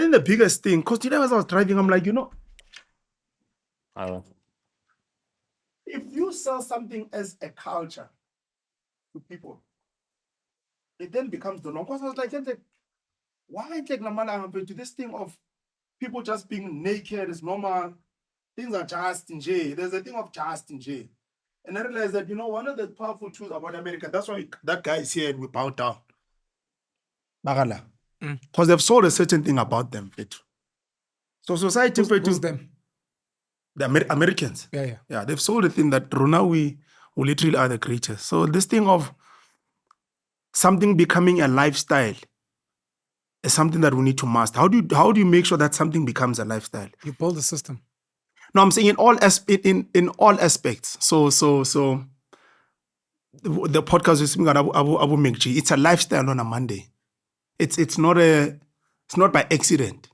Then the biggest thing, because today as I was driving, I'm like, if you sell something as a culture to people, it then becomes the norm. Because I was like, why take Namala to this thing of people just being naked is normal? Things are just in jail. There's a thing of just in jail. And I realized that, one of the powerful tools about America, that's why that guy is here and we bow down. Bagala. Because they've sold a certain thing about them. So society... Who's them? The Americans. Yeah. They've sold a thing that Rona, we literally are the creatures. So this thing of something becoming a lifestyle is something that we need to master. How do you make sure that something becomes a lifestyle? You build a system. No, I'm saying in all aspects. So the podcast is speaking about Abu Mekji. It's a lifestyle on a Monday. It's not by accident.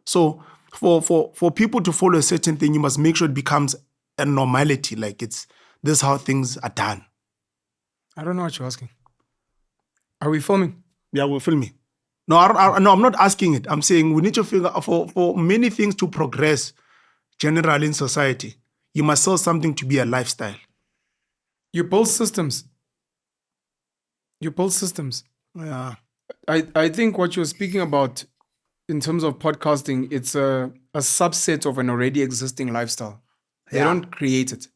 So for people to follow a certain thing, you must make sure it becomes a normality. Like this is how things are done. I don't know what you're asking. Are we filming? Yeah, we're filming. No, I'm not asking it. I'm saying we need to figure for many things to progress generally in society, you must sell something to be a lifestyle. You build systems. Yeah. I think what you're speaking about in terms of podcasting, it's a subset of an already existing lifestyle. They don't create it.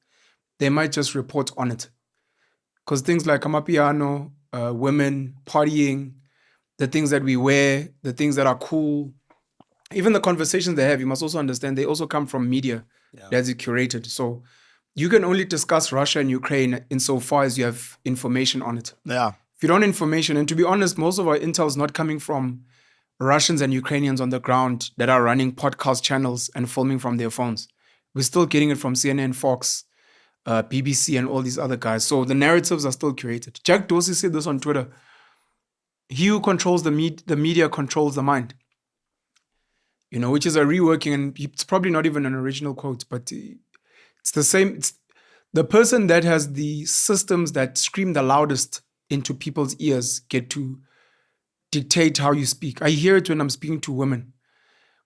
They might just report on it. Because things like Amapiano, women, partying, the things that we wear, the things that are cool, even the conversations they have, you must also understand, they also come from media that's curated. So you can only discuss Russia and Ukraine insofar as you have information on it. Yeah. If you don't have information, and to be honest, most of our intel is not coming from Russians and Ukrainians on the ground that are running podcast channels and filming from their phones. We're still getting it from CNN, Fox, BBC, and all these other guys. So the narratives are still curated. Jack Dorsey said this on Twitter. He who controls the media controls the mind. Which is a reworking, and it's probably not even an original quote, but it's the same. It's the person that has the systems that scream the loudest into people's ears get to dictate how you speak. I hear it when I'm speaking to women.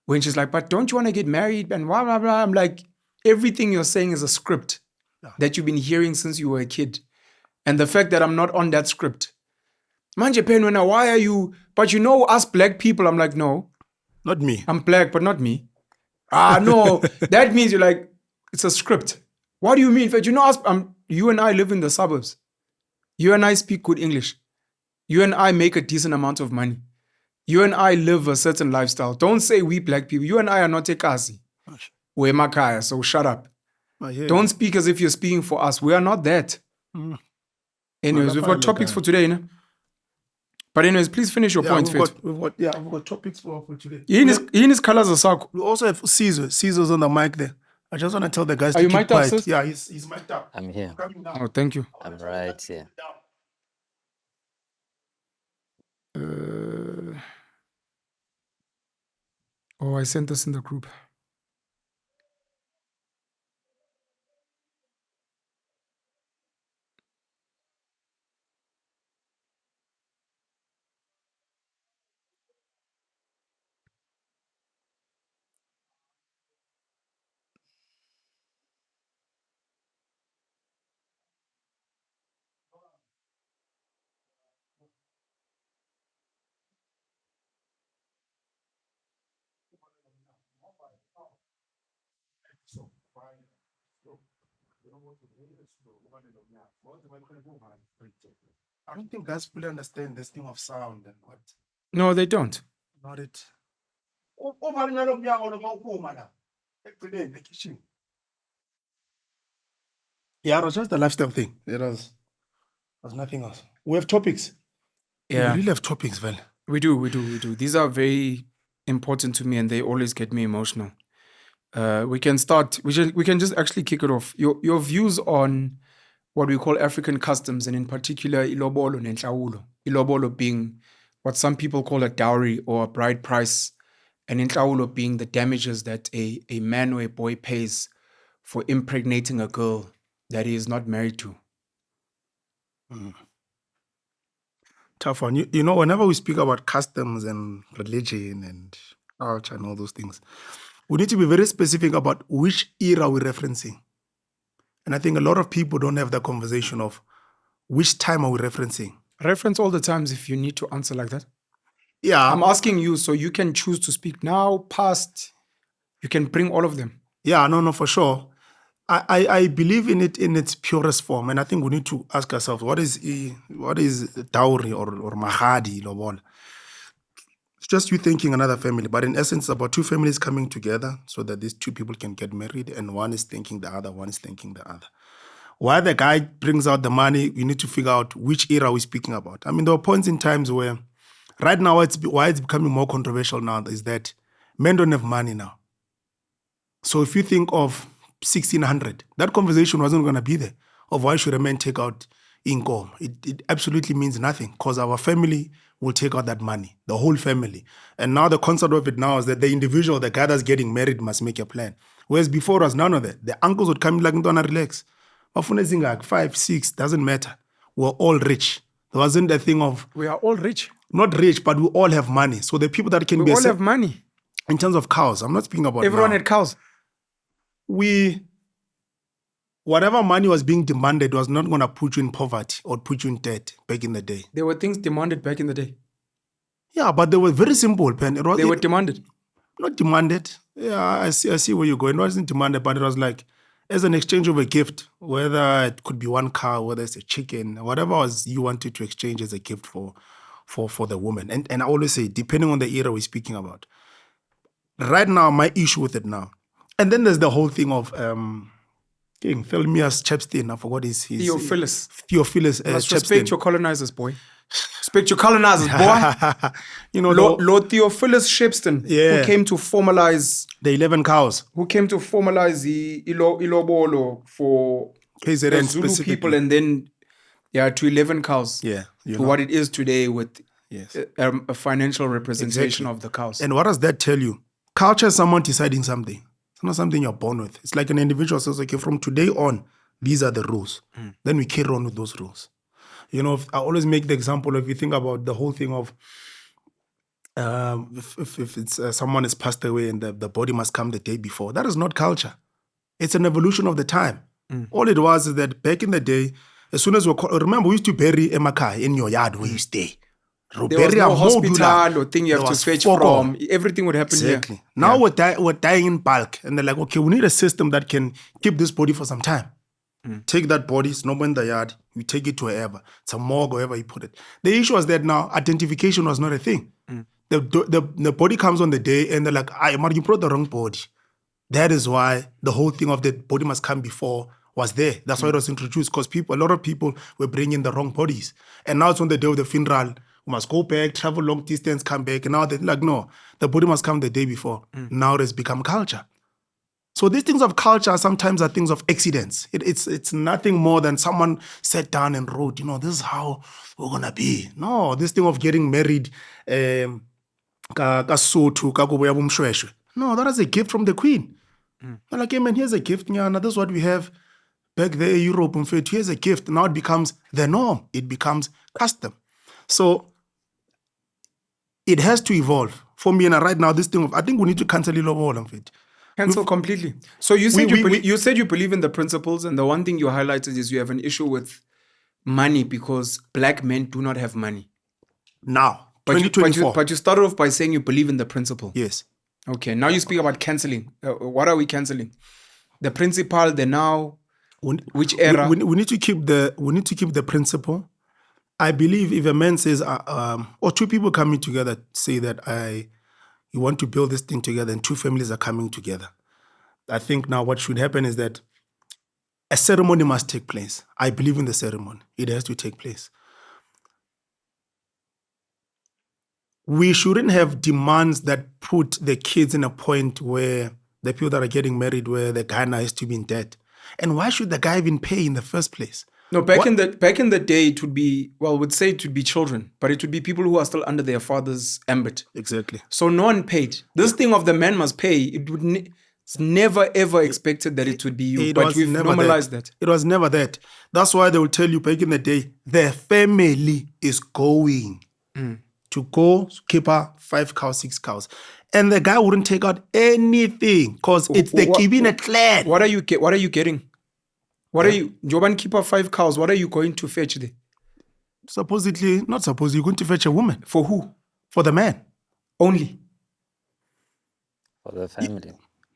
When she's like, but don't you want to get married? And blah, blah, blah. I'm like, everything you're saying is a script that you've been hearing since you were a kid. And the fact that I'm not on that script. Manje Penuel, why are you? But us black people, I'm like, no. Not me. I'm black, but not me. No. That means you're like, it's a script. What do you mean? But you and I live in the suburbs. You and I speak good English. You and I make a decent amount of money. You and I live a certain lifestyle. Don't say we black people. You and I are not Ekasi. We're Makaya, so shut up. Don't speak as if you're speaking for us. We are not that. Anyways, we've got topics for today, But anyways, please finish your point, Fit. We've got topics for today. In his colors are so. We also have Sizwe. Sizwe's on the mic there. I just want to tell the guys to keep quiet. Up, yeah, he's mic'd up. I'm here. Oh, thank you. I'm right here. I sent this in the group. I don't think guys fully understand this thing of sound and what. No, they don't. Not it. Yeah, it was just the lifestyle thing. It was nothing else. We have topics. Yeah. We really have topics, Val. We do. These are very important to me and they always get me emotional. We can start. We can just actually kick it off. Your views on what we call African customs, and in particular, iLobolo and Inhlawulo. iLobolo being what some people call a dowry or a bride price, and Inhlawulo being the damages that a man or a boy pays for impregnating a girl that he is not married to. Tough one. Whenever we speak about customs and religion and ouch, and all those things. We need to be very specific about which era we're referencing. And I think a lot of people don't have that conversation of which time are we referencing. Reference all the times if you need to answer like that. Yeah, I'm asking you, so you can choose to speak now, past. You can bring all of them. yeah, no, for sure. I believe in it in its purest form, and I think we need to ask ourselves what is dowry or mahadi lobola. It's just you thinking another family, but in essence, it's about two families coming together so that these two people can get married, and one is thinking the other, one is thinking the other. While the guy brings out the money, you need to figure out which era we're speaking about. I mean, there were points in times where, right now, why it's becoming more controversial now is that men don't have money now. So if you think of 1600, that conversation wasn't going to be there of why should a man take out income. It absolutely means nothing because our family will take out that money, the whole family. And now the concept of it now is that the individual, the guy that's getting married must make a plan. Whereas before was none of that. The uncles would come in like, don't relax. Like 5, 6, doesn't matter. We're all rich. There wasn't a thing of... We are all rich. Not rich, but we all have money. So the people that can We all have money. In terms of cows, I'm not speaking about Everyone now. had cows. Whatever money was being demanded was not going to put you in poverty or put you in debt back in the day. There were things demanded back in the day. Yeah, but they were very simple, Pen. They were demanded. Not demanded. Yeah, I see where you're going. It wasn't demanded, but it was like as an exchange of a gift, whether it could be one car, whether it's a chicken, whatever was you wanted to exchange as a gift for the woman. And I always say, depending on the era we're speaking about. Right now, my issue with it now. And then there's the whole thing of King Thelmias Chepstein. I forgot his Theophilus. Chepstein. Respect your colonizers, boy. Respect your colonizers, boy. You know, Lord Theophilus Chepstein, who came to formalize the 11 cows. Who came to formalize the iLobolo for KZN the Zulu people, and then to 11 cows. Yeah, to what it is today with a financial representation of the cows. And what does that tell you? Culture is someone deciding something. It's not something you're born with. It's like an individual says, okay, from today on, these are the rules. Then we carry on with those rules. You know, I always make the example, if you think about the whole thing of if it's someone has passed away and the body must come the day before, that is not culture. It's an evolution of the time. All it was is that back in the day, as soon as remember, we used to bury a makai in your yard where you stay. There was no hospital or thing you have to fetch from. Everything would happen here. Now we're dying in bulk. And they're like, okay, we need a system that can keep this body for some time. Take that body, it's not in the yard, you take it to wherever. It's a morgue, wherever you put it. The issue was that now identification was not a thing. The body comes on the day and they're like, you brought the wrong body. That is why the whole thing of the body must come before was there. That's why it was introduced, because a lot of people were bringing the wrong bodies. And now it's on the day of the funeral, we must go back, travel long distance, come back. And now they're like, no, the body must come the day before. Now it has become culture. So these things of culture sometimes are things of accidents. It's nothing more than someone sat down and wrote, this is how we're going to be. No, this thing of getting married, no, that is a gift from the queen. They're like, hey man, here's a gift. This is what we have back there in Europe. Here's a gift. Now it becomes the norm. It becomes custom. So it has to evolve. For me, and right now, this thing of, I think we need to cancel iLobolo. Cancel completely. So you said you believe in the principles, and the one thing you highlighted is you have an issue with money because black men do not have money. Now, but 2024. But you started off by saying you believe in the principle. Yes. Okay. Now you speak about canceling. What are we canceling? The principle, the now, which era? We need to keep the principle. I believe if a man says, or two people coming together say that you want to build this thing together and two families are coming together. I think now what should happen is that a ceremony must take place. I believe in the ceremony. It has to take place. We shouldn't have demands that put the kids in a point where the people that are getting married, where the guy now has to be in debt. And why should the guy even pay in the first place? No, back in the day, it would be, would say it would be children, but it would be people who are still under their father's ambit. Exactly. So no one paid. This thing of the man must pay, it's never ever expected that it would be you, but we've normalized that. It was never that. That's why they will tell you back in the day, the family is going. to go keep her 5 cows, 6 cows. And the guy wouldn't take out anything because it's the Keebine clan. What are you getting? What are you? Joban keeper 5 cows. What are you going to fetch there? Supposedly, not supposedly, you're going to fetch a woman. For who? For the man. Only. For the family.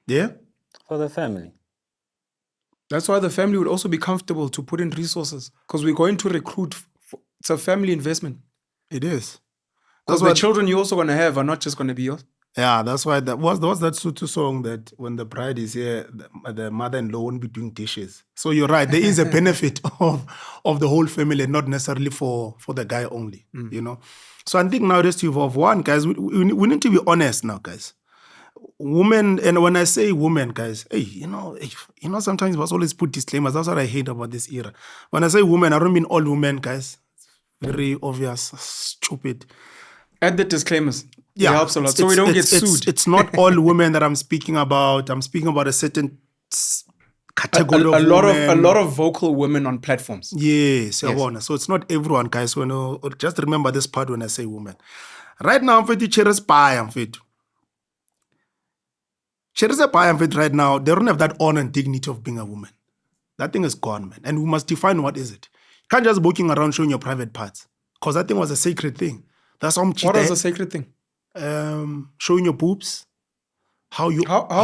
Yeah? For the family. That's why the family would also be comfortable to put in resources because we're going to recruit. It's a family investment. It is. Because the children you're also going to have are not just going to be yours. Yeah, that's why there was that Sutu song that when the bride is here, the mother-in-law won't be doing dishes. So you're right. There is a benefit of the whole family, not necessarily for the guy only, you know. So I think now just to evolve, one, guys, we need to be honest now, guys. Women, and when I say women, guys, hey, sometimes we must always put disclaimers. That's what I hate about this era. When I say women, I don't mean all women, guys. Very obvious, stupid. Add the disclaimers. Yeah, it helps a lot. So we don't get sued. It's not all women that I'm speaking about. I'm speaking about a certain category of women. A lot of vocal women on platforms. Yes. So it's not everyone, guys. So just remember this part when I say women. Right now, I'm fit to spy. I'm fit. Right now, they don't have that honor and dignity of being a woman. That thing is gone, man. And we must define what is it. You can't just walking around showing your private parts. Because that thing was a sacred thing. That's what was a sacred thing? Showing your boobs. How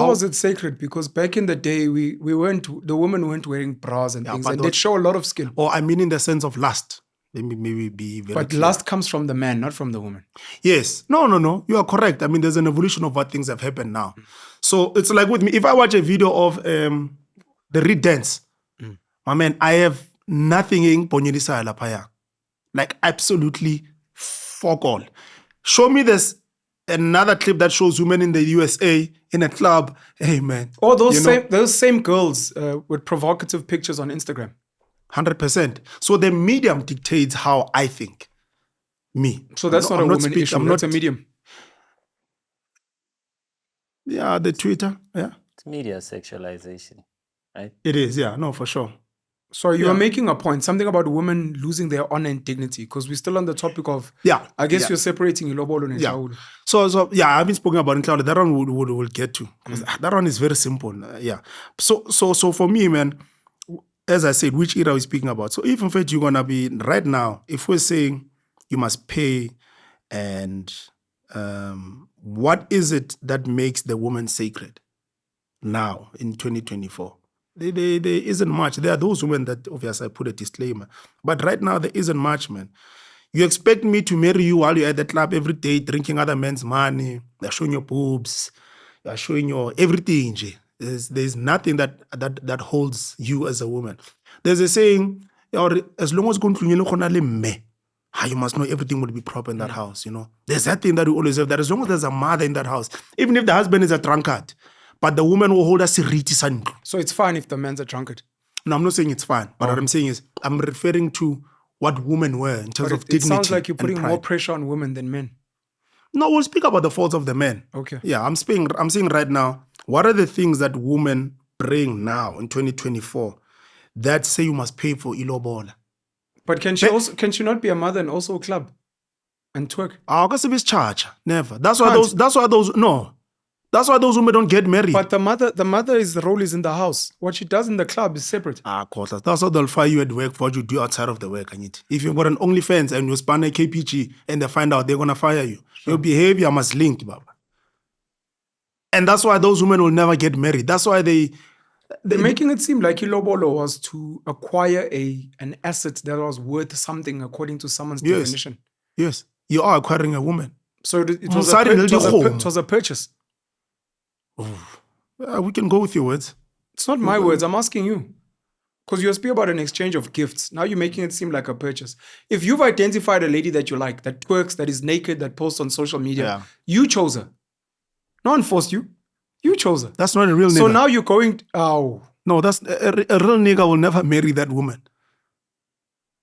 was it sacred? Because back in the day, the women weren't wearing bras and things, and they'd show a lot of skin. Or I mean in the sense of lust. Maybe be very But clear. lust comes from the man, not from the woman. Yes. No. You are correct. I mean, there's an evolution of what things have happened now. So it's like with me, if I watch a video of the Reed dance, my man, I have nothing in Ponyelisa Lapaya. Like absolutely fuck all. Show me this another clip that shows women in the USA in a club. Hey man. Oh, those same girls with provocative pictures on Instagram. 100%. So the medium dictates how I think. Me. So that's not a woman issue. That's a medium. Yeah, the Twitter. Yeah. It's media sexualization, right? It is, yeah. No, for sure. So you are making a point, something about women losing their honor and dignity, because we're still on the topic of, I guess you're separating iLobolo and Inhlawulo. So I haven't spoken about Inhlawulo. That one we'll get to. That one is very simple. So for me, man, as I said, which era are we speaking about? So if in fact you're going to be, right now, if we're saying you must pay and what is it that makes the woman sacred now in 2024? There isn't much. There are those women that obviously I put a disclaimer. But right now there isn't much, man. You expect me to marry you while you're at the club every day drinking other men's money. They're showing your boobs. They're showing your everything. There's nothing that holds you as a woman. There's a saying, as long as you must know everything will be proper in that house, you know. There's that thing that we always have, that as long as there's a mother in that house, even if the husband is a drunkard, but the woman will hold us seriti. So it's fine if the man's a drunkard? No, I'm not saying it's fine. But what I'm saying is, I'm referring to what women were in terms of dignity. It sounds like you're putting more pressure on women than men. No, we'll speak about the faults of the men. Okay. Yeah, I'm saying right now, what are the things that women bring now in 2024 that say you must pay for iLobolo? But can she not be a mother and also a club and twerk? Because charge. Never. That's why those women don't get married. But the mother's role is in the house. What she does in the club is separate. Quarters. That's how they'll fire you at work for what you do outside of the work. If you've got an OnlyFans and you span a KPG and they find out, they're gonna fire you. Sure. Your behavior must link, Baba. And that's why those women will never get married. That's why they're making it seem like iLobolo was to acquire an asset that was worth something according to someone's definition. Yes, you are acquiring a woman. So it was a purchase. We can go with your words. It's not my words. I'm asking you. Because you speak about an exchange of gifts. Now you're making it seem like a purchase. If you've identified a lady that you like, that twerks, that is naked, that posts on social media, you chose her. No one forced you. You chose her. That's not a real nigga. So now you're going... No, that's a real nigga will never marry that woman.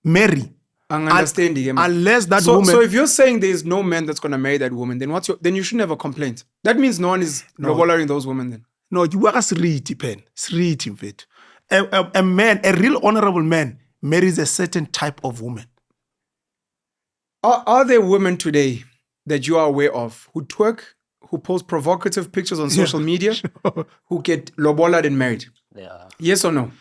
Marry. Unless that woman... So if you're saying there's no man that's going to marry that woman, then you shouldn't have a complaint. That means no one is lobolaring those women then. No, you are sriti, pen. Sriti, in fact. A man, a real honorable man, marries a certain type of woman. Are there women today that you are aware of who twerk, who post provocative pictures on social media, who get lobola and married? They are. Yes or no?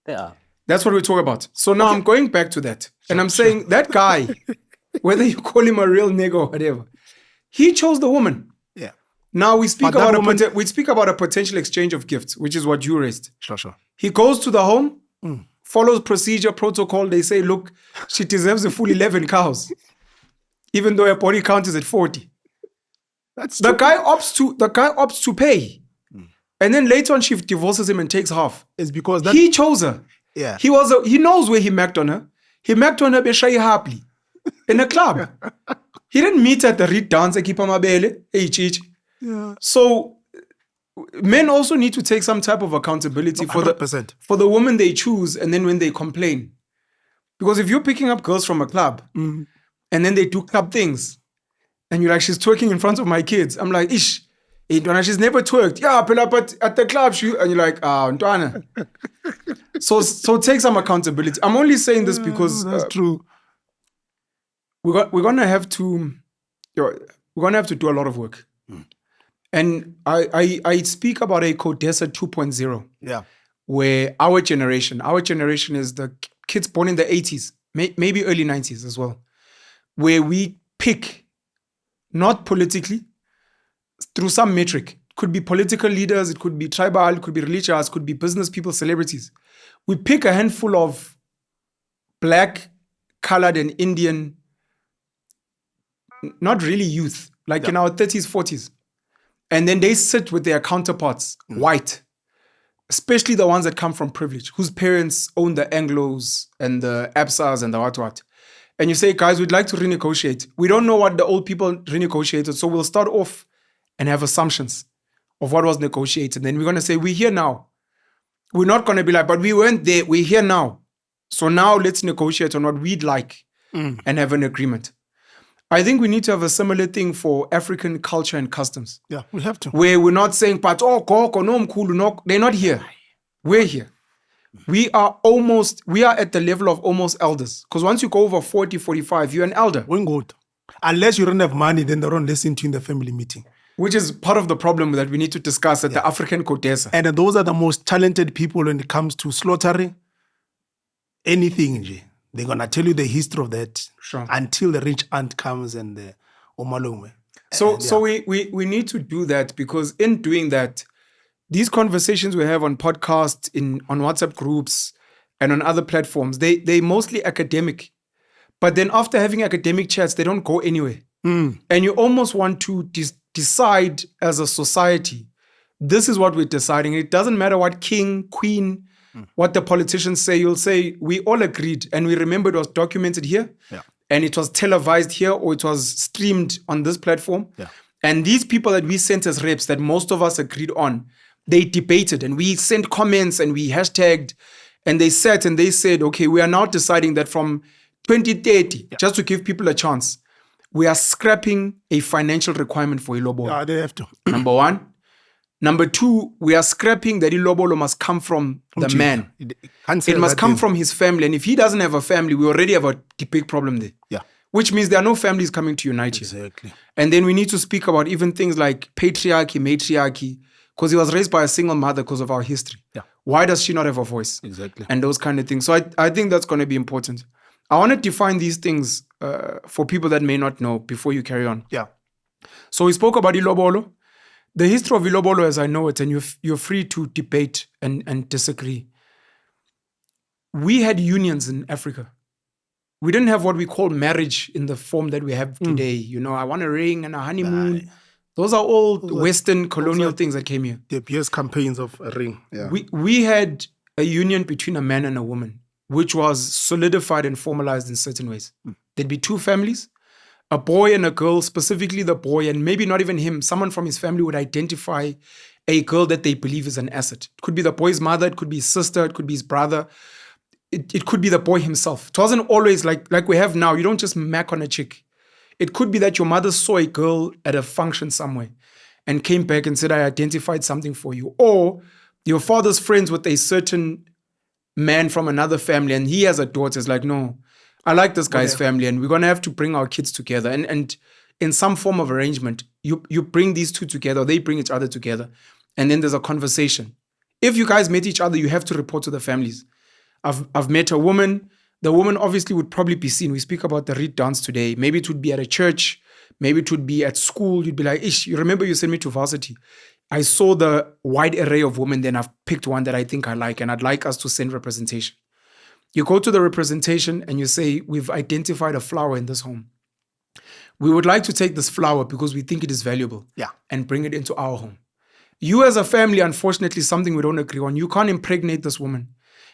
They are. That's what we talk about. So now I'm going back to that. And I'm saying that guy, whether you call him a real nigga or whatever, he chose the woman. Yeah. Now we speak But that about woman- we speak about a potential exchange of gifts, which is what you raised. Sure. He goes to the home, follows procedure, protocol. They say, look, she deserves a full 11 cows, even though her body count is at 40. That's The guy opts to pay. And then later on, she divorces him and takes half. It's because that He chose her. yeah. He knows where he macked on her. He macked on her beshayi happily in a club. He didn't meet her at the reed dance and keep on mabele. Yeah. So men also need to take some type of accountability for 100%. the woman they choose, and then when they complain. Because if you're picking up girls from a club and then they do club things, and you're like, she's twerking in front of my kids, I'm like, ish, she's never twerked. Yeah, but at the club, and you're like, Ntwana. So take some accountability. I'm only saying this because That's true. we're gonna have to do a lot of work. And I speak about a CODESA 2.0, Yeah. where our generation is the kids born in the 80s, maybe early 90s as well, where we pick, not politically, through some metric. It could be political leaders, it could be tribal, it could be religious, it could be business people, celebrities. We pick a handful of black, colored, and Indian, not really youth, like in our 30s, 40s. And then they sit with their counterparts, white, especially the ones that come from privilege, whose parents own the Anglos and the Absas and the what. And you say, guys, we'd like to renegotiate. We don't know what the old people renegotiated, so we'll start off and have assumptions of what was negotiated. Then we're going to say, we're here now. We're not going to be like, but we weren't there. We're here now. So now let's negotiate on what we'd like and have an agreement. I think we need to have a similar thing for African culture and customs, Yeah, we have to. where we're not saying, but Koko, no, Mkulu, no. They're not here. We're here. We are at the level of almost elders. Because once you go over 40, 45, you're an elder, When good. Unless you don't have money, then they don't listen to you in the family meeting. which is part of the problem that we need to discuss at the African CODESA. And those are the most talented people when it comes to slaughtering anything. Nje. They're going to tell you the history of that Sure. until the rich aunt comes and the Omalongwe. So we need to do that, because in doing that, these conversations we have on podcasts, on WhatsApp groups, and on other platforms, they mostly academic. But then after having academic chats, they don't go anywhere. And you almost want to decide as a society, this is what we're deciding. It doesn't matter what king, queen, what the politicians say. You'll say, we all agreed, and we remember it was documented here, and it was televised here, or it was streamed on this platform. Yeah. And these people that we sent as reps, that most of us agreed on, they debated, and we sent comments, and we hashtagged, and they sat and they said, okay, we are now deciding that from 2030, just to give people a chance, we are scrapping a financial requirement for iLobolo. Yeah, they have to. Number one. Number two, we are scrapping that iLobolo must come from the man. It must come from his family. And if he doesn't have a family, we already have a big problem there. Yeah. Which means there are no families coming to unite here. Exactly. And then we need to speak about even things like patriarchy, matriarchy, because he was raised by a single mother because of our history. Yeah. Why does she not have a voice? Exactly. And those kind of things. So I think that's going to be important. I want to define these things for people that may not know before you carry on. Yeah. So we spoke about iLobolo. The history of iLobolo as I know it, and you're free to debate and disagree. We had unions in Africa. We didn't have what we call marriage in the form that we have today. You know, I want a ring and a honeymoon. Those are all Western colonial things that came here. The PS campaigns of a ring. Yeah. We had a union between a man and a woman, which was solidified and formalized in certain ways. There'd be two families, a boy and a girl, specifically the boy, and maybe not even him, someone from his family would identify a girl that they believe is an asset. It could be the boy's mother, it could be his sister, it could be his brother, it could be the boy himself. It wasn't always like we have now. You don't just mac on a chick. It could be that your mother saw a girl at a function somewhere and came back and said, I identified something for you. Or your father's friends with a certain man from another family and he has a daughter. It's like, no, I like this guy's family and we're going to have to bring our kids together. And in some form of arrangement, you bring these two together, they bring each other together, and then there's a conversation. If you guys met each other, you have to report to the families. I've met a woman. The woman obviously would probably be seen. We speak about the reed dance today. Maybe it would be at a church. Maybe it would be at school. You'd be like, Ish, you remember you sent me to varsity. I saw the wide array of women, then I've picked one that I think I like, and I'd like us to send representation. You go to the representation and you say, we've identified a flower in this home. We would like to take this flower because we think it is valuable and bring it into our home. You as a family, unfortunately, something we don't agree on. You can't impregnate this woman.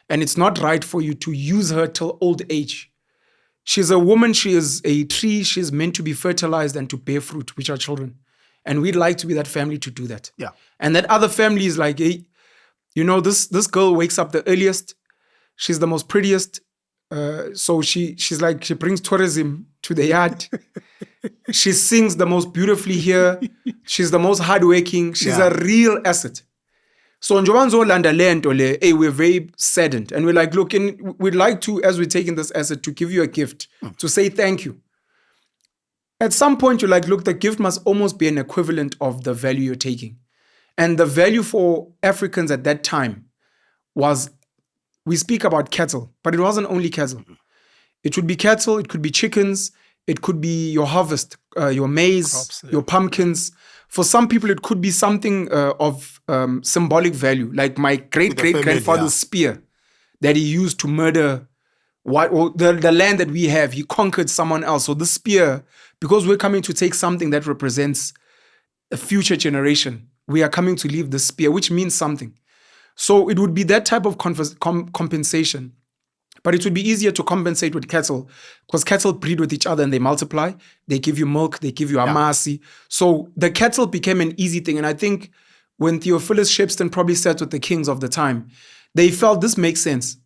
And it's not right for you to use her till old age. She's a woman. She is a tree. She's meant to be fertilized and to bear fruit, which are children. And we'd like to be that family to do that. Yeah. And that other family is like, hey, you know, this girl wakes up the earliest. She's the most prettiest. So she's like, she brings tourism to the yard. She sings the most beautifully here. She's the most hardworking. She's a real asset. So hey, we're very saddened. And we're like, look, we'd like to, as we're taking this asset, to give you a gift, to say thank you. At some point, you're like, look, the gift must almost be an equivalent of the value you're taking. And the value for Africans at that time was, we speak about cattle, but it wasn't only cattle. It would be cattle, it could be chickens, it could be your harvest, your maize, crops, your pumpkins. For some people, it could be something of symbolic value, like my great-great-grandfather's spear that he used to murder the land that we have. He conquered someone else. So the spear, because we're coming to take something that represents a future generation, we are coming to leave the spear, which means something. So it would be that type of compensation. But it would be easier to compensate with cattle because cattle breed with each other and they multiply. They give you milk, they give you amasi. So the cattle became an easy thing. And I think when Theophilus Shepstone probably sat with the kings of the time, they felt this makes sense.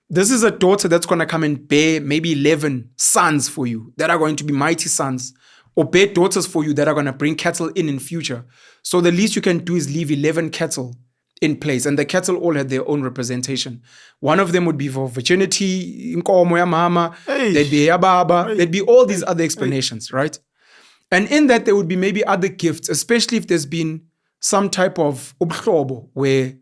This is a daughter that's going to come and bear maybe 11 sons for you that are going to be mighty sons, or bear daughters for you that are going to bring cattle in future. So the least you can do is leave 11 cattle in place, and the cattle all had their own representation. One of them would be for virginity, inkomo ya mama, there'd be ya baba, there'd be all these other explanations, right? And in that, there would be maybe other gifts, especially if there's been some type of ubhlobo where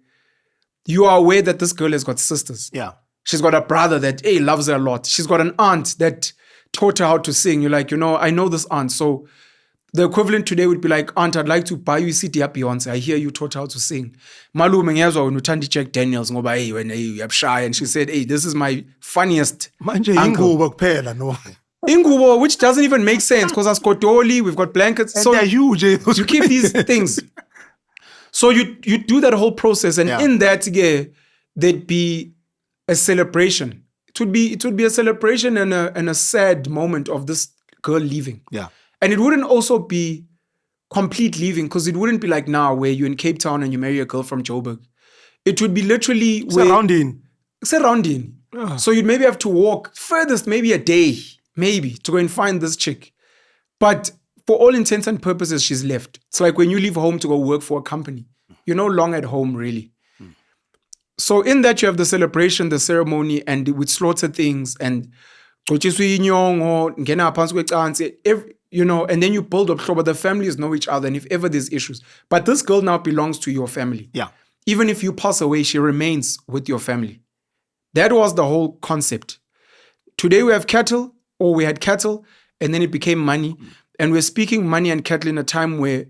you are aware that this girl has got sisters. Yeah. She's got a brother that loves her a lot. She's got an aunt that taught her how to sing. You're like, I know this aunt. So the equivalent today would be like, aunt, I'd like to buy you a CD at Beyonce. I hear you taught her how to sing. Malume ngiyazwa when uthanda Jack Daniels ngoba when you're shy, and she said, this is my funniest Manje uncle. ingubo kuphela no. Ingubo, which doesn't even make sense because as Kotoli, we've got blankets. And so they're huge. you keep these things. So you do that whole process, and in that, there'd be a celebration. It would be a celebration and a sad moment of this girl leaving. Yeah. And it wouldn't also be complete leaving because it wouldn't be like now where you're in Cape Town and you marry a girl from Joburg. It would be literally surrounding. So you'd maybe have to walk furthest maybe a day, maybe, to go and find this chick. But for all intents and purposes, she's left. It's like when you leave home to go work for a company. You're no longer at home, really. So in that, you have the celebration, the ceremony, and with slaughter things, and and then you build up, but the families know each other, and if ever there's issues. But this girl now belongs to your family. Yeah. Even if you pass away, she remains with your family. That was the whole concept. Today we have cattle, or we had cattle, and then it became money. And we're speaking money and cattle in a time where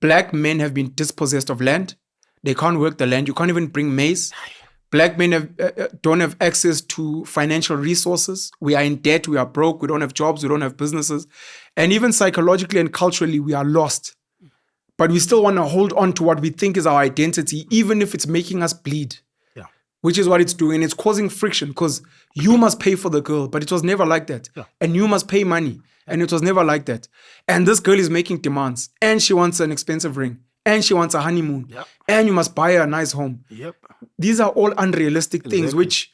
black men have been dispossessed of land. They can't work the land. You can't even bring maize. Black men don't have access to financial resources. We are in debt. We are broke. We don't have jobs. We don't have businesses. And even psychologically and culturally, we are lost. But we still want to hold on to what we think is our identity, even if it's making us bleed. Yeah. Which is what it's doing. It's causing friction because you must pay for the girl, but it was never like that. Yeah. And you must pay money, and it was never like that. And this girl is making demands, and she wants an expensive ring, and she wants a honeymoon, and you must buy her a nice home. Yep. These are all unrealistic things which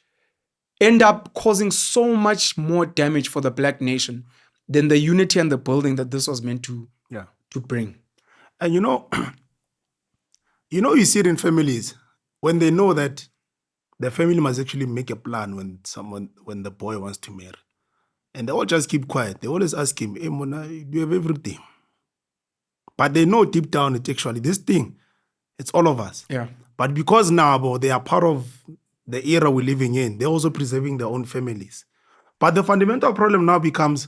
end up causing so much more damage for the black nation than the unity and the building that this was meant to bring. And you see it in families when they know that the family must actually make a plan when the boy wants to marry. And they all just keep quiet. They always ask him, hey, Mona, do you have everything? But they know deep down it's actually this thing. It's all of us. Yeah. But because now, bro, they are part of the era we're living in, they're also preserving their own families. But the fundamental problem now becomes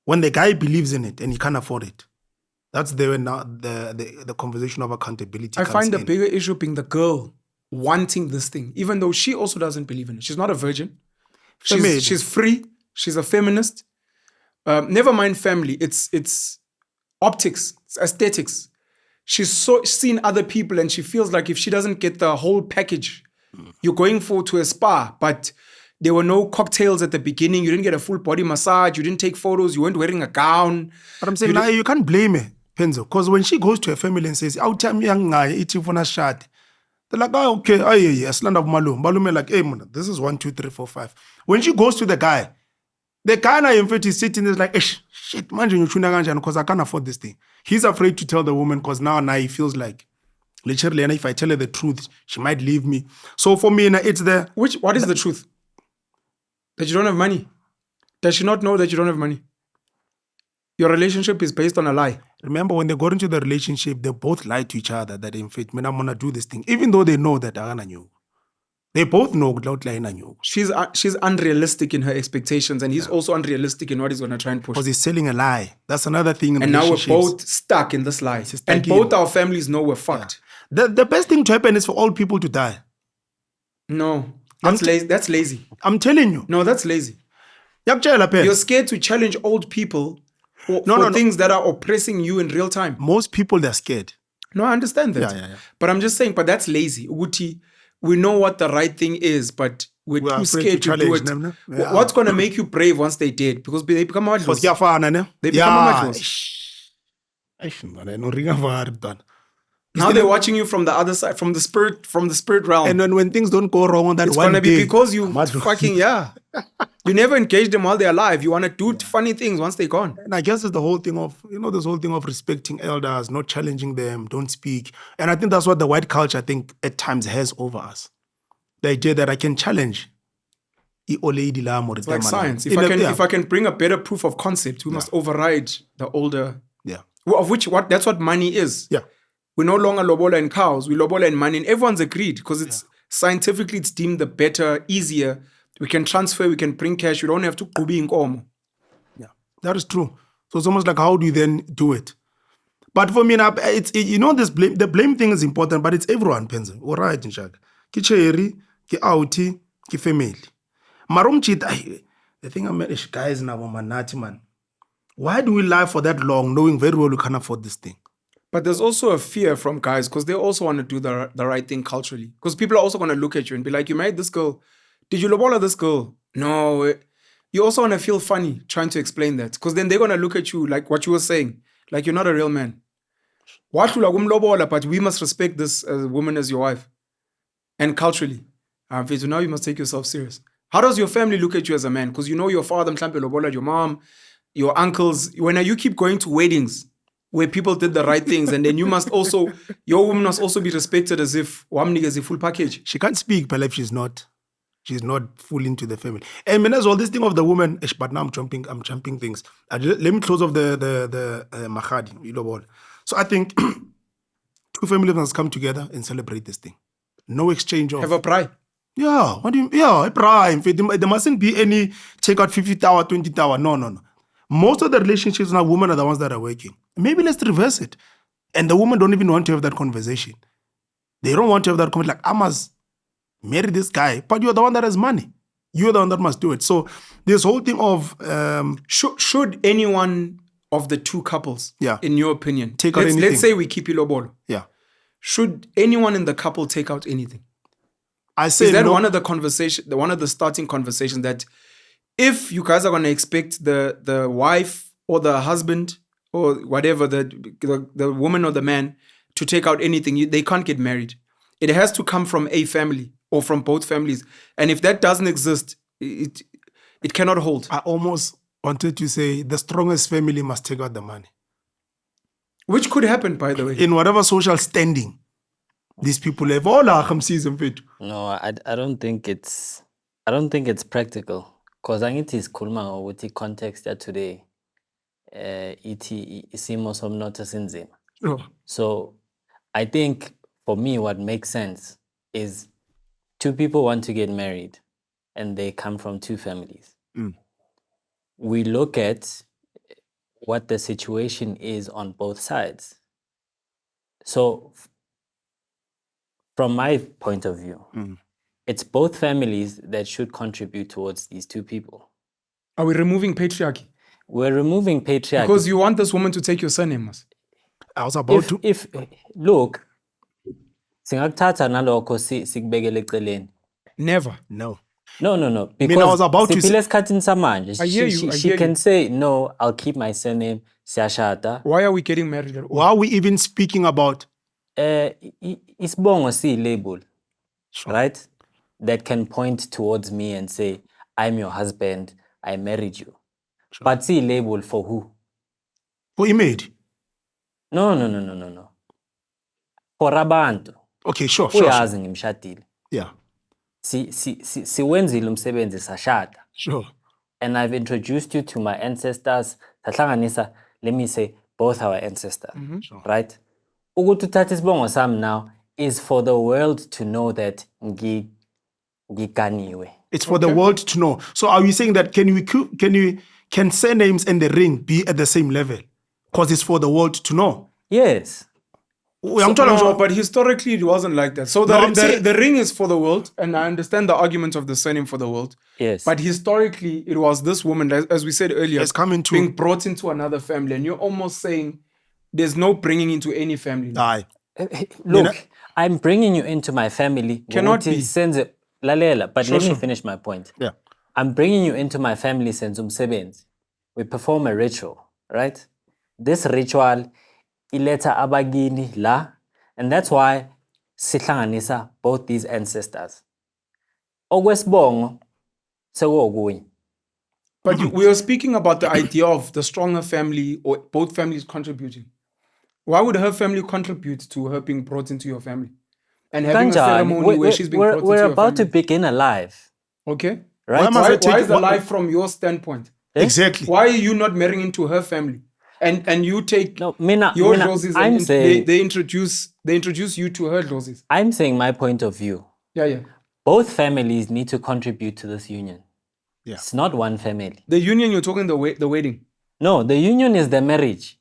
when the guy believes in it and he can't afford it. That's the conversation of accountability. I comes find the in. bigger issue being the girl wanting this thing, even though she also doesn't believe in it. She's not a virgin. Female. She's free. She's a feminist. Never mind family. It's optics. It's aesthetics. She's seen other people and she feels like if she doesn't get the whole package, you're going to a spa, but there were no cocktails at the beginning. You didn't get a full body massage. You didn't take photos. You weren't wearing a gown. But I'm saying now you can't blame her, Penzo, because when she goes to her family and says, "I'll tell me young guy, it's for a shot," they're like, "Oh, okay, oh yeah, stand up, Malum." Malum like, "Hey, man, this is 1, 2, 3, 4, 5." When she goes to the guy now in fact is sitting there like, shit, man, because I can't afford this thing. He's afraid to tell the woman because now he feels like, literally, and if I tell her the truth, she might leave me. So for me, it's the What is the truth? That you don't have money? Does she not know that you don't have money? Your relationship is based on a lie. Remember, when they got into the relationship, they both lied to each other that in fact, man, I'm gonna do this thing, even though they know that I knew. They both know without lying on you. She's unrealistic in her expectations, and he's also unrealistic in what he's gonna try and push. Because he's selling a lie. That's another thing in And now we're relationships. both stuck in this lie. stuck And in. both our families know we're fucked. The best thing to happen is for all people to die. No. That's lazy. That's lazy. I'm telling you. No, that's lazy. You're scared to challenge old people for things that are oppressing you in real time. Most people, they're scared. No, I understand that. Yeah. But I'm just saying, but that's lazy. Uguti, we know what the right thing is, but we're too scared to do it. Them, no? Yeah. What's going to make you brave once they did? Because they become Because madlos. They become madlos. Now they're watching you from the other side, from the spirit realm. And when things don't go wrong on that It's one going to day, be because you fucking, you never engage them while they're alive. You want to do funny things once they're gone. And I guess it's the whole thing of, this whole thing of respecting elders, not challenging them, don't speak. And I think that's what the white culture, I think, at times has over us. The idea that I can challenge. It's like science. If I can bring a better proof of concept, we must override the older. Yeah. Of which, that's what money is. Yeah. We no longer lobola in cows, we lobola in money. And everyone's agreed because it's scientifically it's deemed the better, easier. We can transfer, we can bring cash. You don't have to kubi inkomo. Yeah, that is true. So it's almost like, how do you then do it? But for me, it's this blame. The blame thing is important, but it's everyone, Penzo. All right, Njaka. Ki cherry, ki outi, ki family. Marum cheat. The thing I met guys now, man. Why do we lie for that long, knowing very well we can't afford this thing? But there's also a fear from guys because they also want to do the right thing culturally. Because people are also going to look at you and be like, you married this girl. Did you lobola this girl? No. You also want to feel funny trying to explain that. Because then they're going to look at you like what you were saying. Like you're not a real man. But we must respect this woman as your wife. And culturally. Now you must take yourself serious. How does your family look at you as a man? Because you know your father, your mom, your uncles. When you keep going to weddings, where people did the right things, and then your woman must also be respected as if Wamnig is a full package. She can't speak, but if she's not full into the family. And as well, this thing of the woman, but now I'm jumping things. Let me close off the Mahadi, iLobolo. So I think two families must come together and celebrate this thing. No exchange of... Have a pride. Yeah, a pride. There mustn't be any take out 50 tower, 20 tower. No. Most of the relationships now, women are the ones that are working. Maybe let's reverse it. And the women don't even want to have that conversation. They don't want to have that conversation. Like, I must marry this guy, but you're the one that has money. You're the one that must do it. So this whole thing of... should anyone of the two couples, in your opinion, take out anything? Let's say we keep iLobolo. Yeah. Should anyone in the couple take out anything? I say is that no. one of the starting conversations that if you guys are going to expect the wife or the husband or whatever, the woman or the man to take out anything, they can't get married. It has to come from a family or from both families. And if that doesn't exist, it cannot hold. I almost wanted to say the strongest family must take out the money. Which could happen, by the way. In whatever social standing these people have. No, I don't think it's practical. Because angithi sikhuluma ngokuthi context ya today ithi isimo somnotho sinzima. Sure. So I think for me what makes sense is two people want to get married and they come from two families. We look at what the situation is on both sides. So from my point of view, it's both families that should contribute towards these two people. Are we removing patriarchy? We're removing patriarchy. Because you want this woman to take your surname, Mas. I was about to. if look, singakuthatha nalokho sikubekele eceleni. Never. No. No. mean, I was about to siphila esikhathini samanje. I hear you, I She hear can you. say, no, I'll keep my surname, siyashada. Why are we getting married at all? Why are we even speaking about? Isibongo si-label, right? That can point towards me and say, I'm your husband, I married you. But si-label for who? For image. No. For abantu. Okay, sure. Uyazi ngimshadile. Yeah. Siwenzile umsebenzi sashada. Sure. And I've introduced you to my ancestors. Sahlanganisa, let me say, both our ancestors, right? Ukuthi uthathe isibongo sami now is for the world to know that ngiganiwe. It's for the world to know. So are you saying that can surnames and the ring be at the same level? Because it's for the world to know. Yes. No, but historically it wasn't like that. So the ring is for the world, and I understand the argument of the surname for the world. Yes. But historically, it was this woman, as we said earlier, It's coming to being brought into another family, and you're almost saying there's no bringing into any family. Aye. Look, I'm bringing you into my family. Cannot be. Lalela, but let me finish my point. Yeah. I'm bringing you into my family since umsebenzi. We perform a ritual, right? This ritual ileta abagini la, and that's why sihlanganisa both these ancestors. Okwesibongo sekuokunye. But we are speaking about the idea of the stronger family or both families contributing. Why would her family contribute to her being brought into your family? And having a ceremony where she's being brought into your family? We're about to begin a life. Okay. Right? Why is the life from your standpoint? Exactly. Why are you not marrying into her family? And you take your doses I'm and saying, they introduce you to her doses. I'm saying my point of view. Yeah. Both families need to contribute to this union. Yeah. It's not one family. The union, you're talking the wedding. No, the union is the marriage.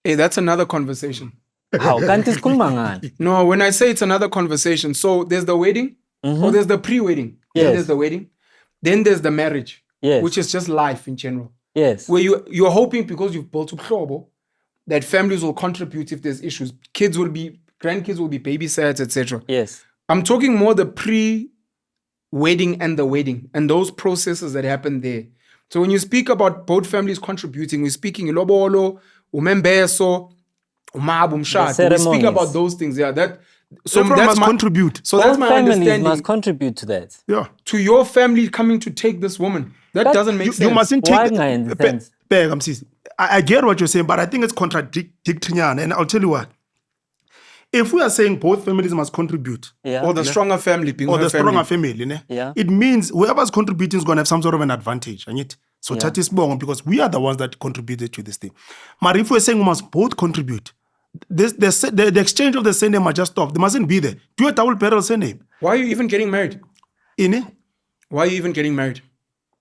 Hey, that's another conversation. How can't it ngani? No, when I say it's another conversation, so there's the wedding, or there's the pre-wedding. Yes. Then there's the wedding. Then there's the marriage, Yes. which is just life in general. Yes. Where you're hoping because you've built Upholding that families will contribute if there's issues. Grandkids will be babysat, etc. Yes. I'm talking more the pre-wedding and the wedding and those processes that happen there. So when you speak about both families contributing, we're speaking iLobolo, umembeso, umab, umshado. We speak about those things. Yeah, so Everyone that's must contribute. So Both that's my families understanding. must contribute to that. Yeah. To your family coming to take this woman, that doesn't make sense. You mustn't take. Why not in the sense? I get what you're saying, but I think it's contradictory. And I'll tell you what. If we are saying both families must contribute, Yeah. Or the stronger family being or her the family. stronger family, Yeah. it means whoever's contributing is going to have some sort of an advantage. So Yeah. that is wrong because we are the ones that contributed to this thing. But if we're saying we must both contribute, the exchange of the surname must just stop. They mustn't be there. Do a double barrel surname. Why are you even getting married? Why are you even getting married?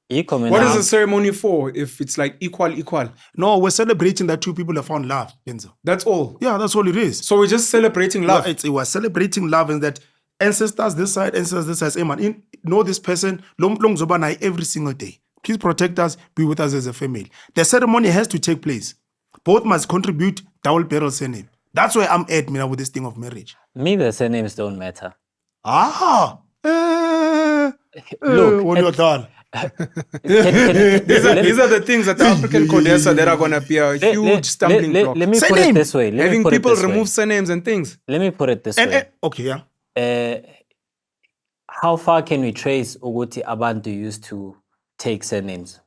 What is the ceremony for if it's like equal? No, we're celebrating that two people have found love, Enzo. That's all. Yeah, that's all it is. So we're just celebrating love. We're celebrating love and that ancestors this side, ancestors this side. Hey man, know this person, long zobanai every single day. Please protect us, be with us as a family. The ceremony has to take place. Both must contribute double barrel surname. That's where I'm at, with this thing of marriage. Me, the surnames don't matter. Look, when you're done. These are the things that the African CODESA that are going to be a huge stumbling block. Let me put it this way. Having people remove surnames and things. Let me put it this way. Okay, yeah. How far can we trace Uguti Abantu used to take surnames?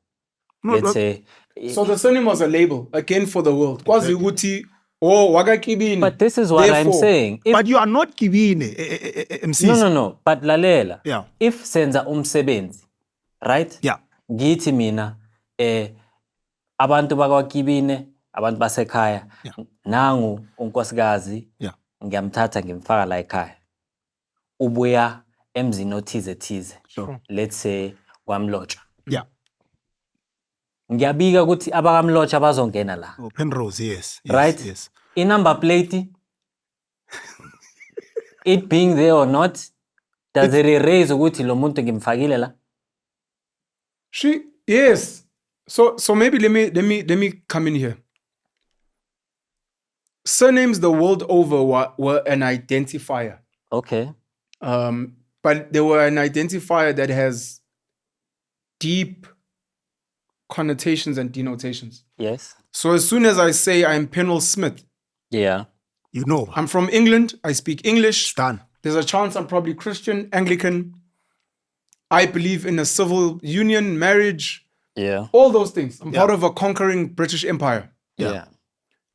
Let's say. So the surname was a label, again, for the world. Kwazi Uguti, Waga Keebine. But this is what I'm saying. But you are not Keebine, MCs. No. But Lalela. Yeah. If senza umsebenzi, right? Yeah. ngithi mina abantu bakwaKeebine, abantu basekhaya, nangu unkosikazi, Yeah. ngiyamthatha ngimfaka la ekhaya. Ubuya emzini othize. Sure. Let's say kwamlotsha. Yeah. Ngiyabika ukuthi abakamlotsha bazongena la. Oh, Penrose, yes. Right? Yes. I-number plate, it being there or not, does it erase ukuthi lo muntu ngimfakile la? Yes. So maybe let me come in here. Surnames the world over were an identifier. Okay. But they were an identifier that has deep connotations and denotations. Yes. So as soon as I say I'm Penuel Smith, Yeah. You know. I'm from England, I speak English, Done. there's a chance I'm probably Christian, Anglican, I believe in a civil union, marriage, Yeah. all those things. I'm part of a conquering British Empire. Yeah.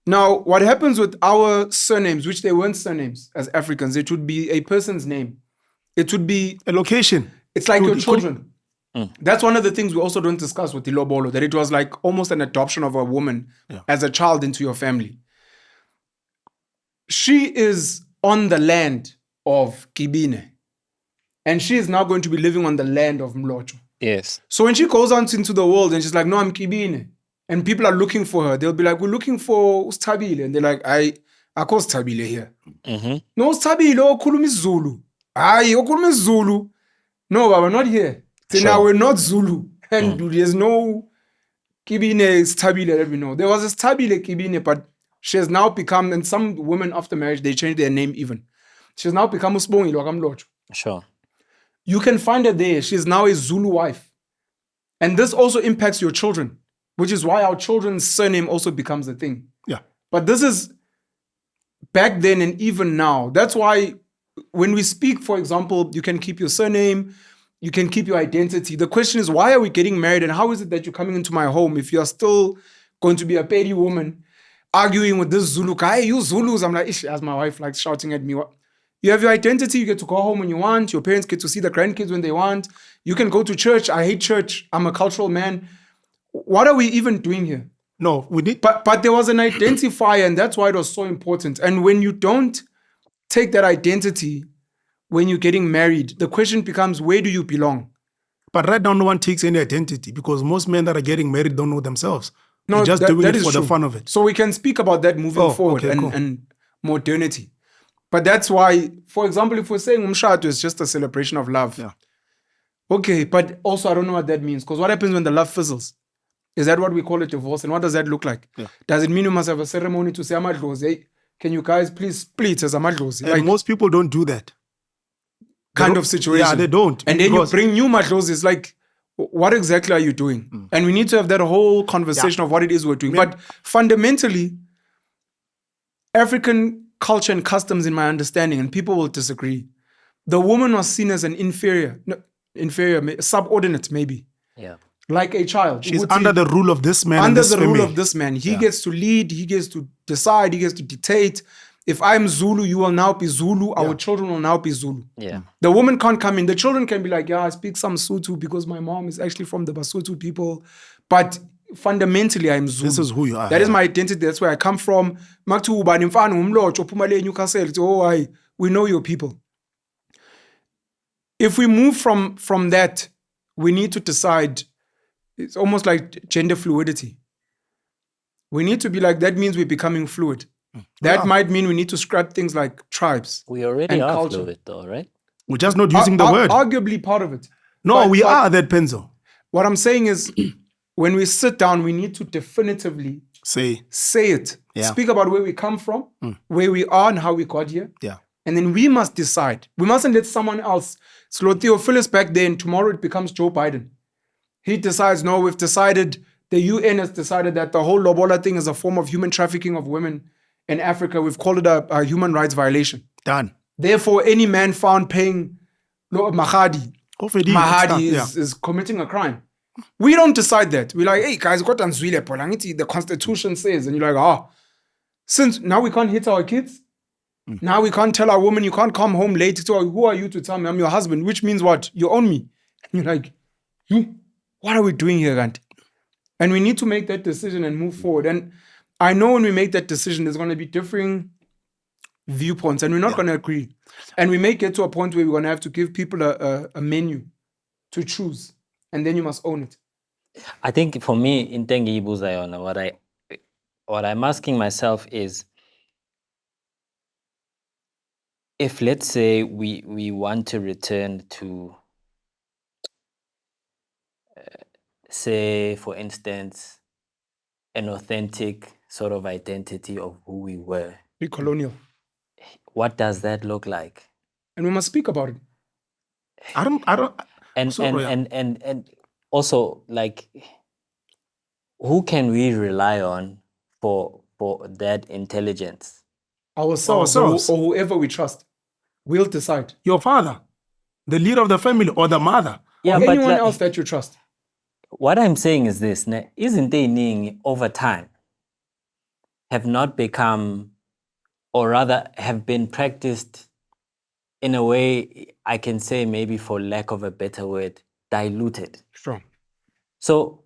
Now, what happens with our surnames, which they weren't surnames as Africans, it would be a person's name. It would be, A location. it's like your children. Mm. That's one of the things we also don't discuss with iLobolo, that it was like almost an adoption of a woman as a child into your family. She is on the land of Keebine, and she is now going to be living on the land of Mlocho. Yes. So when she goes out into the world and she's like, no, I'm Keebine, and people are looking for her, they'll be like, we're looking for Ustabile. And they're like, I call Ustabile here. Mm-hmm. No, Ustabile, okhuluma Zulu. Aye, okhuluma Zulu. No, Baba, not here. So Sure. now we're not Zulu. And there's no Keebine Ustabile that we know. There was a Ustabile Keebine, but she has now become, and some women after marriage, they change their name even. She's now become Usbongile wakamlocho. Sure. You can find her there. She's now a Zulu wife. And this also impacts your children, which is why our children's surname also becomes a thing. Yeah. But this is back then and even now. That's why when we speak, for example, you can keep your surname, you can keep your identity. The question is, why are we getting married? And how is it that you're coming into my home if you're still going to be a petty woman arguing with this Zulu guy? Hey, you Zulus. I'm like, ish, as my wife likes shouting at me. You have your identity. You get to go home when you want. Your parents get to see the grandkids when they want. You can go to church. I hate church. I'm a cultural man. What are we even doing here? No, we need. But there was an identifier, and that's why it was so important. And when you don't take that identity when you're getting married, the question becomes, where do you belong? But right now, no one takes any identity because most men that are getting married don't know themselves. No, They're just that doing it is for the true. fun of it. So we can speak about that moving forward okay, cool. and modernity. But that's why, for example, if we're saying umshado is just a celebration of love. Yeah. Okay, but also I don't know what that means. Because what happens when the love fizzles? Is that what we call a divorce? And what does that look like? Yeah. Does it mean you must have a ceremony to say, amadlozi, hey, can you guys please split as amadlozi? And Like, most people don't do that. kind of situation. Yeah, they don't. And then you because- bring new madlozi. It's like, what exactly are you doing? And we need to have that whole conversation of what it is we're doing. But fundamentally, African culture and customs, in my understanding, and people will disagree, the woman was seen as an subordinate, maybe, Yeah. like a child. She's Ukuthi, under the rule of this man. and under this the family. rule of this man. He gets to lead, he gets to decide, he gets to dictate. If I'm Zulu, you will now be Zulu. Our children will now be Zulu. Yeah. The woman can't come in. The children can be like, yeah, I speak some Sotho because my mom is actually from the Basotho people. But fundamentally, I'm Zulu. This is who you are. That is my identity. That's where I come from. We know your people. If we move from that, we need to decide. It's almost like gender fluidity. We need to be like, that means we're becoming fluid. That might mean we need to scrap things like tribes. We already And are culture. fluid though, right? We're just not using the word. Arguably part of it. No, But- we but are that pencil. What I'm saying is, when we sit down, we need to definitively Say, say it. Yeah. Speak about where we come from, where we are, and how we got here. yeah. And then we must decide. We mustn't let someone else slow Theophilus back there, and tomorrow it becomes Joe Biden. He decides, no, we've decided, the UN has decided that the whole Lobola thing is a form of human trafficking of women in Africa. We've called it a human rights violation. Done. Therefore, any man found paying Mahadi Yeah. is committing a crime. We don't decide that. We're like, hey guys, got the Constitution says, and you're like, since now we can't hit our kids, now we can't tell our woman you can't come home late. So who are you to tell me I'm your husband? Which means what? You own me. And you're like, you? what are we doing here, Gant? And we need to make that decision and move forward. And I know when we make that decision, there's going to be differing viewpoints and we're not going to agree. And we may get to a point where we're going to have to give people a menu to choose. And then you must own it. I think for me, in Tengibu Zayona, what I'm asking myself is, if let's say we want to return to, say, for instance, an authentic sort of identity of who we were, Be colonial. what does that look like? And we must speak about it. I don't. And also, like, who can we rely on for that intelligence? Ourselves. Or whoever we trust. We'll decide. Your father, the leader of the family, or the mother. Yeah, Or but anyone like, else that you trust. what I'm saying is this: isn't they over time have not become, or rather have been practiced in a way, I can say, maybe for lack of a better word, diluted. Sure. So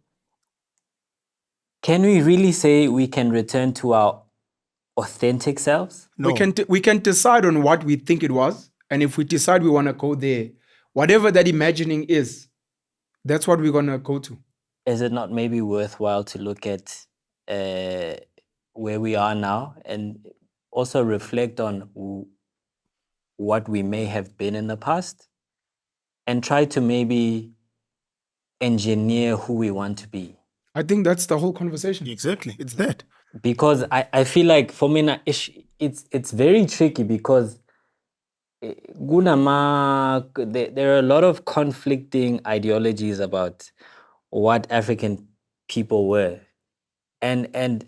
can we really say we can return to our authentic selves? No. We can decide on what we think it was. And if we decide we want to go there, whatever that imagining is, that's what we're going to go to. Is it not maybe worthwhile to look at where we are now and also reflect on what we may have been in the past and try to maybe engineer who we want to be? I think that's the whole conversation. Exactly. It's that. Because I feel like for me, it's very tricky because there are a lot of conflicting ideologies about what African people were. And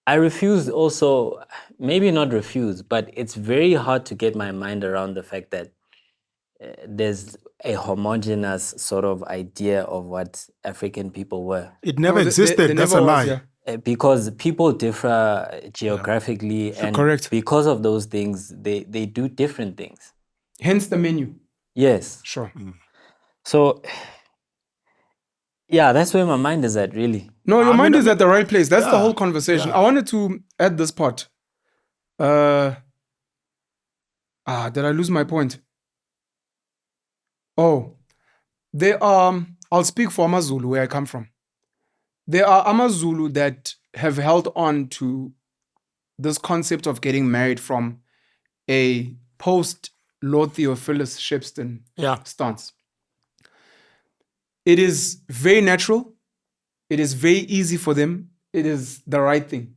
I refuse also, maybe not refuse, but it's very hard to get my mind around the fact that there's a homogeneous sort of idea of what African people were. It never No, existed. there That's never a was, lie. yeah. Because people differ geographically, and Correct. because of those things, they do different things. Hence the menu. Yes. Sure. So, yeah, that's where my mind is at, really. No, your mind is at the right place. That's the Yeah, whole conversation. yeah. I wanted to add this part. Did I lose my point? Oh, there are, I'll speak for Amazulu, where I come from. There are Amazulu that have held on to this concept of getting married from a post-Lord Theophilus Shepstone Yeah. stance. It is very natural. It is very easy for them. It is the right thing.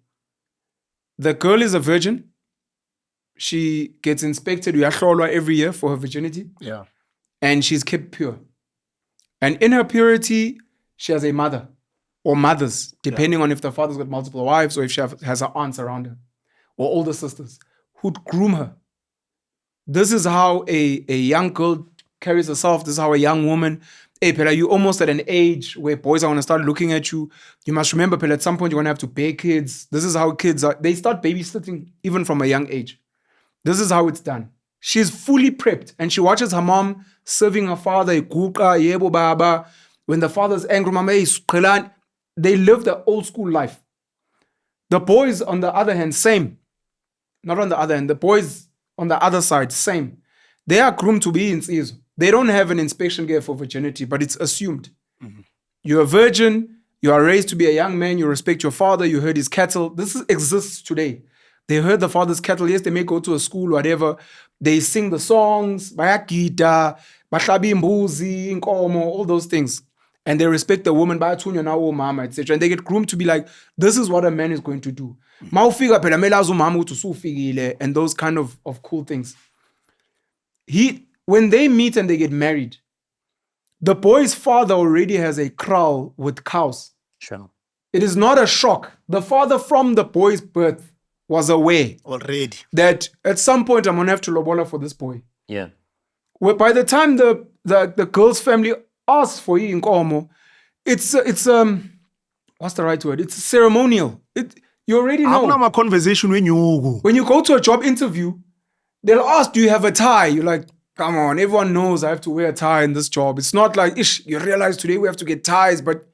The girl is a virgin. She gets inspected every year for her virginity. Yeah. And she's kept pure. And in her purity, she has a mother or mothers, depending on if the father's got multiple wives or if she has her aunts around her or older sisters who'd groom her. This is how a young girl carries herself. This is how a young woman, hey, Pela, you're almost at an age where boys are going to start looking at you. You must remember, Pela, at some point you're going to have to bear kids. This is how kids are. They start babysitting even from a young age. This is how it's done. She's fully prepped and she watches her mom serving her father. When the father's angry, mama, they live the old school life. The boys, on the other hand, same. Not on the other hand. The boys on the other side, same. They are groomed to be in Sizwe. They don't have an inspection gear for virginity, but it's assumed. Mm-hmm. You're a virgin. You are raised to be a young man. You respect your father. You herd his cattle. This exists today. They herd the father's cattle. Yes, they may go to a school, whatever. They sing the songs, bayagida, bahlabi imbuzi, inkomo, all those things. And they respect the woman, bayathunywa nawo mama, etc. And they get groomed to be like, this is what a man is going to do. Mawufika phela mele azi umama ukuthi usufikile, and those kind of cool things. When they meet and they get married, the boy's father already has a kraal with cows. Sure. It is not a shock. The father from the boy's birth was aware Already. that at some point I'm going to have to Lobola for this boy. Yeah. Well, by the time the girl's family asks for inkomo, it's what's the right word? It's ceremonial. You already know. I'm a conversation when you go. When you go to a job interview, they'll ask, do you have a tie? You're like, Come on, everyone knows I have to wear a tie in this job. It's not like, you realize today we have to get ties, but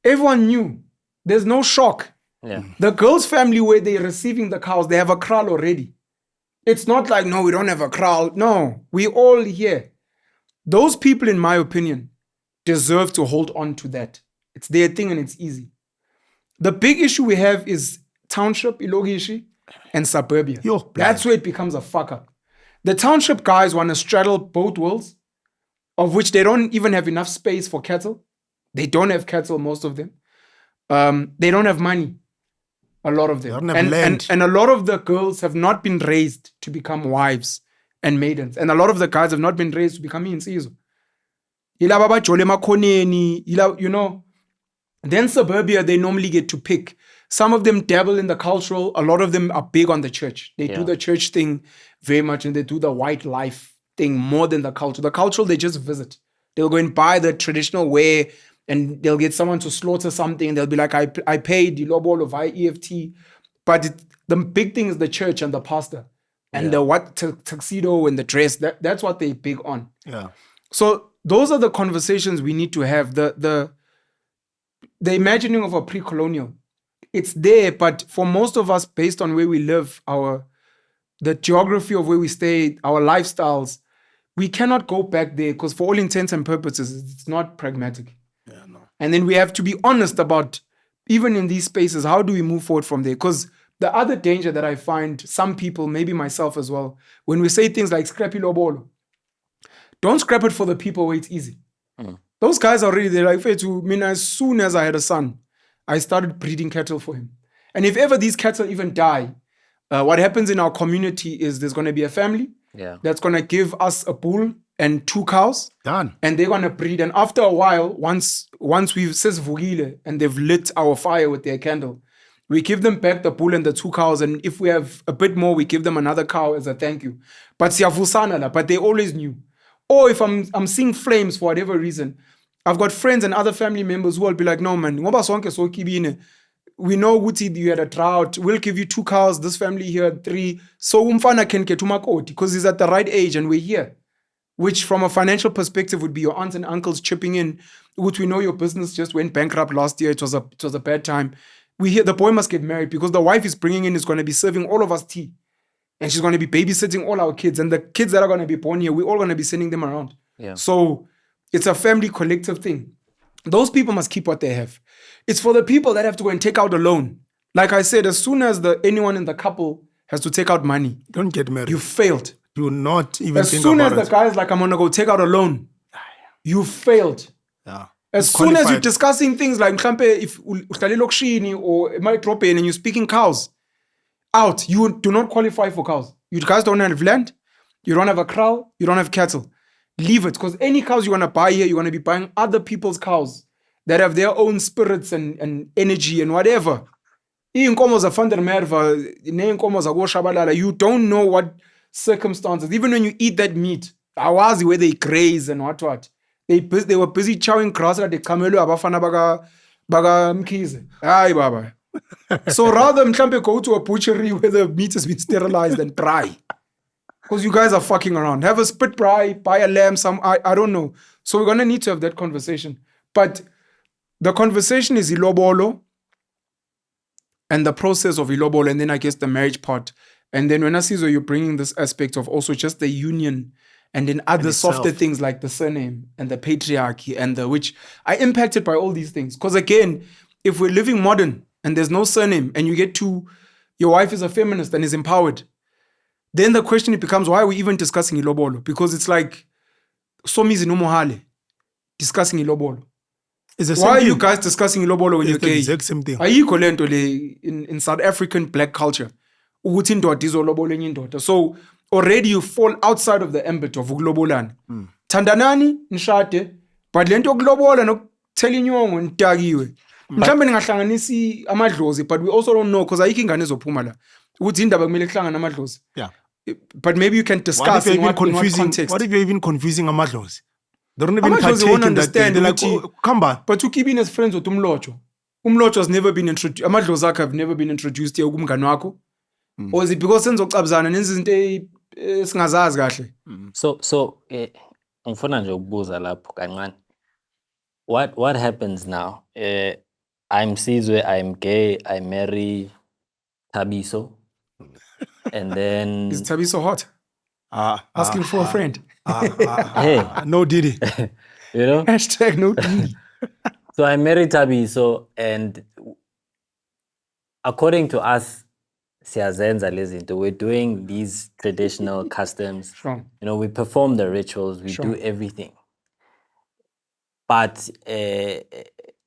everyone knew. There's no shock. Yeah. The girl's family, where they're receiving the cows, they have a kraal already. It's not like, no, we don't have a kraal. No, we all here. Those people, in my opinion, deserve to hold on to that. It's their thing and it's easy. The big issue we have is township, ilogishi, and suburbia. Yo, That's where it becomes a fuck up. The township guys want to straddle both worlds, of which they don't even have enough space for cattle. They don't have cattle, most of them. They don't have money, a lot of them. They don't have land. And a lot of the girls have not been raised to become wives and maidens. And a lot of the guys have not been raised to become insizwa. You know. Then suburbia, they normally get to pick. Some of them dabble in the cultural. A lot of them are big on the church. They do the church thing very much, and they do the white life thing more than the culture. The cultural, they just visit. They'll go and buy the traditional wear, and they'll get someone to slaughter something. And they'll be like, I paid Lobola via EFT. But the big thing is the church and the pastor. And the tuxedo and the dress. That's what they're big on. Yeah. So those are the conversations we need to have. The imagining of a pre-colonial. It's there, but for most of us, based on where we live, the geography of where we stay, our lifestyles, we cannot go back there because for all intents and purposes, it's not pragmatic. Yeah, no. And then we have to be honest about, even in these spaces, how do we move forward from there? Because the other danger that I find, some people, maybe myself as well, when we say things like scrap iLobolo, don't scrap it for the people where it's easy. Those guys are already, they're like, as soon as I had a son, I started breeding cattle for him. And if ever these cattle even die, what happens in our community is there's going to be a family that's going to give us a bull and 2 cows. Done. And they're going to breed. And after a while, once we've sesvugile and they've lit our fire with their candle, we give them back the bull and the 2 cows. And if we have a bit more, we give them another cow as a thank you. But they always knew. Or if I'm seeing flames for whatever reason, I've got friends and other family members who will be like, no, man, ngoba sonke so Keebine, we know Wuti, you had a drought. We'll give you 2 cows. This family here, 3. So umfana can get umakoti because he's at the right age and we're here. Which from a financial perspective would be your aunts and uncles chipping in. Which we know your business just went bankrupt last year. It was a bad time. We hear the boy must get married because the wife is bringing in is going to be serving all of us tea. And she's going to be babysitting all our kids. And the kids that are going to be born here, we're all going to be sending them around. Yeah. So it's a family collective thing. Those people must keep what they have. It's for the people that have to go and take out a loan. Like I said, as soon as anyone in the couple has to take out money, Don't get married. you failed. Do not even As think soon about as the guy's like, I'm going to go take out a loan, you failed. Yeah. As soon as you're discussing things like, if or and you're speaking cows, out, you do not qualify for cows. You guys don't have land, you don't have a kraal, you don't have cattle. Leave it, because any cows you're going to buy here, you're going to be buying other people's cows that have their own spirits and energy and whatever. You don't know what circumstances, even when you eat that meat, awazi where they graze and what. They were busy chowing grass at the camelo abafana baga mkhize. Hayi baba. So rather mhlambe go to a butchery where the meat has been sterilized and dry. Because you guys are fucking around. Have a spit braai, buy a lamb, I don't know. So we're going to need to have that conversation. But the conversation is iLobolo and the process of iLobolo, and then I guess the marriage part. And then when I see you're bringing this aspect of also just the union and then other softer things like the surname and the patriarchy and which are impacted by all these things. Because again, if we're living modern and there's no surname and you get to, your wife is a feminist and is empowered, then the question it becomes, why are we even discussing iLobolo? Because it's like, somizi no mohale, discussing iLobolo. Why are you guys discussing iLobolo when you're gay? It's the exact same thing. Ayikho lento in South African black culture. Ukuthi indoda izolobola enye indoda. So already you fall outside of the ambit of ukulobolana. Thandanani, nishade, but lento yokulobola nokuthela inyongo nitakiwe. Mhlambe ningahlanganisi amadlozi, but we also don't know because ayikho ingane ezophuma la. Ukuthi indaba kumele kuhlangana amadlozi. Yeah. But maybe you can discuss in what context. What if you're even confusing amadlozi? They don't even Amadlozi won't understand. They're like, come back. But Keebine is friends with Umlocho. Umlocho has never been introduced. Amadlozi have never been introduced here kumngani wakho. Or is it because senzo qabzana nenza into singazazi kahle. So ngifuna nje ukubuza lapho kancane. What happens now? I'm Sizwe, I'm gay, I marry Tabiso. And then Is Tabiso hot? Asking for a friend. hey, No Diddy. you know? Hashtag no Didi. So I married Tabiso, and according to us, siyazenza lezi zinto, we're doing these traditional customs. Sure. You know, we perform the rituals, we do everything. But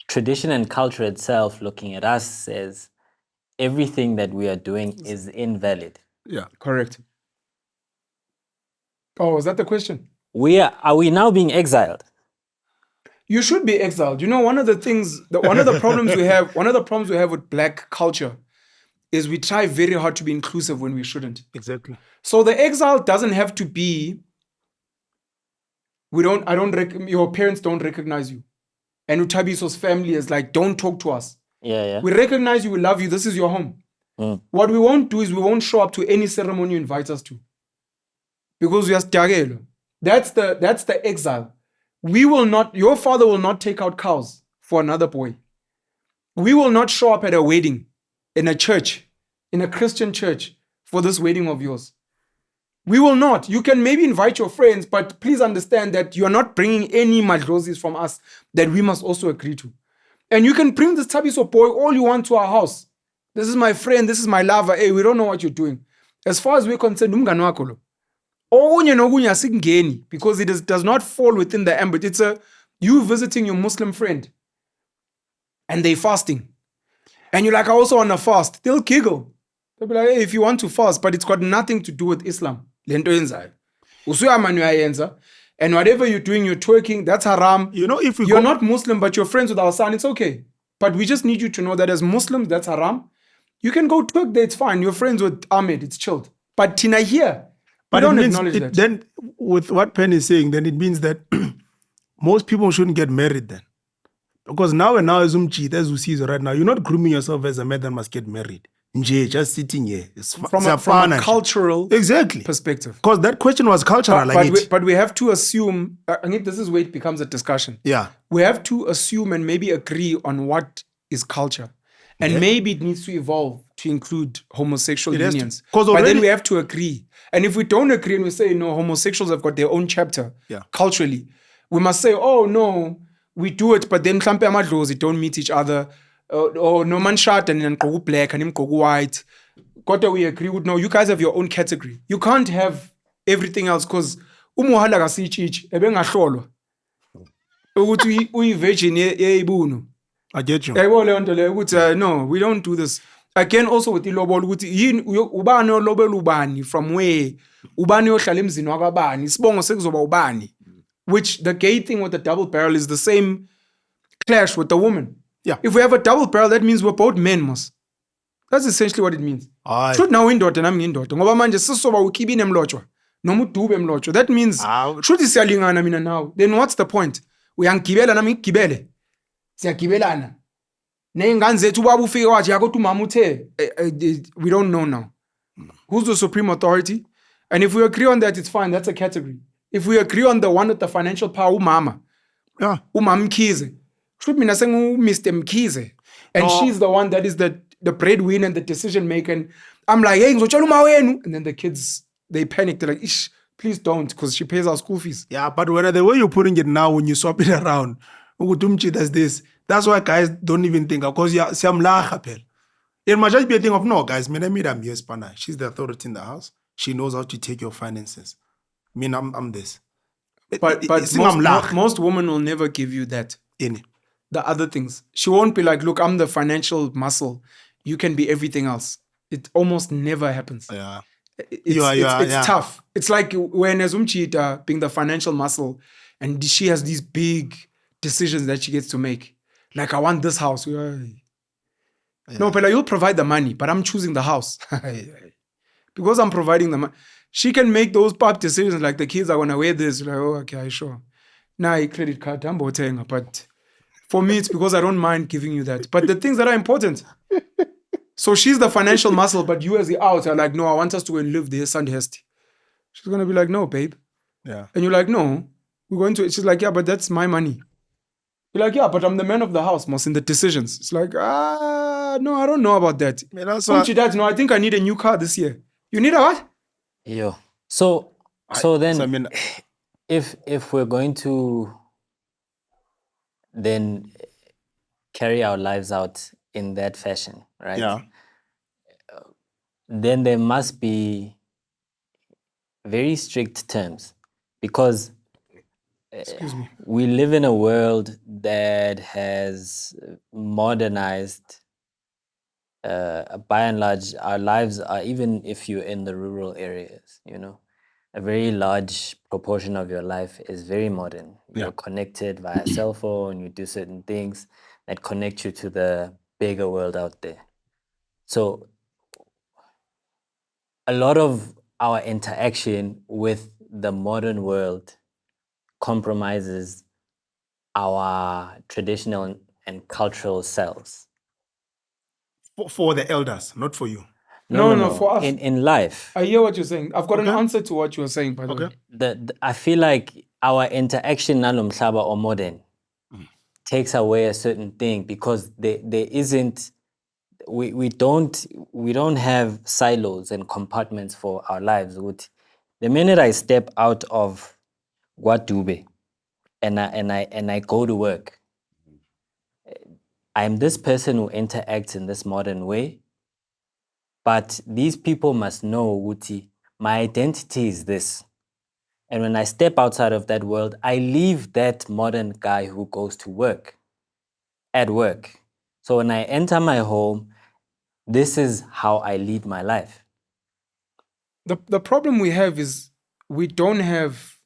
tradition and culture itself, looking at us, says everything that we are doing is invalid. Yeah. Correct. Oh, is that the question? Are we now being exiled? You should be exiled. You know, one of the problems we have with black culture is we try very hard to be inclusive when we shouldn't. Exactly. So the exile doesn't have to be your parents don't recognize you. And Utabiso's family is like, don't talk to us. Yeah. We recognize you, we love you, this is your home. What we won't do is we won't show up to any ceremony you invite us to. Because we are stagelo. That's the exile. Your father will not take out cows for another boy. We will not show up at a wedding, in a church, in a Christian church, for this wedding of yours. We will not. You can maybe invite your friends, but please understand that you are not bringing any madlozis from us that we must also agree to. And you can bring this Tabiso boy all you want to our house. This is my friend, this is my lover. Hey, we don't know what you're doing. As far as we're concerned, because it does not fall within the ambit. It's you visiting your Muslim friend and they fasting. And you're like, I also want to fast. They'll giggle. They'll be like, hey, if you want to fast, but it's got nothing to do with Islam. And whatever you're doing, you're twerking, that's haram. You know, if you're not Muslim, but you're friends with our son, it's okay. But we just need you to know that as Muslims, that's haram. You can go twerk there, it's fine. You're friends with Ahmed, it's chilled. But Tina here, but don't acknowledge that. Then, with what Penn is saying, then it means that most people shouldn't get married then. Because now as you see right now, you're not grooming yourself as a man that must get married. Just sitting here. From a cultural perspective. Because that question was cultural. But we have to assume, I think this is where it becomes a discussion. Yeah. We have to assume and maybe agree on what is culture. And maybe it needs to evolve to include homosexual unions. But then we have to agree. And if we don't agree and we say, no, homosexuals have got their own chapter culturally, we must say, oh, no, we do it, but then don't meet each other. Or no man shot and then black and him white. We agree with, no, you guys have your own category. You can't have everything else because umuhala kasichich ebengahlolwa. Ukuthi uyi-virgin ye I get you. No, we don't do this. Again, also with iLobolo, ubani olobela ubani, from where, ubani ohlala emzini wakabani, isibongo sekuzoba ubani. Which the gay thing with the double barrel is the same clash with the woman. Yeah. If we have a double barrel, that means we're both men, mos. That's essentially what it means. Should now indoda nami indoda. Ngoba manje sisoba uKeebine emlotshwa noma uDube emlotshwa. That means should siyalingana mina now. Then what's the point? Uyangigibela nami ngigibele. Siyagibelana. Neyingane zethu ubaba ufike wathi yakodwa umama uthe we don't know now. Who's the supreme authority? And if we agree on that, it's fine. That's a category. If we agree on the one with the financial power, umama. Yeah. Umama Mkhize. Should mean Mr. Mkhize. And she's the one that is the breadwinner and the decision maker. And I'm like, hey, and then the kids, they panic. They're like, ish, please don't, because she pays our school fees. Yeah, but the way you're putting it now, when you swap it around, Ugutumchi does this. That's why guys don't even think, because it might just be a thing of, no, guys, she's the authority in the house. She knows how to take your finances. I mean, I'm this. But most women will never give you that. The other things. She won't be like, look, I'm the financial muscle. You can be everything else. It almost never happens. Yeah. It's tough. It's like when Azumchita being the financial muscle and she has these big decisions that she gets to make. Like, I want this house. No, but like, you'll provide the money, but I'm choosing the house. Because I'm providing the money. She can make those pop decisions like the kids are going to wear this. Like, oh, okay, sure. Nah, credit card, I'm boting. But for me, it's because I don't mind giving you that. But the things that are important. So she's the financial muscle, but you as the out are like, no, I want us to go and live there, Sandhurst. She's gonna be like, no, babe. Yeah. And you're like, no, we're going to. She's like, yeah, but that's my money. You're like, yeah, but I'm the man of the house, most in the decisions. It's like, no, I don't know about that. Man, that's why- Uchi, Dad, no, I think I need a new car this year. You need a what? Yo. So then So, I mean, if we're going to then carry our lives out in that fashion, right? yeah. Then there must be very strict terms, because Excuse me. we live in a world that has modernized. By and large, our lives are, even if you're in the rural areas, a very large proportion of your life is very modern. You're connected via cell phone, you do certain things that connect you to the bigger world out there. So a lot of our interaction with the modern world compromises our traditional and cultural selves. For the elders, not for you. No, for us. In life, I hear what you're saying. I've got an Okay. answer to what you're saying, by the way. I feel like our interaction nalo mhlaba or modern takes away a certain thing, because there isn't, we don't have silos and compartments for our lives. The minute I step out of Dube and I go to work, I'm this person who interacts in this modern way, but these people must know, Wuti, my identity is this. And when I step outside of that world, I leave that modern guy who goes to work at work. So when I enter my home, this is how I lead my life. The problem we have is we don't have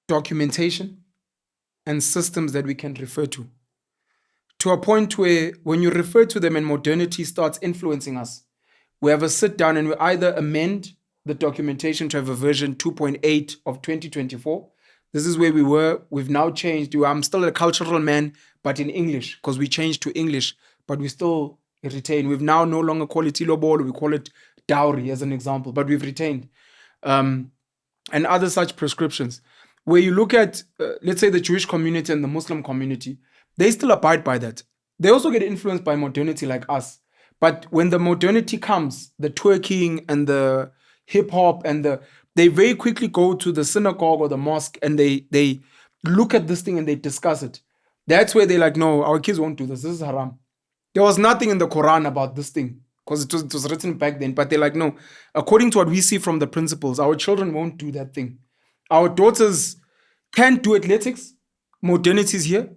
documentation and systems that we can refer to a point where when you refer to them and modernity starts influencing us, we have a sit down and we either amend the documentation to have a version 2.8 of 2024. This is where we were. We've now changed. I'm still a cultural man, but in English, because we changed to English, but we still retain. We've now no longer call it iLobolo, we call it dowry as an example, but we've retained. And other such prescriptions. Where you look at, let's say, the Jewish community and the Muslim community, they still abide by that. They also get influenced by modernity like us. But when the modernity comes, the twerking and the hip hop and they very quickly go to the synagogue or the mosque and they look at this thing and they discuss it. That's where they're like, no, our kids won't do this. This is haram. There was nothing in the Quran about this thing because it was written back then. But they're like, no, according to what we see from the principles, our children won't do that thing. Our daughters can't do athletics. Modernity is here.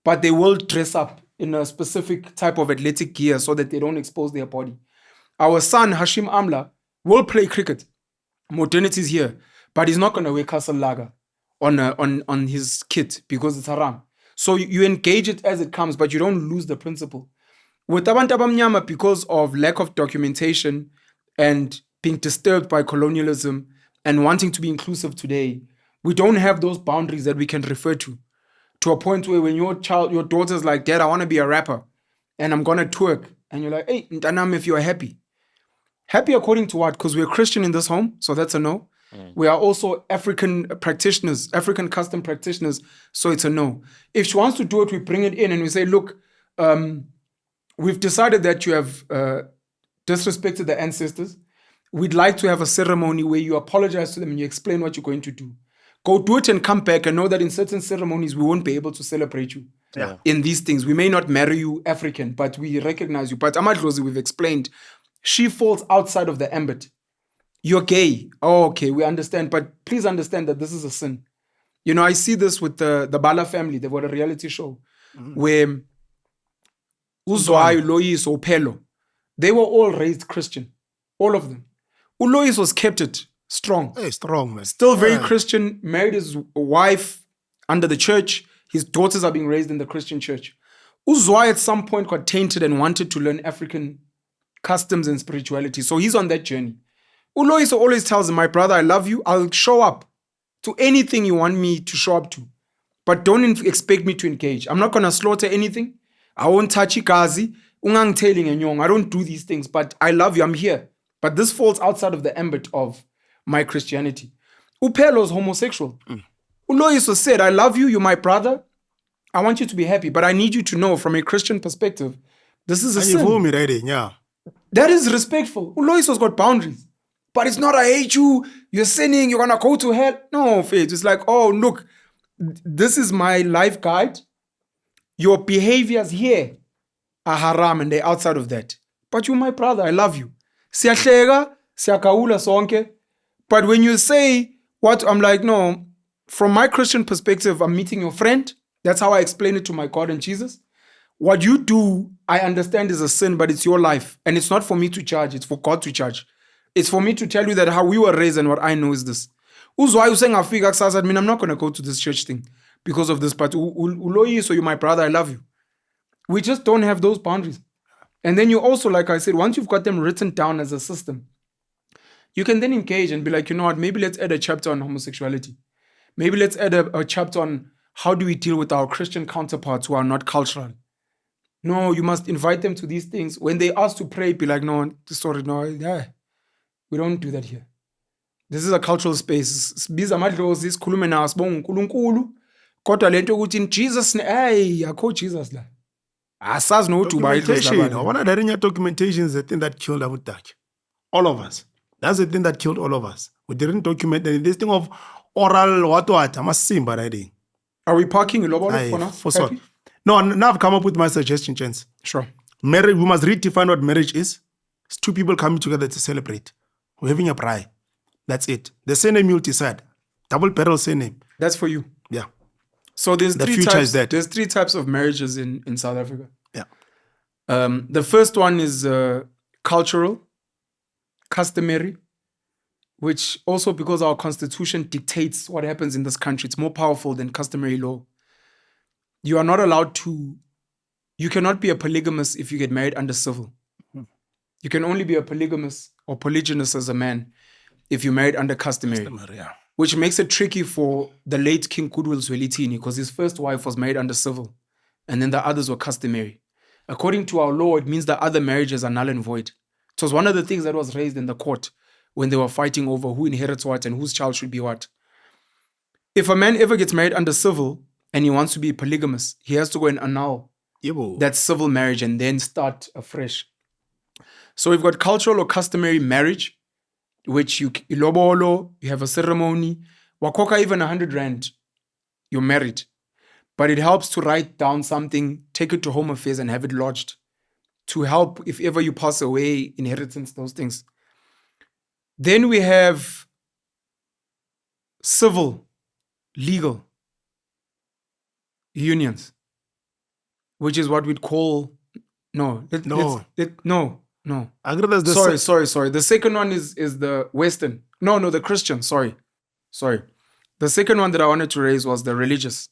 But they will dress up in a specific type of athletic gear so that they don't expose their body. Our son, Hashim Amla, will play cricket. Modernity is here. But he's not going to wear castle lager on his kit because it's haram. So you engage it as it comes, but you don't lose the principle. With abantu abamnyama, because of lack of documentation and being disturbed by colonialism and wanting to be inclusive today, we don't have those boundaries that we can refer to a point where when your daughter's like, Dad, I want to be a rapper and I'm going to twerk. And you're like, hey, Ntanam, if you're happy. Happy according to what? Because we're Christian in this home, so that's a no. We are also African practitioners, African custom practitioners, so it's a no. If she wants to do it, we bring it in and we say, look, we've decided that you have disrespected the ancestors. We'd like to have a ceremony where you apologize to them and you explain what you're going to do. Go do it and come back and know that in certain ceremonies, we won't be able to celebrate you. Yeah. In these things. We may not marry you African, but we recognize you. But Amadlozi, we've explained, she falls outside of the ambit. You're gay. Oh, okay, we understand. But please understand that this is a sin. You know, I see this with the Bala family. They've got a reality show where Uzwayo, Lois, Opelo, they were all raised Christian. All of them. Ulois was kept it strong. Hey, strong, man. Still very Christian, married his wife under the church. His daughters are being raised in the Christian church. Uzwai at some point got tainted and wanted to learn African customs and spirituality. So he's on that journey. Ulois always tells him, my brother, I love you. I'll show up to anything you want me to show up to. But don't expect me to engage. I'm not going to slaughter anything. I won't touch Ikazi. I don't do these things, but I love you. I'm here. But this falls outside of the ambit of my Christianity. Upelo is homosexual. Uloyiso said, I love you, you're my brother. I want you to be happy, but I need you to know from a Christian perspective, this is a sin. Angivumi right? Yeah. That is respectful. Uloyiso's got boundaries. But it's not, I hate you, you're sinning, you're going to go to hell. No, faith. It's like, oh, look, this is my life guide. Your behaviors here are haram and they're outside of that. But you're my brother, I love you. Siyahleka, siyagawula sonke. But when you say what, I'm like, no, from my Christian perspective, I'm meeting your friend. That's how I explain it to my God and Jesus. What you do, I understand is a sin, but it's your life. And it's not for me to judge, it's for God to judge. It's for me to tell you that how we were raised and what I know is this. Uzwa you saying I mean, I'm not going to go to this church thing because of this, but uloyi, so you're my brother, I love you. We just don't have those boundaries. And then you also, like I said, once you've got them written down as a system, you can then engage and be like, you know what, maybe let's add a chapter on homosexuality. Maybe let's add a chapter on how do we deal with our Christian counterparts who are not cultural. No, you must invite them to these things. When they ask to pray, be like, no, sorry, no, yeah. We don't do that here. This is a cultural space. Sibiza amadlozi sikhulume nawo sibonga uNkulunkulu. Kodwa lento ukuthi in Jesus hey akho Jesus la. Asazi nokuthi uba idlozi Documentation. One of the documentation is the thing that killed our Dutch. All of us. That's the thing that killed all of us. We didn't document anything. This thing of oral what amasimba right. Are we parking iLobolo for now? For sure. No, now I've come up with my suggestion, Chance. Sure. Marriage, we must redefine what marriage is. It's two people coming together to celebrate. We're having a bride. That's it. The surname you'll decide. Double barrel surname. That's for you. Yeah. So there's The three future types. is that. There's three types of marriages in South Africa. Yeah. The first one is cultural, customary, which also because our constitution dictates what happens in this country, it's more powerful than customary law. You are not allowed to, you cannot be a polygamist if you get married under civil. You can only be a polygamist or polygynous as a man if you're married under customary. Yeah. Which makes it tricky for the late King Goodwill Zwelithini because his first wife was married under civil and then the others were customary. According to our law, it means that other marriages are null and void. It was one of the things that was raised in the court when they were fighting over who inherits what and whose child should be what. If a man ever gets married under civil and he wants to be polygamous, he has to go and annul that civil marriage and then start afresh. So we've got cultural or customary marriage, which you iLobolo, you have a ceremony. Wakoka even 100 rand, you're married. But it helps to write down something, take it to Home Affairs and have it lodged to help if ever you pass away, inheritance, those things. Then we have civil, legal unions, which is what we'd call, no. I agree that's the Sorry. The second one is the Western. No, the Christian. Sorry. The second one that I wanted to raise was the religious.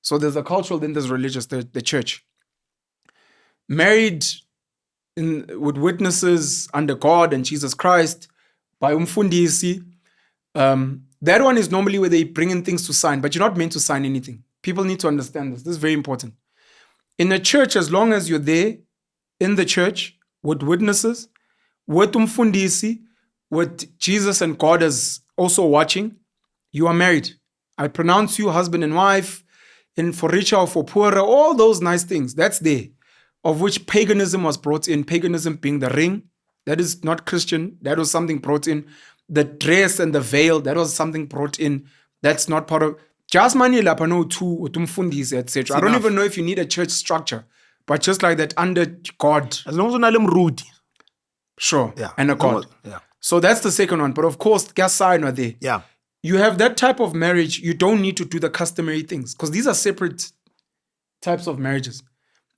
So there's the cultural, then there's religious, the church. Married with witnesses under God and Jesus Christ by umfundisi. That one is normally where they bring in things to sign, but you're not meant to sign anything. People need to understand this. This is very important. In the church, as long as you're there in the church, with witnesses, with umfundisi, with Jesus and God as also watching, you are married. I pronounce you husband and wife, and for richer or for poorer, all those nice things, that's there. Of which paganism was brought in, paganism being the ring, that is not Christian, that was something brought in. The dress and the veil, that was something brought in, that's not part of, just money lapano to umfundisi, etc. I don't even know if you need a church structure. But just like that, under God. As long as you're not rude. Sure. Yeah. And a God. Yeah. So that's the second one. But of course, sign are there. Yeah. You have that type of marriage, you don't need to do the customary things. Because these are separate types of marriages.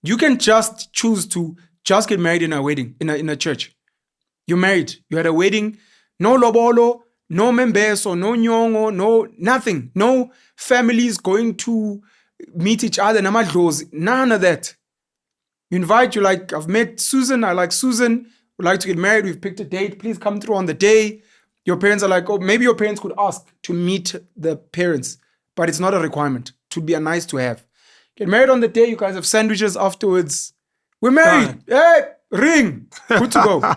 You can just choose to just get married in a wedding, in a church. You're married. You had a wedding. No lobolo, no membeso, no nyongo, no nothing. No families going to meet each other. None of that. You invite, you're like, I've met Susan, I like Susan, would like to get married, we've picked a date, please come through on the day. Your parents are like, oh, maybe your parents could ask to meet the parents, but it's not a requirement. It would be a nice to have. Get married on the day, you guys have sandwiches afterwards. We're married. Hey, ring. Good to go.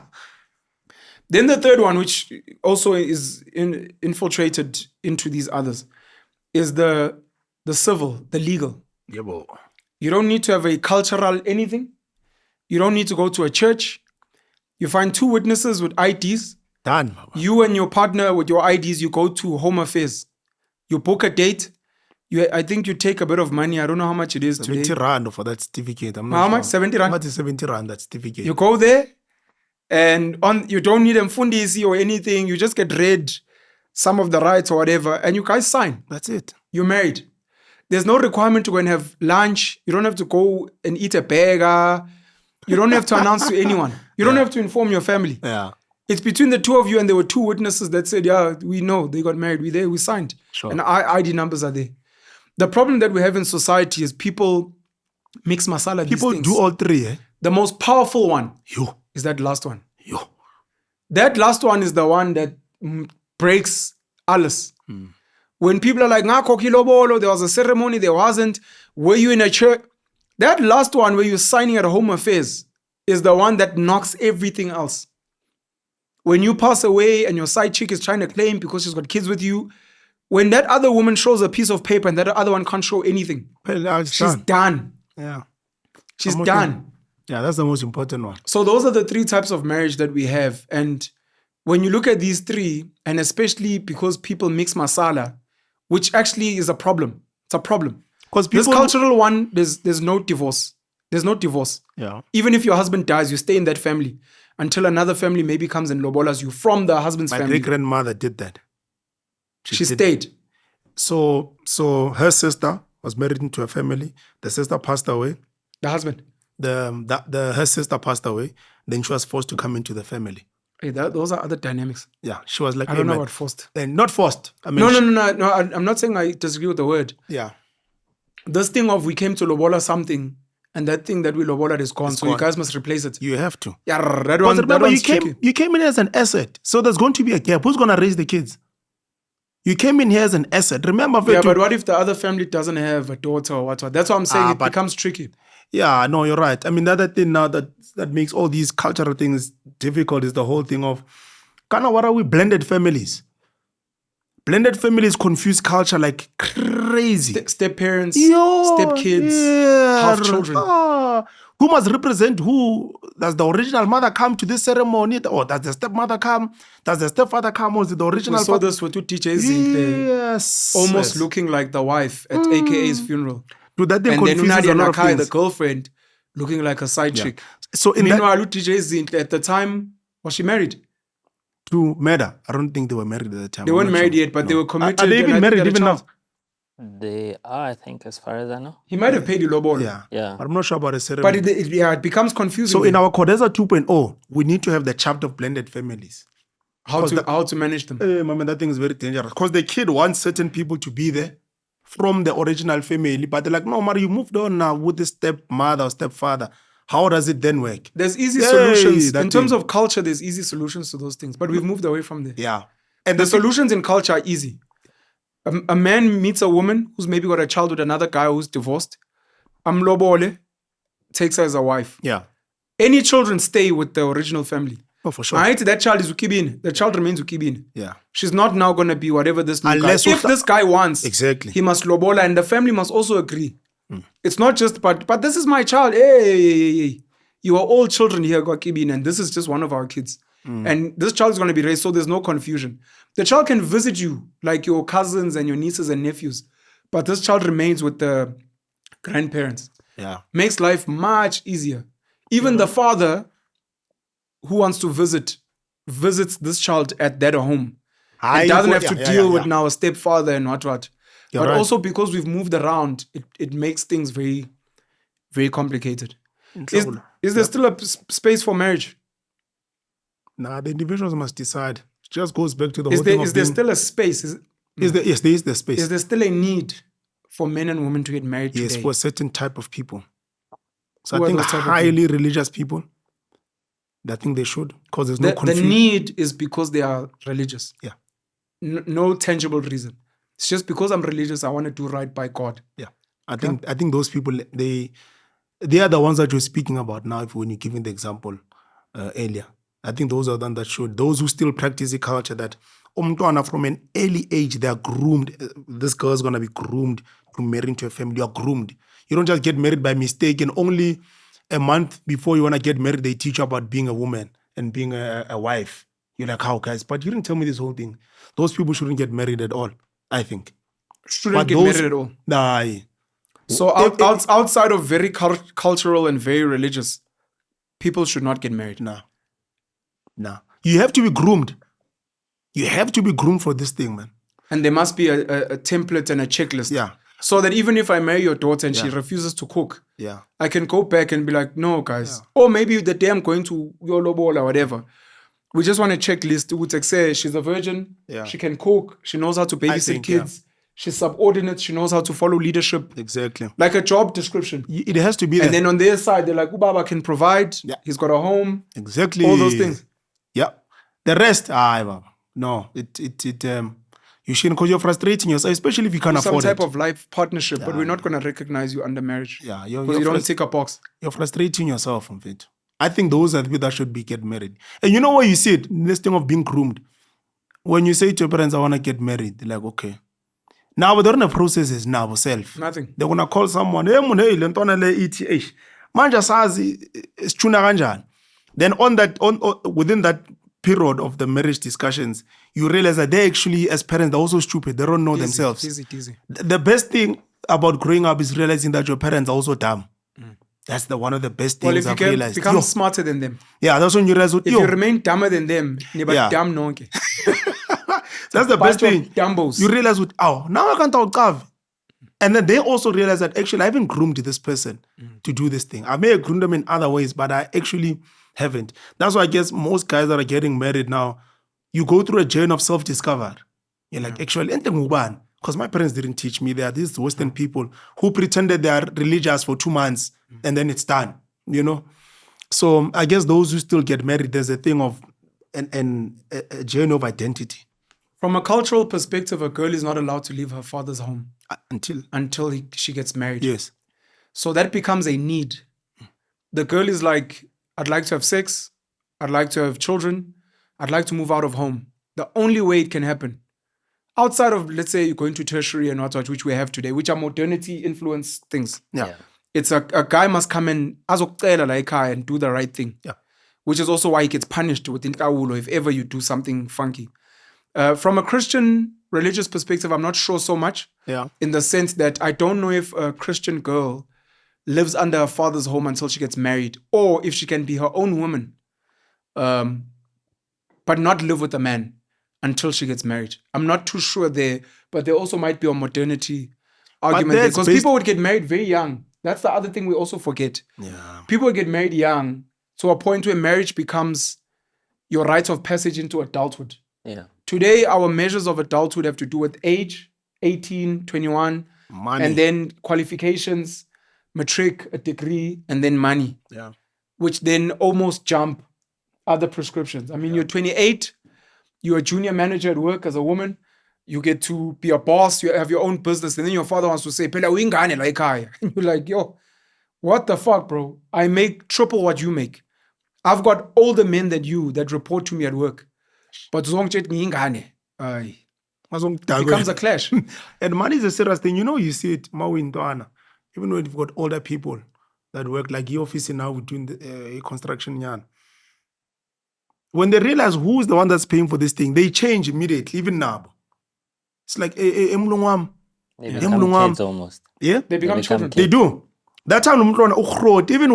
Then the third one, which also is infiltrated into these others, is the civil, the legal. Yeah, bro. You don't need to have a cultural anything. You don't need to go to a church. You find 2 witnesses with IDs. Done, Baba. You and your partner with your IDs, you go to Home Affairs. You book a date. I think you take a bit of money. I don't know how much it is 70 today. rand for that certificate. I'm not How sure. much? 70 rand? How much is 70 rand, that certificate? You go there, and you don't need a mfundisi or anything. You just get read some of the rights or whatever, and you guys sign. That's it. You're married. There's no requirement to go and have lunch. You don't have to go and eat a burger. You don't have to announce to anyone. You don't have to inform your family. Yeah. It's between the 2 of you, and there were 2 witnesses that said, yeah, we know they got married. We there, we signed. Sure. And ID numbers are there. The problem that we have in society is people mix masala. People these things. do all 3, eh? The most powerful one You. is that last one. You. That last one is the one that breaks alles. When people are like, Ngako Kilobolo, there was a ceremony, there wasn't. Were you in a church? That last one where you're signing at Home Affairs is the one that knocks everything else. When you pass away and your side chick is trying to claim because she's got kids with you, when that other woman shows a piece of paper and that other one can't show anything, Well, now it's she's done. done. Yeah. She's I'm okay. done. Yeah, that's the most important one. So those are the 3 types of marriage that we have. And when you look at these 3, and especially because people mix masala, which actually is a problem. It's a problem. Because This people. cultural one, there's no divorce. There's no divorce. Yeah. Even if your husband dies, you stay in that family until another family maybe comes and lobolas you from the husband's My family. great grandmother did that. She did- stayed. So her sister was married into a family. The sister passed away. The husband. Her sister passed away. Then she was forced to come into the family. Hey, those are other dynamics. Yeah, she was like, I don't know man." about forced. And not forced. I mean, No. I'm not saying I disagree with the word. Yeah. This thing of we came to lobola something, and that thing that we lobola is gone, so you gone. guys must replace it. You have to. Yeah, that But one. That remember, one's tricky. you came in as an asset. So there's going to be a gap. Who's going to raise the kids? You came in here as an asset. Remember, Yeah, Vetu- but what if the other family doesn't have a daughter or what? That's what I'm saying. It but- becomes tricky. Yeah, no, you're right. I mean, the other thing now that makes all these cultural things difficult is the whole thing of, kind of, what are we? Blended families. Blended families confuse culture like crazy. Step parents, Yo, step kids, yeah. half children. Who must represent who? Does the original mother come to this ceremony? Or does the stepmother come? Does the stepfather come? Or is it the We original saw father? this with two teachers in there, Yes. almost yes. looking like the wife at AKA's funeral. Dude, that thing And then confuses Nadia a lot of Nakai, the things. girlfriend, looking like a side chick. So in that, Meanwhile, TJ at the time, was she married? to Meda, I don't think they were married at the time. They I'm weren't not married sure. yet, but they No. were committed. Are they and even I think married they had a even now? child. They are, I think, as far as I know. He might have paid iLobolo. Yeah. Yeah. But I'm not sure about the ceremony. But it becomes confusing. So in our CODESA 2.0, we need to have the chapter of blended families. how to manage them. Man, that thing is very dangerous. Because the kid wants certain people to be there from the original family, but they're like, no, Mari, you moved on now with the stepmother or stepfather. How does it then work? There's easy Hey, solutions. that In terms thing. of culture, there's easy solutions to those things. But we've moved away from there. Yeah. And the solutions in culture are easy. A man meets a woman who's maybe got a child with another guy who's divorced. Lobole takes her as a wife. Yeah. Any children stay with the original family. Oh, for sure. Right? That child is Keebine. The child remains Keebine. Yeah. She's not now going to be whatever this new Unless guy. you If this guy wants, Exactly. he must lobola, and the family must also agree. It's not just, but this is my child. Hey. You are all children here, Keebine, and this is just one of our kids. And this child is going to be raised, so there's no confusion. The child can visit you, like your cousins and your nieces and nephews, but this child remains with the grandparents. Yeah. Makes life much easier. Even the father who wants to visits this child at their home. It doesn't have to deal with now a stepfather and what. You're But right. also because we've moved around, it makes things very, very complicated. Is there still a space for marriage? Nah, the individuals must decide. It just goes back to the Is whole there thing is of there being- still a space? Yes, there is the space. Is there still a need for men and women to get married Yes, today? for a certain type of people. So Who I are think those type of highly religious people, I think they should, because there's no The confusion. need is because they are religious. Yeah. No tangible reason. It's just because I'm religious, I want to do right by God. Yeah, I think those people they are the ones that you're speaking about now. When you're giving the example earlier, I think those are the ones that should. Those who still practice the culture that umntwana from an early age, they are groomed. This girl is going to be groomed to marry into a family. You are groomed. You don't just get married by mistake, and only a month before you want to get married, they teach you about being a woman and being a wife. You're like, how, guys? But you didn't tell me this whole thing. Those people shouldn't get married at all, I think. Shouldn't get married at all. Nah. So outside of very cultural and very religious, people should not get married. Nah. You have to be groomed. You have to be groomed for this thing, man. And there must be a template and a checklist. Yeah. So that even if I marry your daughter and she refuses to cook, I can go back and be like, no, guys. Or maybe the day I'm going to your Lobola or whatever, we just want a checklist. We would say she's a virgin. Yeah. She can cook. She knows how to babysit kids. She's subordinate. She knows how to follow leadership. Exactly. Like a job description. It has to be there. And then on their side, they're like, Ubaba can provide. Yeah. He's got a home. Exactly. All those things. Yeah. The rest, no. You shouldn't, because you're frustrating yourself, especially if you can't afford it. Some type of life partnership, but we're not going to recognize you under marriage. Yeah. Because you don't tick a box. You're frustrating yourself from it. I think those are the people that should be get married. And you know where you see it? This thing of being groomed. When you say to your parents, I want to get married, they're like, okay. Now, but during the process is now self. Nothing. They're going to call someone, hey, lentona le ETH. Manja sazi is chuna kanjani. Then within that period of the marriage discussions, you realize that they actually, as parents, they're also stupid. They don't know themselves. Easy. The best thing about growing up is realizing that your parents are also dumb. That's one of the best things I've realized. Become smarter than them. Yeah, that's when you realize. If you remain dumber than them, dumb nonke. That's the best thing. Dumbos. You realize, now I can't talk. And then they also realize that actually I haven't groomed this person to do this thing. I may have groomed them in other ways, but I actually haven't. That's why I guess most guys that are getting married now, you go through a journey of self-discovery. You're like, actually, because my parents didn't teach me. There are these Western people who pretended they are religious for 2 months and then it's done, So I guess those who still get married, there's a thing of a journey of identity. From a cultural perspective, a girl is not allowed to leave her father's home until she gets married. Yes. So that becomes a need. The girl is like, I'd like to have sex. I'd like to have children. I'd like to move out of home. The only way it can happen, outside of, let's say, you're going to tertiary and what, which we have today, which are modernity influenced things. Yeah. It's a guy must come in and do the right thing. Yeah. Which is also why he gets punished with Inhlawulo if ever you do something funky. From a Christian religious perspective, I'm not sure so much. Yeah. In the sense that I don't know if a Christian girl lives under her father's home until she gets married, or if she can be her own woman, but not live with a man until she gets married. I'm not too sure there, but there also might be a modernity argument there, because people would get married very young. That's the other thing we also forget. Yeah. People would get married young to a point where marriage becomes your rite of passage into adulthood. Yeah. Today, our measures of adulthood have to do with age, 18, 21, money. And then qualifications, matric, a degree, and then money. Yeah. Which then almost jump other prescriptions. I mean, you're 28, you're a junior manager at work as a woman, you get to be a boss, you have your own business, and then your father wants to say, Pela wingane like I. And you're like, yo, what the fuck, bro? I make triple what you make. I've got older men than you that report to me at work. But it becomes a clash. And money is a serious thing. You see it, even when you've got older people that work, like your office now, we're doing the construction yarn. When they realize who's the one that's paying for this thing, they change immediately, even now. It's like, They become kids almost. Yeah? They become children. They do. That time, even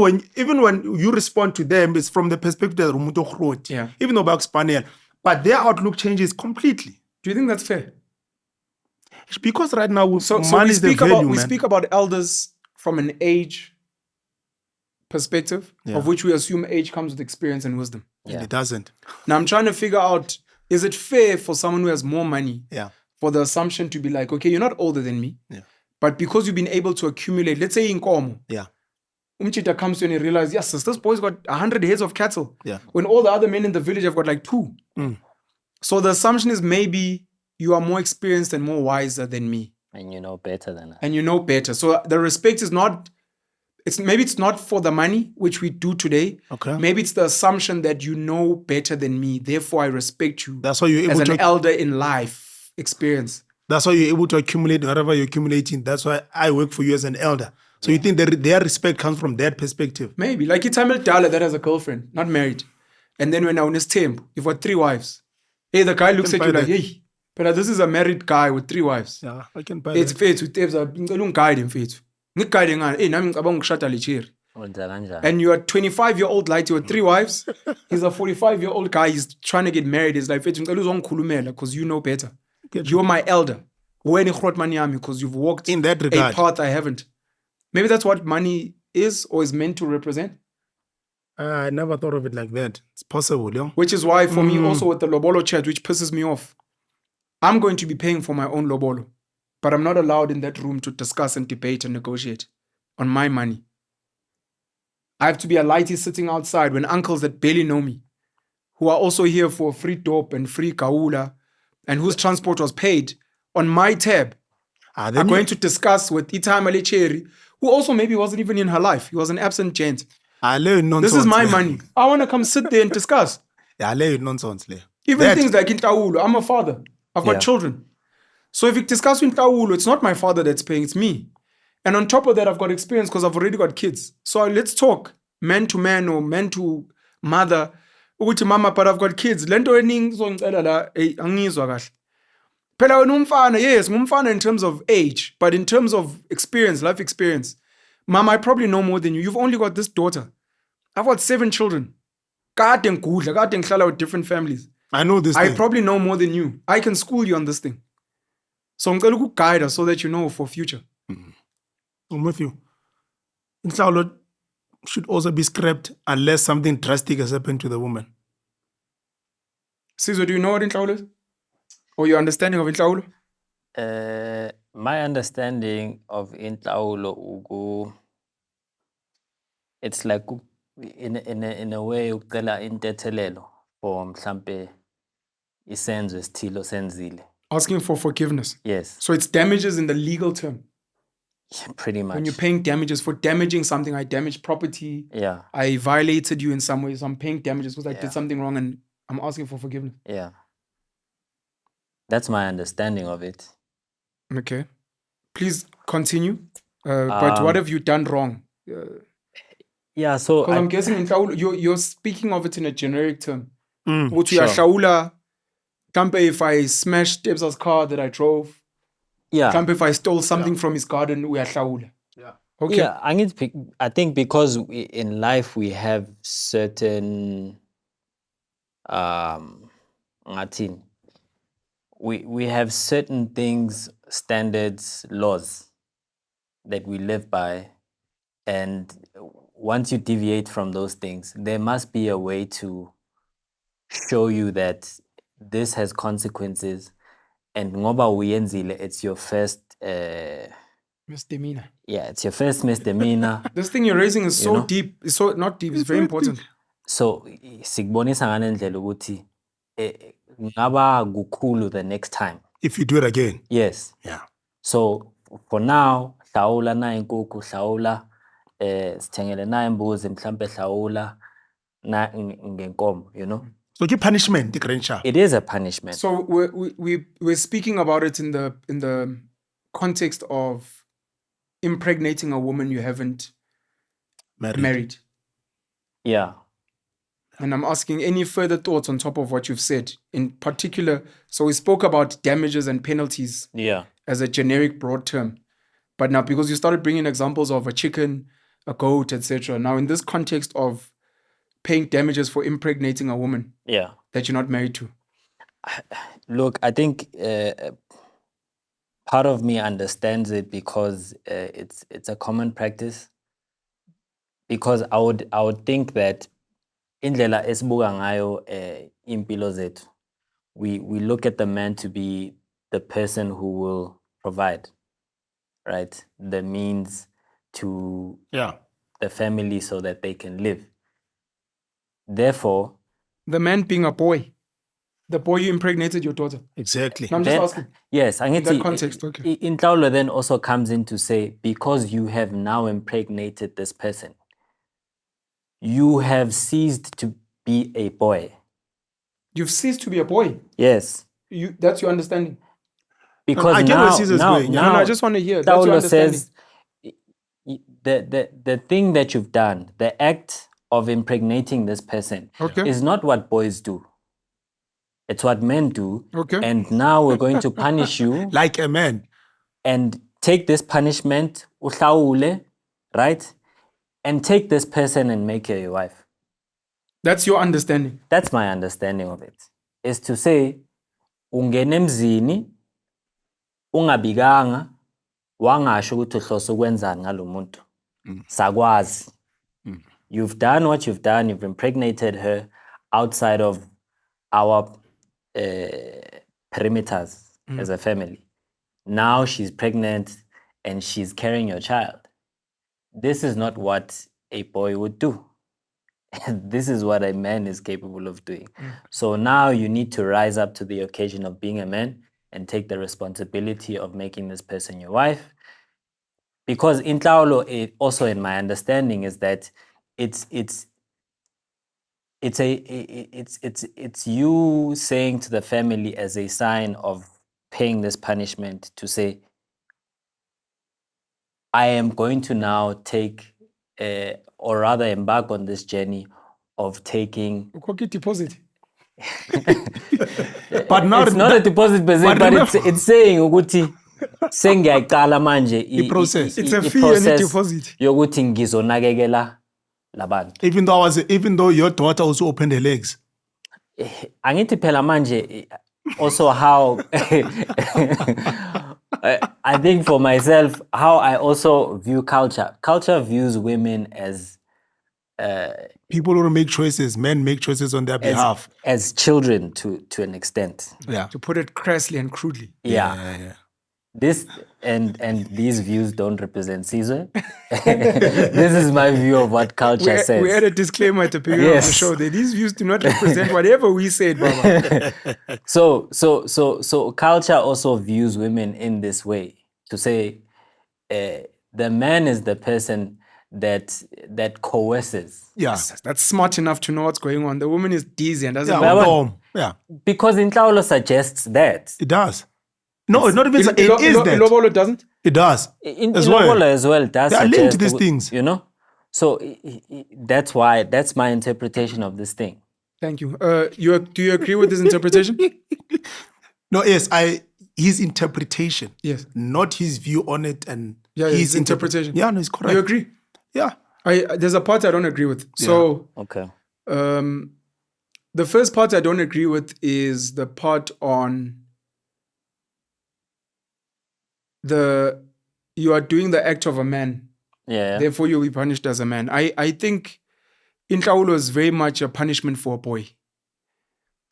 when you respond to them, it's from the perspective that even though about Spaniel, but their outlook changes completely. Do you think that's fair? It's because right now, so money we is the speak value, about man. We speak about elders from an age perspective, of which we assume age comes with experience and wisdom. Yeah. It doesn't. Now I'm trying to figure out, is it fair for someone who has more money for the assumption to be like, okay, you're not older than me, but because you've been able to accumulate, let's say in Komo, Umchita comes to you and he realizes, yes, this boy's got 100 heads of cattle. Yeah. When all the other men in the village have got like 2. So the assumption is maybe you are more experienced and more wiser than me. And you know better than us. And you know better. So the respect is not maybe it's not for the money, which we do today. Okay. Maybe it's the assumption that you know better than me, therefore I respect you. That's why you're as able an to. elder in life experience. That's why you're able to accumulate whatever you're accumulating. That's why I work for you as an elder. So you think that their respect comes from that perspective? Maybe like it's Tamil Dala that has a girlfriend, not married, and then when I was temp, you've got 3 wives. Hey, the guy looks at buy you like, that. hey, but this is a married guy with 3 wives. Yeah, I can buy It's that. faith with tapes. I'm guiding faith. Ngiguide ngani? Hey, nami ngicabanga ukushada lecheri. Wenza kanjani? And you're a 25-year-old lighty with 3 wives. He's a 45-year-old guy. He's trying to get married. He's like, because you know better. You're my elder. Because you've walked In that a regard. path I haven't. Maybe that's what money is or is meant to represent. I never thought of it like that. It's possible, yeah. Which is why for me also with the Lobolo chat, which pisses me off, I'm going to be paying for my own Lobolo. But I'm not allowed in that room to discuss and debate and negotiate on my money. I have to be a lighty sitting outside when uncles that barely know me, who are also here for free dope and free kaula, and whose transport was paid on my tab, are going to discuss with Ita Malecheri, who also maybe wasn't even in her life. He was an absent gent. I lay nonsense. This is my le. money. I want to come sit there and discuss. Yeah, I lay nonsense. le. Even That- things like Inhlawulo. I'm a father. I've got Yeah. children. So if you discuss Inhlawulo, it's not my father that's paying, it's me. And on top of that, I've got experience because I've already got kids. So let's talk man to man or man to mother. Ukuthi mama, but I've got kids. Lento eningi ngizongicela la, angizwa kahle. Phela wena umfana, yes, ngumfana in terms of age, but in terms of experience, life experience. Mama, I probably know more than you. You've only got this daughter. I've got 7 children. Kade ngigudla, kade ngihlala with different families. I know this I thing. probably know more than you. I can school you on this thing. So ngicela ukuguide us so that you know for future. I'm with you. Inhlawulo should also be scrapped unless something drastic has happened to the woman. Sizwe, do you know what Inhlawulo is? Or your understanding of Inhlawulo? My understanding of Inhlawulo it's like in a way ucela intethelelo for mhlambe isenzo esithile senzile. Asking for forgiveness. Yes, So it's damages in the legal term. pretty much. When you're paying damages for damaging something, I damaged property, Yeah, I violated you in some way, so I'm paying damages because I Yeah. did something wrong and I'm asking for forgiveness. yeah. That's my understanding of it. Okay. Please continue. But what have you done wrong? Yeah, so Because I'm guessing Inhlawulo, you're speaking of it in a generic term. Ukuthi Sure. uyahlawula, mhlampe if I smashed Debsa's car that I drove, yeah, mhlampe if I stole something from his garden, uyahlawula. Yeah. Okay. yeah. I think because in life we have certain ngathini, we have certain things, standards, laws that we live by, and once you deviate from those things, there must be a way to show you that this has consequences, and ngoba uyenzile, it's your first Misdemeanor. it's your first misdemeanor. This thing you're raising is so know? deep. It's so not deep. It's very important. So sikubonisa ngale ndlela ukuthi ngaba kukhulu the next time. If you do it again. Yes. Yeah. So for now, hlawula na inkukhu, hlawula sithengele na imbuzi, mhlambe hlawula na ngenkomo, you know. So give punishment, the grandchild. It is a punishment. So we're speaking about it in the context of impregnating a woman you haven't married. Yeah. And I'm asking any further thoughts on top of what you've said. In particular, so we spoke about damages and penalties Yeah. as a generic broad term. But now, because you started bringing examples of a chicken, a goat, etc. Now, in this context of paying damages for impregnating a woman Yeah. that you're not married to. Look, I think part of me understands it because it's a common practice. Because I would think that indlela esibuka ngayo impilo zethu, we look at the man to be the person who will provide, right? The means to Yeah. the family so that they can live. Therefore, The man being a boy. The boy you impregnated your daughter. Exactly. No, I'm just Then- asking. Yes, In that context, okay. Inhlawulo then also comes in to say, because you have now impregnated this person, you have ceased to be a boy. You've ceased to be a boy. Yes. That's your understanding. Because I get where now, Caesar's now, going, yeah. now, No, I just want to hear. That's your Inhlawulo understanding. says the thing that you've done, the act of impregnating this person, Okay. is not what boys do. It's what men do. Okay. And now we're going to punish you Like a man. and take this punishment, uhlawule, right? And take this person and make her your wife. That's your understanding. That's my understanding of it. Is to say, ungene emzini, ungabikanga, wangasho ukuthi uhlose ukwenzani ngalo muntu. Sakwazi. You've done what you've done. You've impregnated her outside of our perimeters as a family. Now she's pregnant and she's carrying your child. This is not what a boy would do. This is what a man is capable of doing. So now you need to rise up to the occasion of being a man and take the responsibility of making this person your wife. Because Inhlawulo, also in my understanding, is that it's you saying to the family as a sign of paying this punishment to say, I am going to now take, or rather embark on this journey of taking. Ukhokha deposit. But now It's not a deposit per se, but but remember- it's saying ukuthi sengiyaqala manje process. It's a fee and a deposit. yokuthi ngizonakekela labantu. Even though your daughter also opened her legs. Angithi phela manje also how I think for myself how I also view culture. Culture views women as People who make choices, men make choices on their behalf. as children to an extent. Yeah. To put it crassly and crudely. Yeah. This and these views don't represent Sizwe. This is my view of what culture says. We had a disclaimer at the beginning of the Yes. show that these views do not represent whatever we said, Baba. So culture also views women in this way to say the man is the person that coerces. Yeah. That's smart enough to know what's going on. The woman is dizzy and doesn't Yeah. know. Boom. Yeah. Because Inhlawulo suggests that. It does. No, it's not even. It is that. ILobolo doesn't? It does. As well does They are linked suggest to these things. You know? So that's why, that's my interpretation of this thing. Thank you. Do you agree with this interpretation? No, yes, his interpretation. Yes. Not his view on it and Yeah, his his interpretation. Yeah, no, it's correct. You agree? Yeah. There's a part I don't agree with. So Okay. the first part I don't agree with is the part on you are doing the act of a man, Yeah. therefore you'll be punished as a man. I think Inhlawulo is very much a punishment for a boy.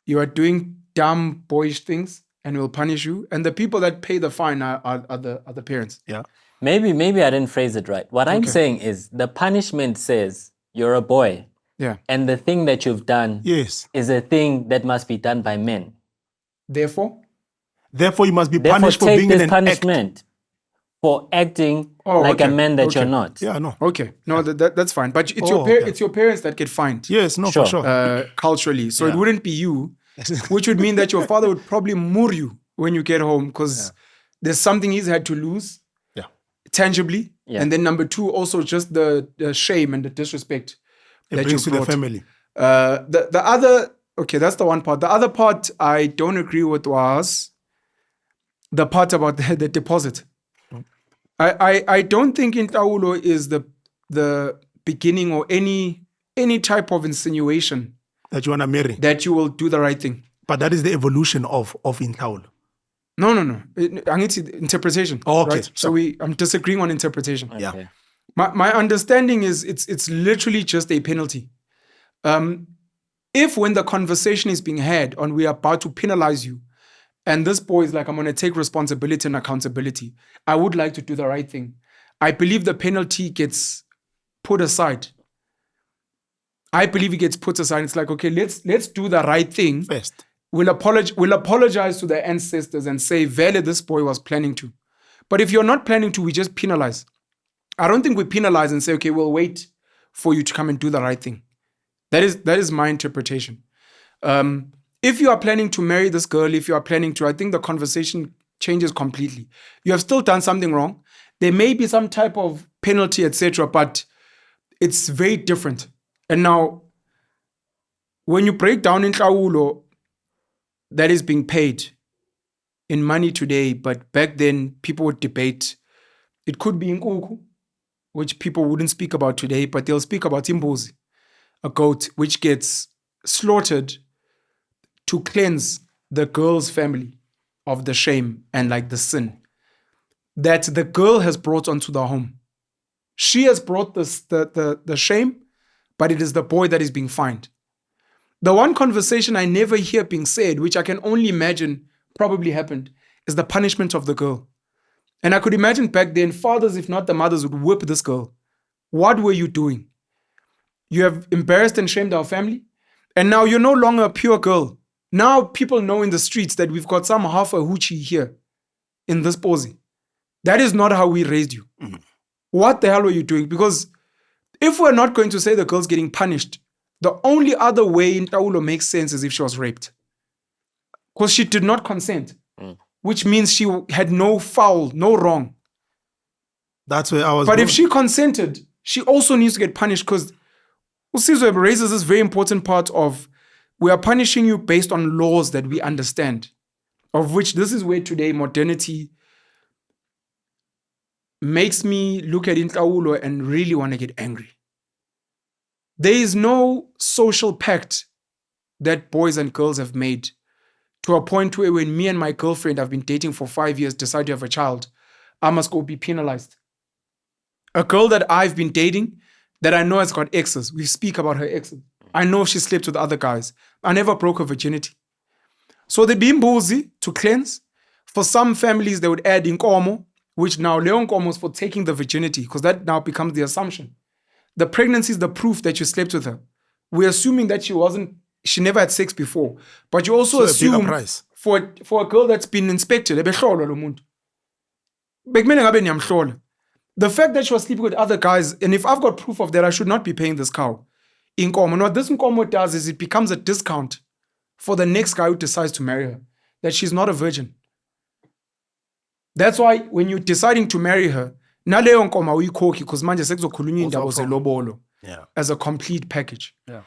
You are doing dumb boyish things and we'll punish you. And the people that pay the fine are the parents. Yeah. Maybe I didn't phrase it right. What I'm saying is the punishment says you're a boy. Yeah. And the thing that you've done Yes. is a thing that must be done by men. Therefore, Therefore, you must be Therefore, punished for take being this in an punishment for acting like a okay, man that okay. you're not. act. Yeah, no. okay. No, that's fine. But it's it's your parents that get fined. Yes, no, Sure. for sure. Culturally. So it wouldn't be you, which would mean that your father would probably moor you when you get home because there's something he's had to lose Yeah. tangibly. Yeah. And then number two, also just the shame and the disrespect It that brings you to the brought. family. The other, okay, that's the one part. The other part I don't agree with was the part about the deposit. I don't think Inhlawulo is the beginning or any type of insinuation That you want to marry. that you will do the right thing. But that is the evolution of Inhlawulo. No. I need interpretation. Oh, okay. Right? So I'm disagreeing on interpretation. Yeah. Okay. My understanding is it's literally just a penalty. If when the conversation is being had on we are about to penalize you, and this boy is like, I'm going to take responsibility and accountability, I would like to do the right thing. I believe the penalty gets put aside. I believe it gets put aside. It's like, okay, let's do the right thing. First. we'll apologize to their ancestors and say, "Vele, this boy was planning to." But if you're not planning to, we just penalize. I don't think we penalize and say, "Okay, we'll wait for you to come and do the right thing." That is my interpretation. If you are planning to marry this girl, if you are planning to, I think the conversation changes completely. You have still done something wrong. There may be some type of penalty, etc., but it's very different. And now, when you break down Inhlawulo, that is being paid in money today, but back then people would debate. It could be Inkuku, which people wouldn't speak about today, but they'll speak about Imbuzi, a goat which gets slaughtered to cleanse the girl's family of the shame and like the sin that the girl has brought onto the home. She has brought the shame, but it is the boy that is being fined. The one conversation I never hear being said, which I can only imagine probably happened, is the punishment of the girl. And I could imagine back then, fathers, if not the mothers, would whip this girl. What were you doing? You have embarrassed and shamed our family, and now you're no longer a pure girl. Now people know in the streets that we've got some half a hoochie here in this posy. That is not how we raised you. What the hell were you doing? Because if we're not going to say the girl's getting punished, the only other way Inhlawulo makes sense is if she was raped. Because she did not consent, which means she had no foul, no wrong. That's where I was. But if she consented, she also needs to get punished, because Sizwe raises this very important part of, we are punishing you based on laws that we understand, of which this is where today modernity makes me look at Inhlawulo and really want to get angry. There is no social pact that boys and girls have made to a point where when me and my girlfriend have been dating for 5 years decide to have a child, I must go be penalized. A girl that I've been dating that I know has got exes, we speak about her exes. I know she slept with other guys. I never broke her virginity. So the bimbuzi to cleanse. For some families, they would add inkomo, which now leon komo is for taking the virginity, because that now becomes the assumption. The pregnancy is the proof that you slept with her. We're assuming that she never had sex before. But you also assume for a girl that's been inspected, the fact that she was sleeping with other guys, and if I've got proof of that, I should not be paying this cow. Inkomo. And what this inkomo does is it becomes a discount for the next guy who decides to marry her, that she's not a virgin. That's why when you're deciding to marry her, naleyo nkomo uyikhokhi because manje sekuzokhulunywa indaba zeLobolo as a complete package. Yeah.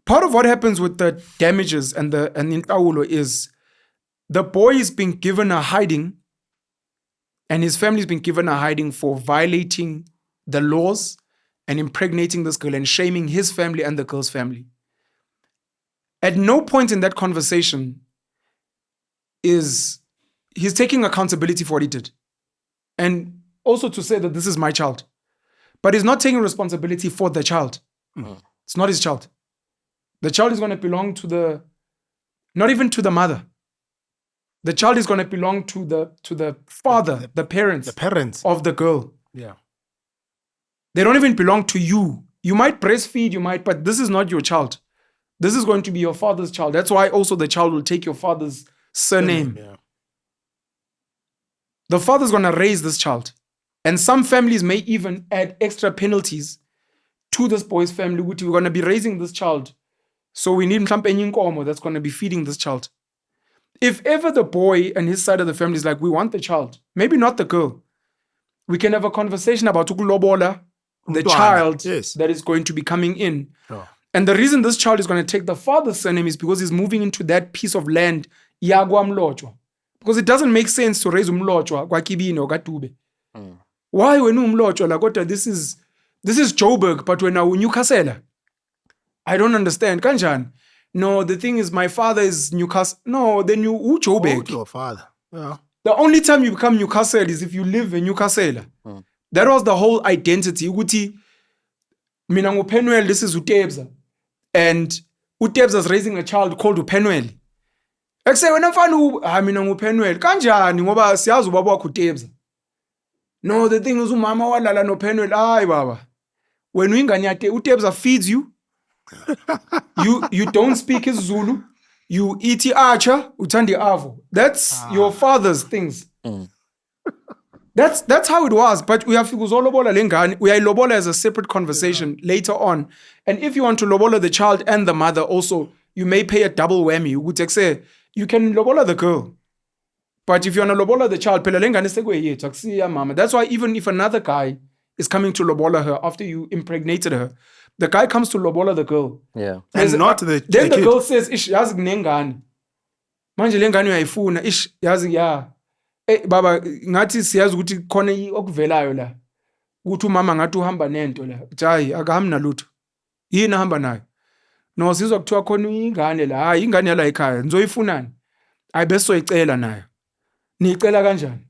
Part of what happens with the damages and Inhlawulo is the boy is being given a hiding, and his family is being given a hiding for violating the laws and impregnating this girl and shaming his family and the girl's family. At no point in that conversation is he's taking accountability for what he did. And also to say that this is my child. But he's not taking responsibility for the child. It's not his child. The child is going to belong to not even to the mother. The child is going to belong to the father, the parents of the girl. Yeah. They don't even belong to you. You might breastfeed, but this is not your child. This is going to be your father's child. That's why also the child will take your father's surname. Yeah. The father's going to raise this child. And some families may even add extra penalties to this boy's family, which we're going to be raising this child. So we need something that's going to be feeding this child. If ever the boy and his side of the family is like, we want the child, maybe not the girl, we can have a conversation about Lobola, the child that is going to be coming in. Sure. And the reason this child is going to take the father's surname is because he's moving into that piece of land, Yagwamlochwa. Because it doesn't make sense to raise umlochwa kwa Keebine or Dube. Why when umlochwa like this is Joburg, but when Newcastle? I don't understand. Kanjan. No, the thing is my father is Newcastle. No, then you Joburg. Your father. Yeah. The only time you become Newcastle is if you live in Newcastle. That was the whole identity. Ukuthi mina Penuel, this is Utebza. And Utebza is raising a child called Penuel. I say when I'm mina Penuel, kanjani ngoba siyazi ubaba wakho Utebza. No, the thing is umama walala no Penuel. Ay baba. When Utebza feeds you, you don't speak his Zulu. you eat archer, utandi avo. That's your father's things. That's how it was. But we have to lobola lengani. We are lobola as a separate conversation later on. And if you want to lobola the child and the mother also, you may pay a double whammy. You would say you can lobola the girl. But if you want to lobola the child, mama. That's why even if another guy is coming to lobola her after you impregnated her, the guy comes to lobola the girl. Yeah. And not the Then the kid. girl says, "Ish, yazi nengani. Manje lengani uyayifuna. Ish, yazi ya. Baba, ngathi siyazi ukuthi khona okuvelayo la. Ukuthi umama ngathi uhamba nento la. Hayi, akahambi nalutho. Yini ahamba nayo? No, sizwa kuthiwa khona ingane la. Hayi, ingane yala ekhaya. Nizoyifunani? Hayi bese soyicela nayo. Niyicela kanjani?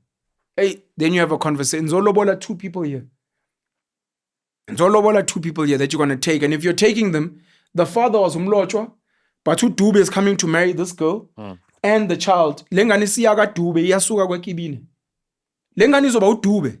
Hey, then you have a conversation. Nizolobola two people here. Nizolobola two people here that you're going to take. And if you're taking them, the father was umlotshwa, but Dube is coming to marry this girl and the child. Lengani siya ka Dube, iyasuka kwa Keebine. Lengani izoba uDube.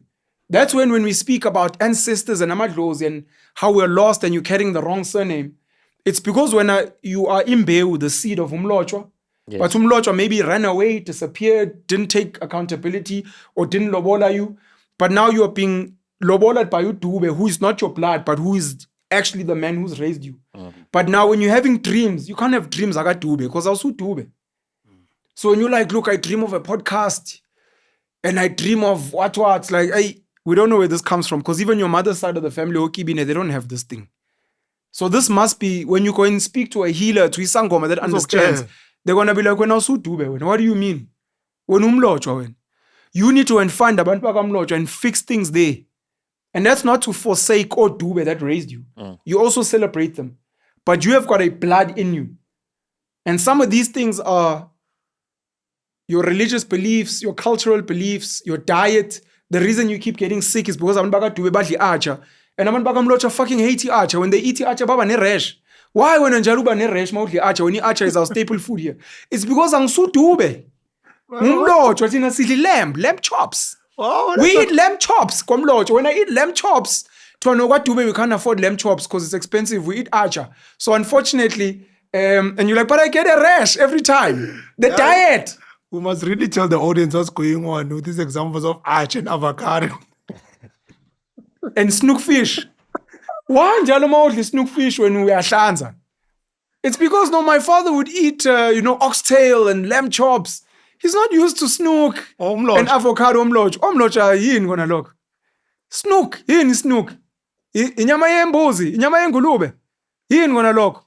That's when we speak about ancestors and amadlozi and how we're lost and you're carrying the wrong surname. It's because when you are imbewu, the seed of umlotshwa, but umlotshwa maybe ran away, disappeared, didn't take accountability or didn't lobola you. But now you are being lobolad by your Dube, who is not your blood, but who is actually the man who's raised you. But now when you're having dreams, you can't have dreams like Dube because I was Dube. So when you're like, look, I dream of a podcast and I dream of what's like, hey, we don't know where this comes from because even your mother's side of the family, Keebine, they don't have this thing. So this must be, when you go and speak to a healer, to Isangoma that understands, they're going to be like, when I was Dube, what do you mean? When umlotshwa, you need to find abantu bakamlotshwa and fix things there. And that's not to forsake or Dube that raised you. You also celebrate them. But you have got a blood in you. And some of these things are your religious beliefs, your cultural beliefs, your diet. The reason you keep getting sick is because abantu bakadube badli archer. And abantu bakamlotshwa fucking hate archer. When they eat archer, baba ne rash. Why when anjaluba ne rash ma udli archer? When archer is our staple food here. It's because angsu Dube. Umlotshwa thina sidli lamb chops. We eat lamb chops. When I eat lamb chops, to know what Dube, we can't afford lamb chops because it's expensive. We eat archer. So unfortunately, and you're like, but I get a rash every time. The diet. We must really tell the audience what's going on with these examples of arch and avocado. And snook fish. Why njalo mawudli snook fish when we are shanza? It's because no, my father would eat, oxtail and lamb chops. He's not used to snook and avocado umlotshwa. Umlotshwa yini kona lokho? Snook, yini snook? Inyama yembuzi, inyama yengulube. Yini kona lokho?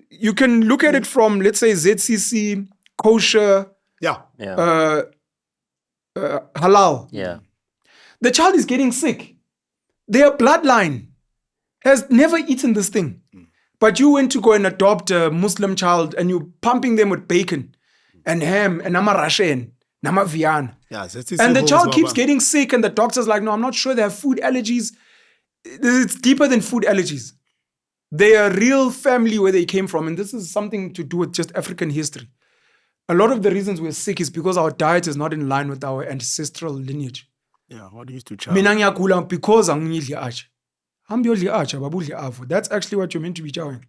You can look at it from, let's say, ZCC, kosher, halal. Yeah. The child is getting sick. Their bloodline has never eaten this thing. But you went to go and adopt a Muslim child and you're pumping them with bacon and ham and namarashen, namavian. And the child keeps getting sick and the doctor's like, no, I'm not sure they have food allergies. It's deeper than food allergies. They are a real family where they came from. And this is something to do with just African history. A lot of the reasons we're sick is because our diet is not in line with our ancestral lineage. Yeah, what used to chow? Mina ngiyagula because angidli arch. Ambiyodli arch, babudli avo. That's actually what you're meant to be chowing.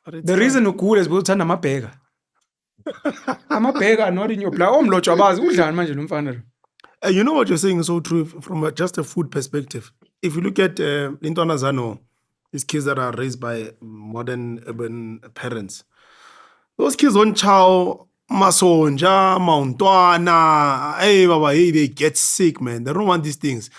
The reason ugula is because uthanda amabheka. Amabheka are not in your blood. Omlotshwa abazi udlani manje nomfana. You know what you're saying is so true from just a food perspective. If you look at Lintwana Zano, these kids that are raised by modern urban parents, those kids on chow masonja, mauntwana, they get sick, man. They don't want these things.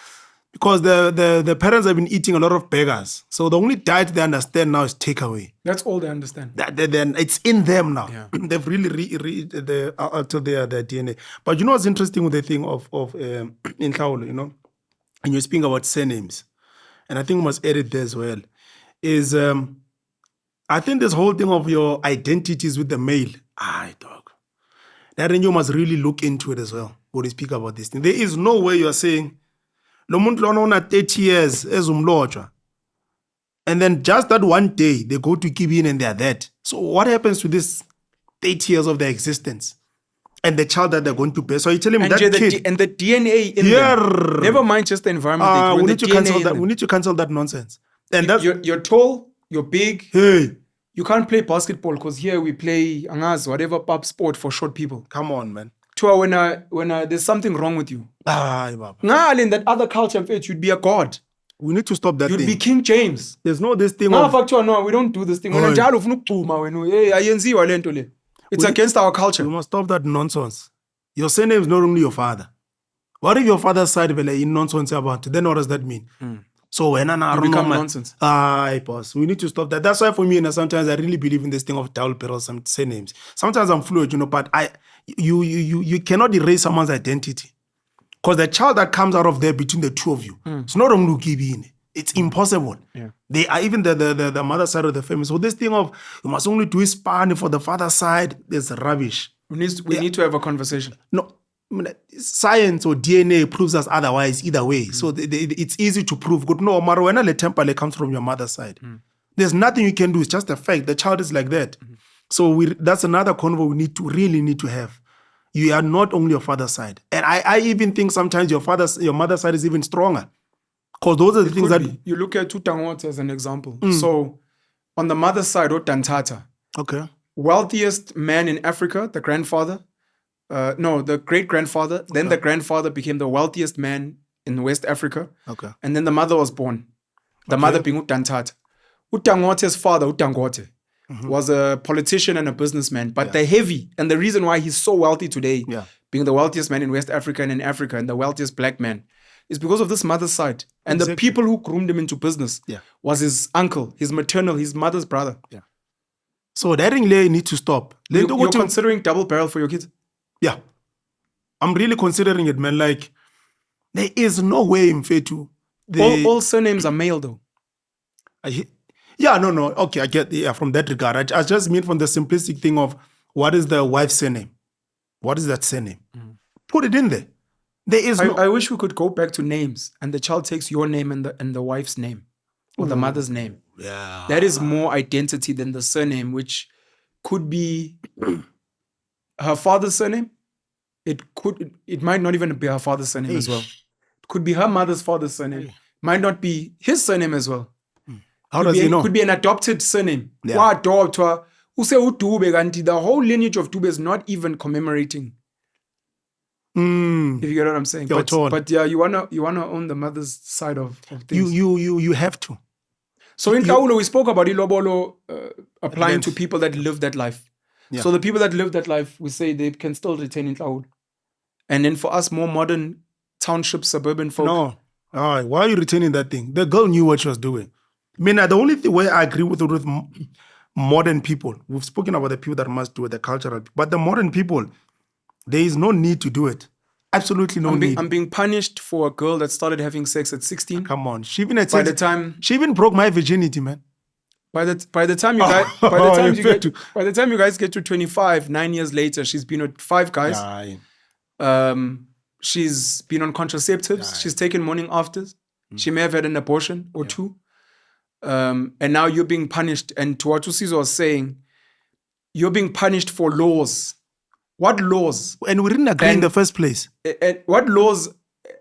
Because the parents have been eating a lot of beggars. So the only diet they understand now is takeaway. That's all they understand. Then it's in them now. Yeah. They've really altered their DNA. But you know what's interesting with the thing of Inhlawulo, and you're speaking about surnames, and I think we must edit there as well, is I think this whole thing of your identities with the male, dog. That you must really look into it as well when you speak about this thing. There is no way you are saying, lo muntu lona 30 years as umlotshwa. And then just that one day, they go to Keebine and they are dead. So what happens to this 30 years of their existence? And the child that they're going to bear. So you tell him and that kid. And the DNA in them. Never mind just the environment. We need to cancel that. We need to cancel that nonsense. And that's you're tall, you're big, hey, You can't play basketball because here we play angaz, whatever pub sport for short people. Come on, man. To when there's something wrong with you. Baba. Ngal in that other culture, in fact, you'd be a god. We need to stop that You'd thing. be King James. There's no this thing No, of factual, no, we don't do this thing. Oi. It's against our culture. you must stop that nonsense. Your surname is not only your father. What if your father's side will in nonsense about it? Then what does that mean? So when I become nonsense. boss, we need to stop that. That's why for me, sometimes I really believe in this thing of double barrel some surnames. Sometimes I'm fluid, but you cannot erase someone's identity. Because the child that comes out of there between the two of you, it's not only Keebine. It's impossible. Yeah. They are even the mother side of the family. So this thing of you must only do span for the father side, is rubbish. We need to have a conversation. No, science or DNA proves us otherwise either way. So it's easy to prove. Good no, Marwana le temple comes from your mother's side. There's nothing you can do. It's just a fact. The child is like that. So that's another convo we really need to have. You are not only your father's side, and I even think sometimes your mother's side is even stronger, because those are the things that you look at Tutangot as an example. So on the mother's side, Otantata, okay, wealthiest man in Africa, the grandfather. The great grandfather. Then the grandfather became the wealthiest man in West Africa. Okay. And then the mother was born. The mother being Utantata. Utangote's father, Utangote, was a politician and a businessman. But the heavy, and the reason why he's so wealthy today, being the wealthiest man in West Africa and in Africa, and the wealthiest black man, is because of this mother's side. And the people who groomed him into business was his uncle, his maternal, his mother's brother. Yeah. So that really need to stop. You're considering double barrel for your kids? Yeah. I'm really considering it, man. Like, there is no way in Fetu. All surnames are male, though. No. Okay, I get from that regard. I just mean from the simplistic thing of what is the wife's surname? What is that surname? Put it in there. There is I wish we could go back to names and the child takes your name and the wife's name or the mother's name. Yeah. That is more identity than the surname, which could be her father's surname. It might not even be her father's surname as well. It could be her mother's father's surname. Might not be his surname as well. How does he know? It could be an adopted surname. Yeah. The whole lineage of Dube is not even commemorating. If you get what I'm saying. But yeah, you wanna own the mother's side of things. You have to. So in Inhlawulo, we spoke about iLobolo applying to people that live that life. Yeah. So the people that live that life, we say they can still retain Inhlawulo. And then for us, more modern township, suburban folk. No. Why are you retaining that thing? The girl knew what she was doing. I mean, the only way I agree with modern people, we've spoken about the people that must do it, the cultural, but the modern people, there is no need to do it. Absolutely no need. I'm being punished for a girl that started having sex at 16. Come on. She even she even broke my virginity, man. By the time you guys get to 25, 9 years later, she's been with 5 guys. She's been on contraceptives. She's taken morning afters. She may have had an abortion or 2. And now you're being punished. And to what Sizwe was saying, you're being punished for laws. What laws? And we didn't agree in the first place. What laws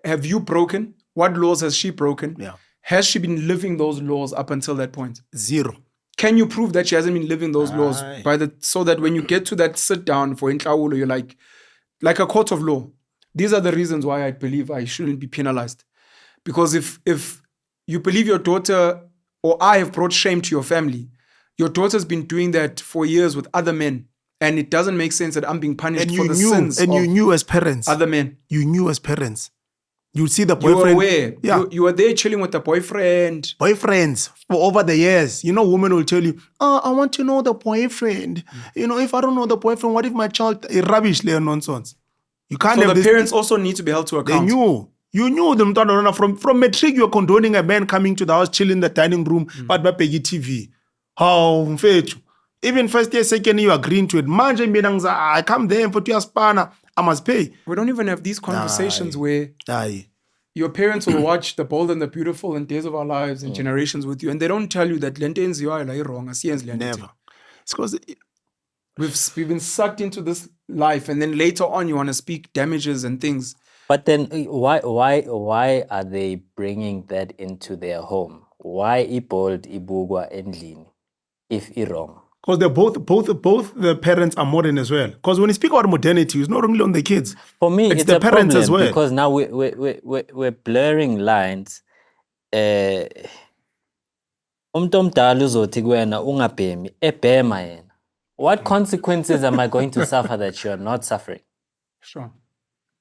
have you broken? What laws has she broken? Yeah. Has she been living those laws up until that point? 0. Can you prove that she hasn't been living those laws so that when you get to that sit down for Inhlawulo, you're like a court of law. These are the reasons why I believe I shouldn't be penalized. Because if you believe your daughter or I have brought shame to your family, your daughter's been doing that for years with other men, and it doesn't make sense that I'm being punished for the sins of you knew as parents. Other men. You knew as parents. You see the boyfriend. You were aware. Yeah. You were there chilling with the boyfriend. Boyfriends for over the years. Women will tell you, I want to know the boyfriend. If I don't know the boyfriend, what if my child is rubbish, nonsense? You can't so the parents also need to be held to account. They knew. You knew them from matric. You're condoning a man coming to the house, chilling in the dining room, but by Peggy TV. How fetch? Even first year, second year, you agreeing to it. I come there and put your spanner. I must pay. We don't even have these conversations where your parents will watch The Bold and the Beautiful and Days of Our Lives and Generations with you, and they don't tell you that lentenzi you are wrong. Never. It's because we've been sucked into this life, and then later on you want to speak damages and things. But then why are they bringing that into their home? Why bold ibugwa endlini if wrong? Because they're both the parents are modern as well. Because when you speak about modernity, it's not only on the kids. For me, It's it's the a parents problem as well. because now we're blurring lines. Umuntu omdala uzothi kuwena ungabhemi, ebhema yena. What consequences am I going to suffer that you are not suffering? Sure.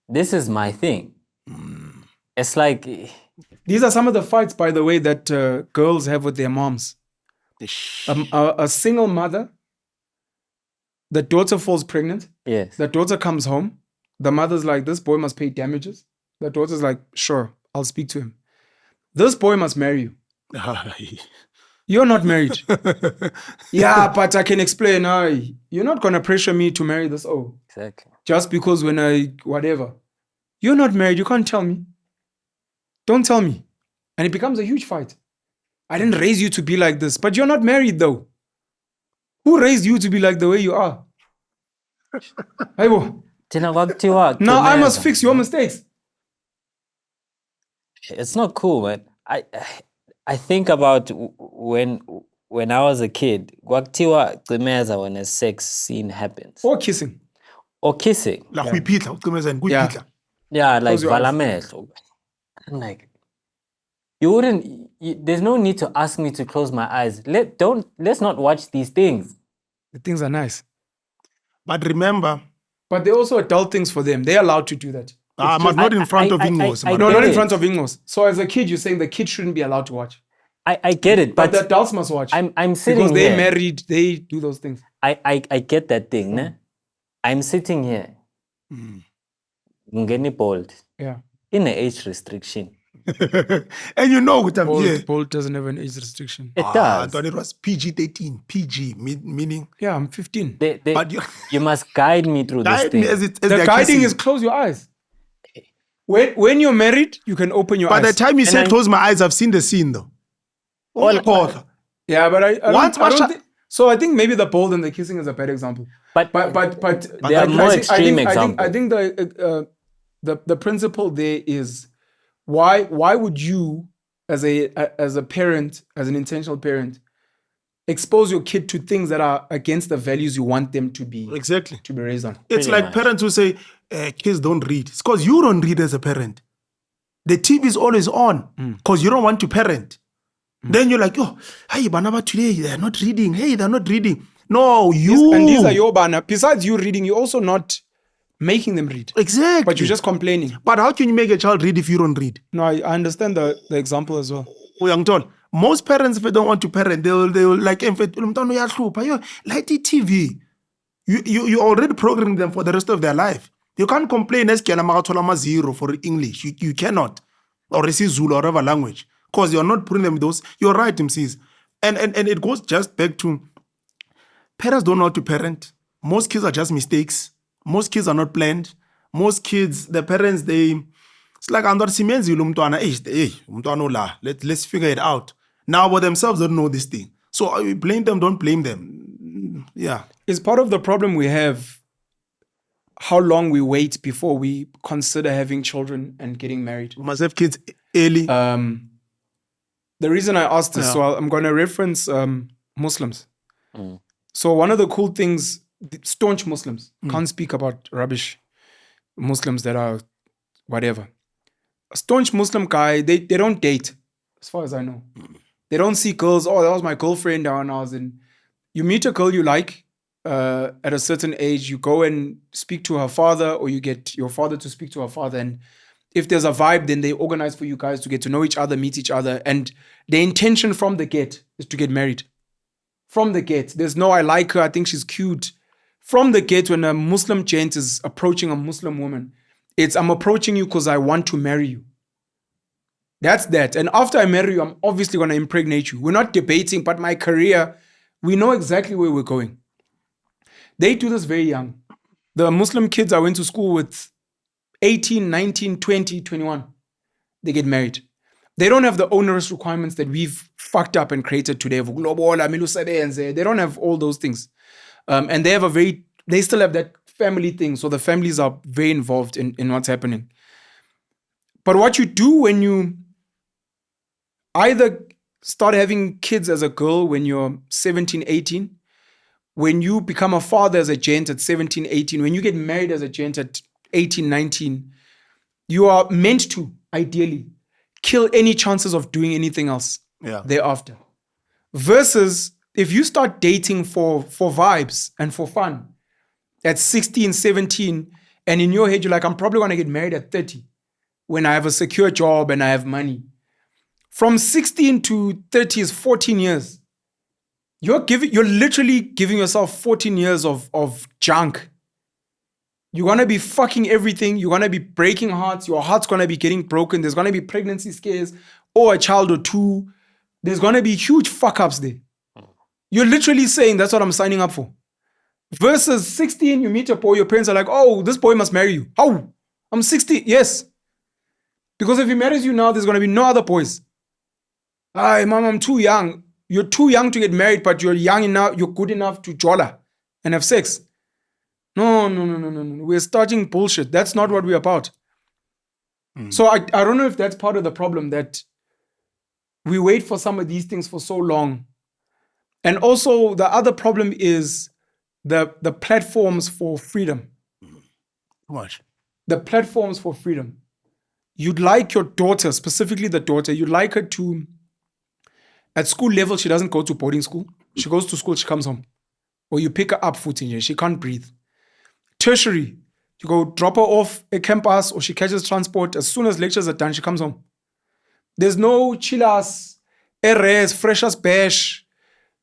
This is my thing. It's like, These are some of the fights, by the way, that girls have with their moms. A single mother, the daughter falls pregnant. yes. The daughter comes home. The mother's like, this boy must pay damages. The daughter's like, sure, I'll speak to him. This boy must marry you. You're not married. Yeah, but I can explain. You're not going to pressure me to marry this. Oh, Exactly. just because when whatever. You're not married. You can't tell me. Don't tell me. And it becomes a huge fight. I didn't raise you to be like this, but you're not married though. Who raised you to be like the way you are? Hayibo. Now I must fix your mistakes. It's not cool, man. I think about when I was a kid, kwakuthiwa cimeza when a sex scene happens. Or kissing. Or kissing. Like uyiphitlha, ucimeza and kuyiphitlha. Yeah, like Close your eyes. valamehlo. I'm like, there's no need to ask me to close my eyes. Let's not watch these things. The things are nice. But remember, But they're also adult things for them. They're allowed to do that. but not in front of Ingos. I man. No, get not in it. front of Ingos. So as a kid, you're saying the kid shouldn't be allowed to watch. I get it, But but the adults must watch. I'm sitting because they're here. married, they do those things. I get that thing, ne? I'm sitting here. Ngeni bold. Yeah. In an age restriction. And you know what I'm Bold, here. Bold doesn't have an age restriction. It I does. thought it was PG-13. PG, meaning... Yeah, I'm 15. But You must guide me through this guide thing. me as The they're guiding kissing. is close your eyes. When you're married, you can open your By eyes. the time you say close my eyes, I've seen the scene though. Oh, Yeah, but I Once don't Masha- thi- so I think maybe the bold and the kissing is a bad example. But there are more extreme examples. I think the principle there is why would you as a parent, as an intentional parent, expose your kid to things that are against the values you want them to be exactly. raised on? It's Pretty like much. parents who say, kids don't read. It's because you don't read as a parent. The TV is always on because you don't want to parent. Then you're like, oh, hey, Banaba today, they're not reading. Hey, they're not reading. No, you. And these are your banner. Besides you reading, you're also not making them read. Exactly. But you're just complaining. But how can you make a child read if you don't read? No, I understand the example as well. Most parents, if they don't want to parent, they'll like, light TV. You already programming them for the rest of their life. You can't complain as zero for English. You cannot. Or Zulu or whatever language. Because you're not putting them those. You're right, MCs. And it goes just back to parents don't know how to parent. Most kids are just mistakes. Most kids are not planned. Most kids, the parents, it's like let's figure it out. Now, but themselves don't know this thing. So you blame them, don't blame them. Yeah. Is part of the problem we have how long we wait before we consider having children and getting married. We must have kids early. The reason I asked this, Yeah. so I'm going to reference Muslims. So one of the cool things, staunch Muslims can't speak about rubbish Muslims that are whatever. A staunch Muslim guy, they don't date, as far as I know. They don't see girls, oh, that was my girlfriend when I was in. You meet a girl you like at a certain age, you go and speak to her father, or you get your father to speak to her father, and if there's a vibe, then they organize for you guys to get to know each other, meet each other. And the intention from the get is to get married. From the get. There's no, I like her, I think she's cute. From the get, when a Muslim gent is approaching a Muslim woman, it's, I'm approaching you because I want to marry you. That's that. And after I marry you, I'm obviously going to impregnate you. We're not debating, but my career, we know exactly where we're going. They do this very young. The Muslim kids I went to school with, 18, 19, 20, 21, they get married. They don't have the onerous requirements that we've fucked up and created today. Lobola, they don't have all those things. And they still have that family thing. So the families are very involved in what's happening. But what you do when you either start having kids as a girl when you're 17, 18, when you become a father as a gent at 17, 18, when you get married as a gent at 18, 19, you are meant to, ideally, kill any chances of doing anything else thereafter. Versus if you start dating for vibes and for fun at 16, 17, and in your head you're like, I'm probably going to get married at 30 when I have a secure job and I have money. From 16 to 30 is 14 years. You're literally giving yourself 14 years of junk. You're going to be fucking everything. You're going to be breaking hearts. Your heart's going to be getting broken. There's going to be pregnancy scares or a child or two. There's going to be huge fuck ups there. You're literally saying that's what I'm signing up for. Versus 16, you meet a boy, your parents are like, oh, this boy must marry you. How? I'm 60. Yes. Because if he marries you now, there's going to be no other boys. Hi, mom, I'm too young. You're too young to get married, but you're young enough, you're good enough to jolla and have sex. No. We're starting bullshit. That's not what we're about. So I don't know if that's part of the problem, that we wait for some of these things for so long. And also the other problem is the platforms for freedom. What? The platforms for freedom. You'd like your daughter, specifically the daughter, you'd like her to, at school level, she doesn't go to boarding school. She goes to school, she comes home. Or you pick her up footing here, she can't breathe. Tertiary, you go drop her off at campus or she catches transport. As soon as lectures are done, she comes home. There's no chillas, RS, fresh as bash.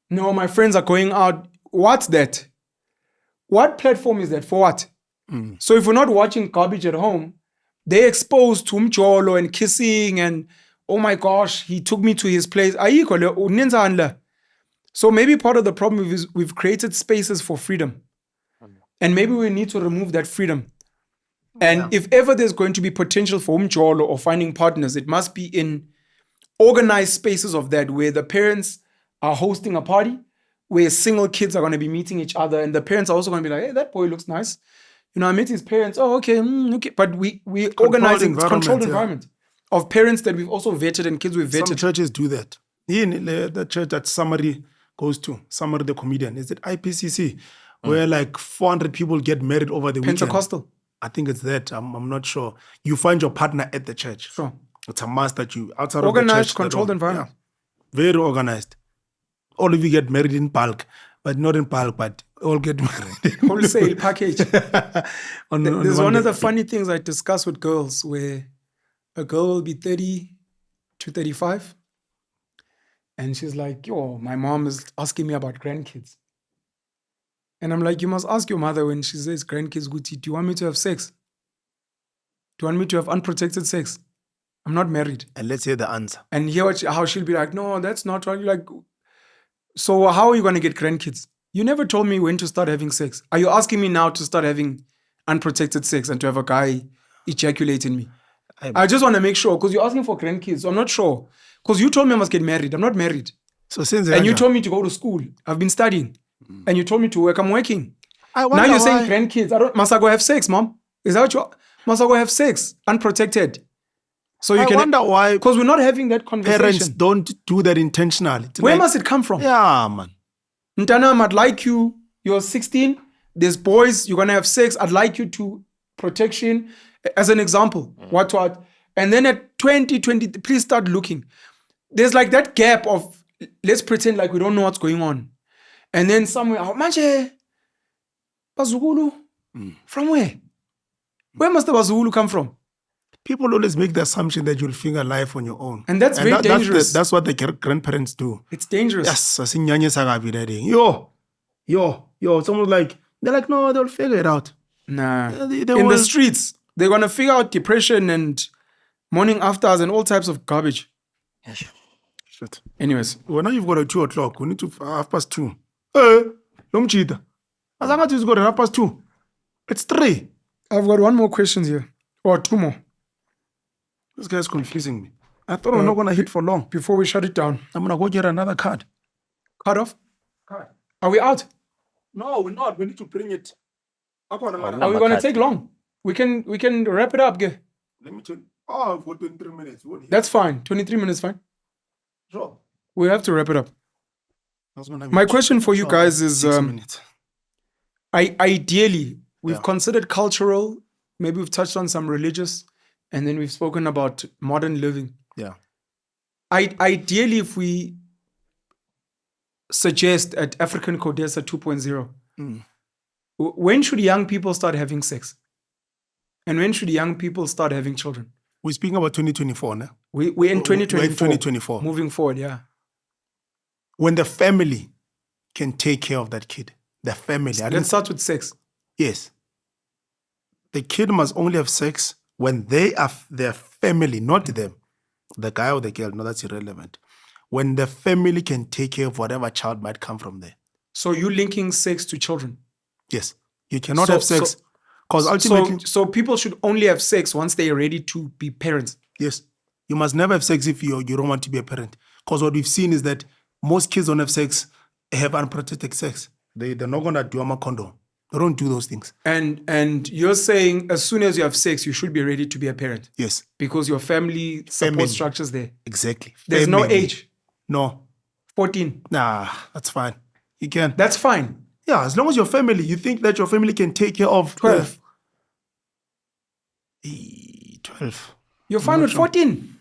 No, my friends are going out. What's that? What platform is that? For what? So if we're not watching garbage at home, they're exposed to umjolo and kissing and, oh my gosh, he took me to his place. So maybe part of the problem is we've created spaces for freedom. And maybe we need to remove that freedom. And if ever there's going to be potential for umjolo or finding partners, it must be in organized spaces of that, where the parents are hosting a party, where single kids are going to be meeting each other, and the parents are also going to be like, hey, that boy looks nice. You know, I met his parents. Oh, okay, okay. But we organizing controlled environment of parents that we've also vetted and kids we've vetted. Some churches do that. In the church that Summary goes to, Summary the comedian, is it IPCC, where like 400 people get married over the weekend. Pentecostal. I think it's that. I'm not sure. You find your partner at the church. Sure. It's a must that you outside organized, of the church. Controlled environment. Yeah. Very organized. All of you get married in bulk, but not in bulk, but all get married. Wholesale package. There's one of the funny things I discuss with girls, where a girl will be 30 to 35. And she's like, yo, my mom is asking me about grandkids. And I'm like, you must ask your mother when she says grandkids, Guti, do you want me to have sex? Do you want me to have unprotected sex? I'm not married. And let's hear the answer. And hear how she'll be like, no, that's not right. You're like, so how are you going to get grandkids? You never told me when to start having sex. Are you asking me now to start having unprotected sex and to have a guy ejaculate in me? I just want to make sure, because you're asking for grandkids. So I'm not sure. Because you told me I must get married. I'm not married. So since and you told me to go to school. I've been studying. And you told me to work. I'm working. Now you're saying grandkids. Must I go have sex, mom? Is that what you... Must I go have sex? Unprotected. So you I wonder why... Because we're not having that conversation. Parents don't do that intentionally. Where must it come from? Yeah, man. Ntanam, I'd like you. You're 16. There's boys. You're going to have sex. I'd like you to protection. As an example. What? And then at 20, please start looking. There's like that gap of, let's pretend like we don't know what's going on. And then somewhere, manje, Bazukulu, from where? Where must the Bazukulu come from? People always make the assumption that you'll figure life on your own. And that's very dangerous. That's what the grandparents do. It's dangerous. Yes, yo. Someone's like, they're like, no, they'll figure it out. Nah. In the streets, they're going to figure out depression and morning afters and all types of garbage. Yes. Shit. Anyways. Well, now you've got at 2 o'clock. We need to 2:30. Lomchita. As long as you've got at 2:30. It's 3. I've got one more question here. Or 2 more. This guy's confusing me. I thought I'm not going to hit for long. Before we shut it down. I'm going to go get another card. Card off? Card. Are we out? No, we're not. We need to bring it. Are we going to take long? We can wrap it up. Ge. Let me tell you. Oh, for 23 minutes. That's fine. 23 minutes, fine. Sure. We have to wrap it up. My question for you guys is, 6 minutes. ideally, we've Yeah. considered cultural, maybe we've touched on some religious, and then we've spoken about modern living. Yeah. Ideally, if we suggest at African CODESA 2.0, when should young people start having sex? And when should young people start having children? We're speaking about 2024, no? We're in We're in 2024. 2024. Moving forward, yeah. When the family can take care of that kid. The family. Let's start with sex. Yes. The kid must only have sex when they are their family, not them. The guy or the girl, no, that's irrelevant. When the family can take care of whatever child might come from there. So you're linking sex to children. Yes. You cannot So- have sex. so- Because ultimately, So people should only have sex once they're ready to be parents. yes, you must never have sex if you don't want to be a parent. Because what we've seen is that most kids don't have sex, have unprotected sex. They're not going to do a condom. They don't do those things. And you're saying as soon as you have sex, you should be ready to be a parent Yes, because your family support Family. structure's there. exactly. There's no Family. age. No. 14. Nah, that's fine. You can. That's fine. Yeah, as long as your family, you think that your family can take care of 12. 12. You're fine with 14.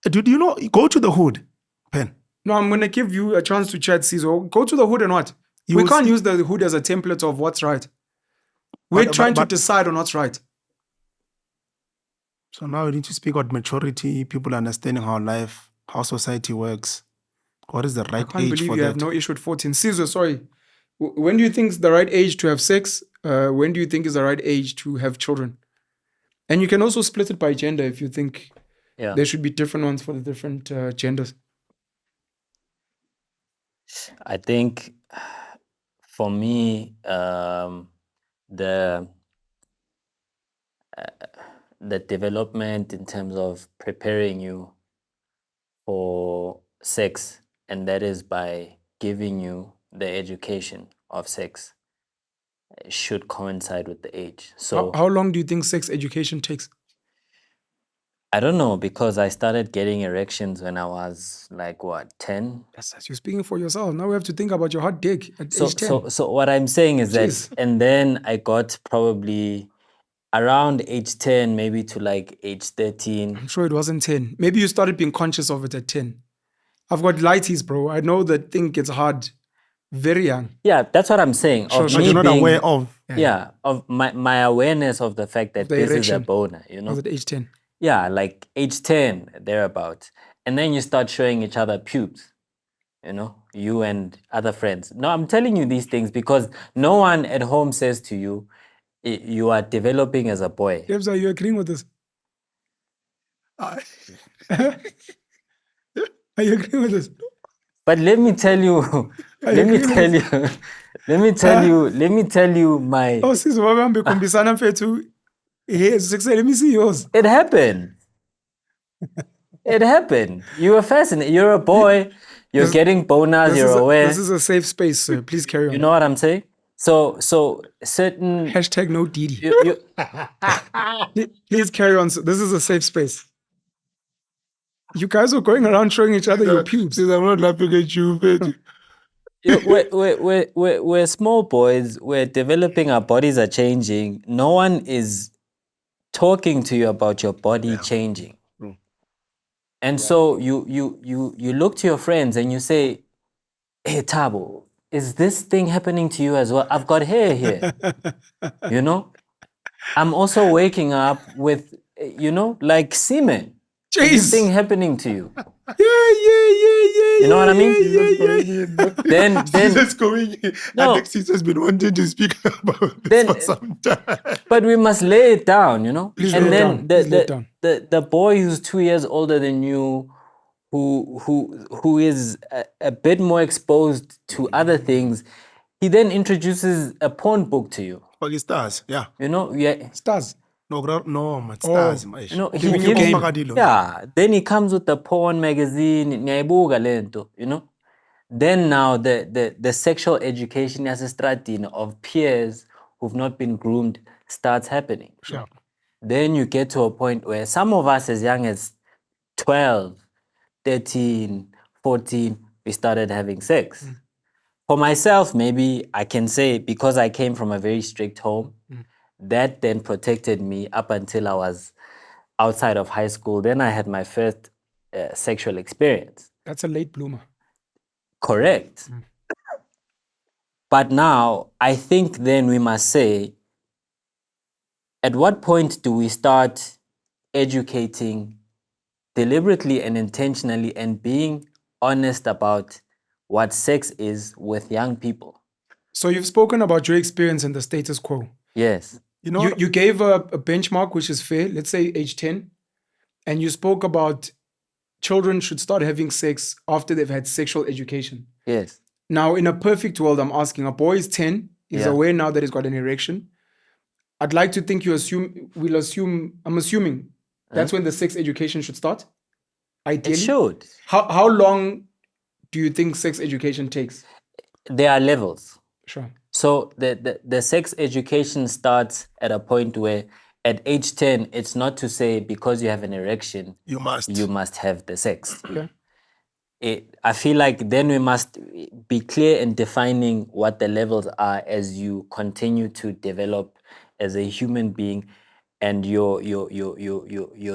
Do you know, go to the hood, Pen. No, I'm going to give you a chance to chat, Sizwe. Go to the hood and what? You We will can't see- use the hood as a template of what's right. We're trying to decide on what's right. So now we need to speak about maturity, people understanding how society works. What is the I right can't age believe for you that? have no issue with 14. Sizwe, sorry. When do you think is the right age to have sex? When do you think is the right age to have children? And you can also split it by gender if you think Yeah. there should be different ones for the different genders. I think for me, the development in terms of preparing you for sex, and that is by giving you the education of sex, should coincide with the age. So How long do you think sex education takes? I don't know, because I started getting erections when I was like, what, 10? Yes, you're speaking for yourself. Now we have to think about your hot dick at age 10. So what I'm saying is that, Jeez. and then I got probably around age 10, maybe to like age 13. I'm sure it wasn't 10. Maybe you started being conscious of it at 10. I've got lighties, bro. I know that thing gets hard very young. Yeah, that's what I'm saying. Sure, Of sure. But me you're not being, aware of. yeah, of my awareness of the fact that the this is a erection. boner, you know? Was at age 10. Yeah, like age 10, thereabouts. And then you start showing each other pubes, you know, you and other friends. No, I'm telling you these things because no one at home says to you, you are developing as a boy. Debs, are you agreeing with this? Are you agreeing with this? But let me tell you, let me tell you my, Oh, sis, wabambe kumbisana mfethu. Yes, let me see yours. it happened. It happened. You were fascinated. You're a boy. You're getting bonus. You're aware. This is a safe space, sir. Please carry on. You know what I'm saying? So certain. Hashtag no Didi. You, Please carry on. Sir. This is a safe space. You guys are going around showing each other your pubes. I'm not laughing at you. we're small boys. We're developing. Our bodies are changing. No one is talking to you about your body changing. And so you look to your friends and you say, "Hey, Tabo, is this thing happening to you as well? I've got hair here." You know, I'm also waking up with, you know, like semen. Is this Jeez. thing happening to you? Yeah. You know what I mean? Yeah. Then That's going in. No. Alexis has been wanting to speak about this Then- for some time. but we must lay it down, you know? Please And lay it then down. Please lay it down. the boy who's 2 years older than you, who is a bit more exposed to other things, he then introduces a porn book to you. Fuck stars, yeah. You know, yeah. Stars. No, it's stars. You know, he Giving you gives, game. yeah. Then he comes with the porn magazine, ngiyayibuka lento, you know. Then now the sexual education as a strategy of peers who've not been groomed starts happening. Sure. Then you get to a point where some of us as young as 12, 13, 14, we started having sex. For myself, maybe I can say because I came from a very strict home, that then protected me up until I was outside of high school. Then I had my first sexual experience. That's a late bloomer. Correct. But now I think then we must say, at what point do we start educating deliberately and intentionally and being honest about what sex is with young people? So you've spoken about your experience in the status quo. Yes. You know, You gave a benchmark, which is fair. Let's say age 10. And you spoke about children should start having sex after they've had sexual education. Yes. Now, in a perfect world, I'm asking, a boy is 10, he's Yeah. aware now that he's got an erection. I'd like to think I'm assuming that's when the sex education should start. Ideally. It should. How long do you think sex education takes? There are levels. Sure. So the sex education starts at a point where at age 10, it's not to say because you have an erection, you must. you must have the sex. Okay. I feel like then we must be clear in defining what the levels are as you continue to develop as a human being and your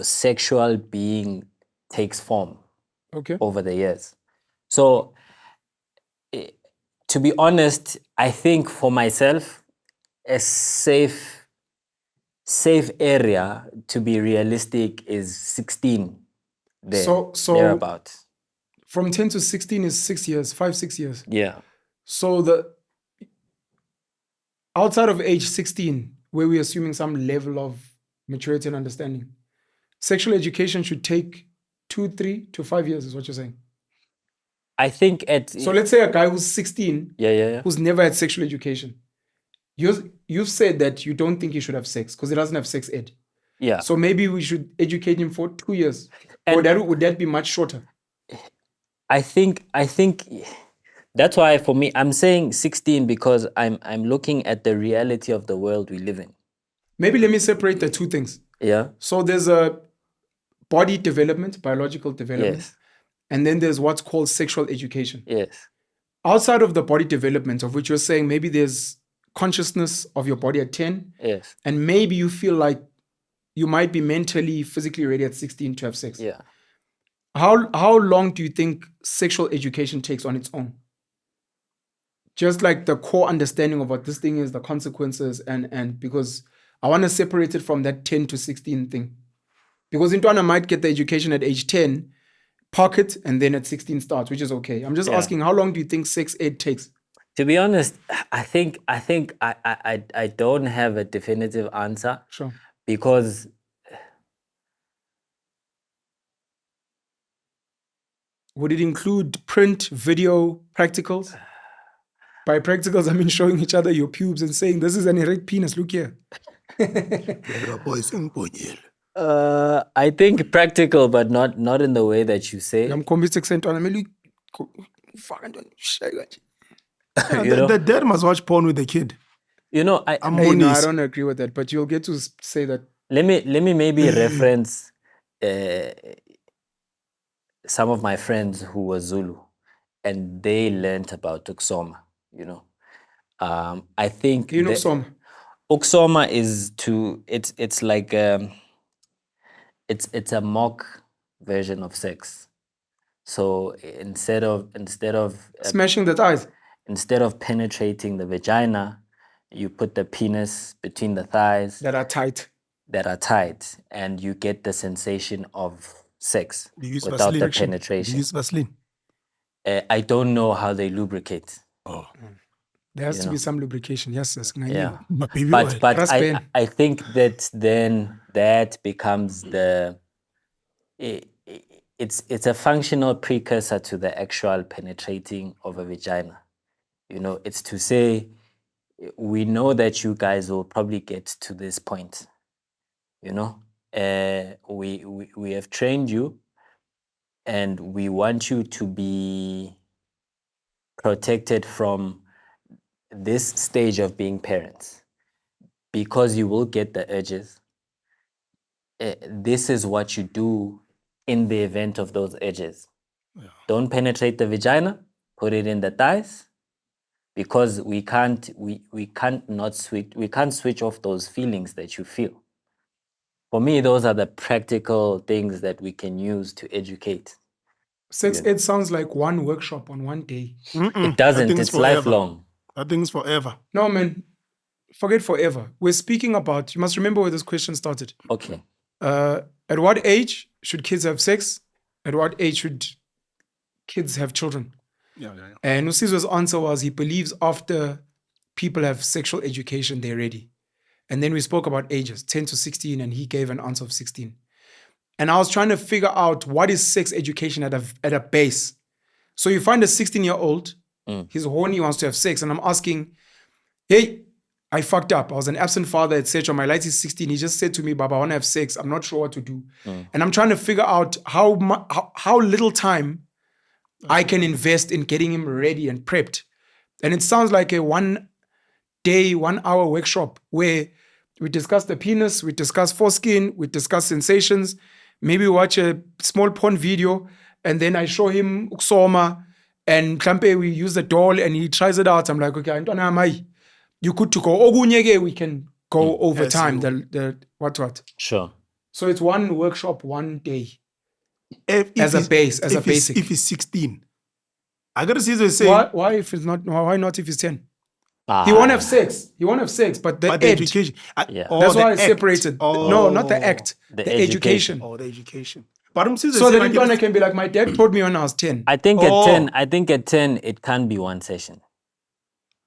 sexual being takes form Okay. over the years. So to be honest, I think for myself, a safe area to be realistic is 16. There, So thereabout. from 10 to 16 is 6 years, 5-6 years. Yeah. So the outside of age 16, where we're assuming some level of maturity and understanding, sexual education should take 2, 3 to 5 years, is what you're saying. I think at So let's say a guy who's 16, yeah. who's never had sexual education. You've said that you don't think he should have sex because he doesn't have sex ed. Yeah. So maybe we should educate him for 2 years. And- Would that be much shorter? I think that's why for me I'm saying 16 because I'm looking at the reality of the world we live in. Maybe let me separate the two things. Yeah. So there's a body development, biological development, Yes. and then there's what's called sexual education. Yes. Outside of the body development, of which you're saying maybe there's consciousness of your body at 10, Yes. and maybe you feel like you might be mentally, physically ready at 16 to have sex. Yeah. How long do you think sexual education takes on its own? Just like the core understanding of what this thing is, the consequences, and because I want to separate it from that 10 to 16 thing. Because Intwana might get the education at age 10, park it, and then at 16 starts, which is okay. I'm just Yeah. asking, how long do you think sex ed takes? To be honest, I think I don't have a definitive answer Sure. because Would it include print, video, practicals? By practicals, I mean showing each other your pubes and saying, this is an erect penis, look here. I think practical, but not in the way that you say. I'm convinced Intwana, You know? The dad must watch porn with the kid. You know, Hey, no, I Monies. don't agree with that, but you'll get to say that. let me maybe reference some of my friends who were Zulu, and they learnt about Uksoma. You know, I think You know, the- some. Uksoma is it's like it's a mock version of sex. So instead of Smashing the thighs. instead of penetrating the vagina, you put the penis between the thighs That are tight. that are tight, and you get the sensation of sex Do you use without the Vaseline? Do penetration. you use Vaseline? I don't know how they lubricate. Oh, There has You to know. be some lubrication. Yes, yes. Yeah. my baby oil. But Trust I Ben. think that then that becomes the it's a functional precursor to the actual penetrating of a vagina. You know, it's to say we know that you guys will probably get to this point. You know, we have trained you, and we want you to be protected from this stage of being parents, because you will get the urges. This is what you do in the event of those urges. Don't penetrate the vagina, put it in the thighs, because we can't switch off those feelings that you feel. For me, those are the practical things that we can use to educate. Sex ed sounds like one workshop on one day. It doesn't, thing's it's forever. lifelong. That thing's forever. No, man, forget forever. We're speaking about, you must remember where this question started. Okay. At what age should kids have sex? At what age should kids have children? Yeah. And Sizwe's answer was he believes after people have sexual education, they're ready. And then we spoke about ages, 10 to 16, and he gave an answer of 16. And I was trying to figure out what is sex education at a base. So you find a 16-year-old, he's horny, he wants to have sex, and I'm asking, hey, I fucked up. I was an absent father, etc. My light is 16. He just said to me, Baba, I want to have sex. I'm not sure what to do. And I'm trying to figure out how little time I can invest in getting him ready and prepped. And it sounds like a 1 day, 1 hour workshop where we discuss the penis, we discuss foreskin, we discuss sensations, maybe watch a small porn video, and then I show him uksoma, and mhlampe we use the doll and he tries it out. I'm like, okay, Antwana Amai, you good to go. Ogunyege, we can go over time. The what. Sure. So it's one workshop, 1 day. If As a he's- base, as a if he's- basic. If he's 16, I gotta see the same. Why if it's not? Why not if he's 10? Ah, He won't have sex. He won't have sex, but the But the ed, education. Yeah. that's the why I act. separated. No, not the act. The The education. education. Oh, the education. But I'm So that I Ntwana can be like, my dad told me when I was 10. I think Oh. at 10, it can't be one session.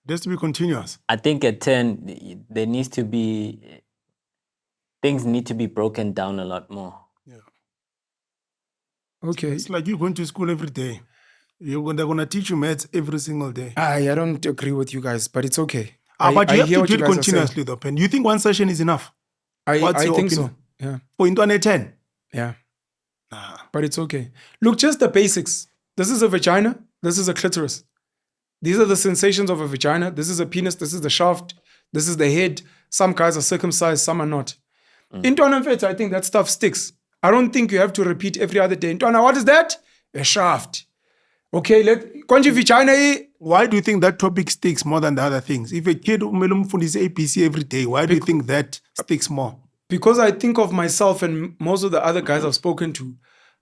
There's to be continuous. I think at 10, there needs to be, things need to be broken down a lot more. Okay. It's like you're going to school every day. They're gonna teach you maths every single day. I don't agree with you guys, but it's okay. But you have hear to what do it guys are saying. continuously, though, Pen. You think one session is enough? What's I your think opinion? so. Yeah. For into an 10? Yeah. Nah. But it's okay. Look, just the basics. This is a vagina. This is a clitoris. These are the sensations of a vagina. This is a penis. This is the shaft. This is the head. Some guys are circumcised, some are not. In Ntwana Mfethu, I think that stuff sticks. I don't think you have to repeat every other day. Ntwana, what is that? A shaft. Okay, konje vagina hii. Why do you think that topic sticks more than the other things? If a kid is APC every day, why do you think that sticks more? Because I think of myself and most of the other guys I've spoken to,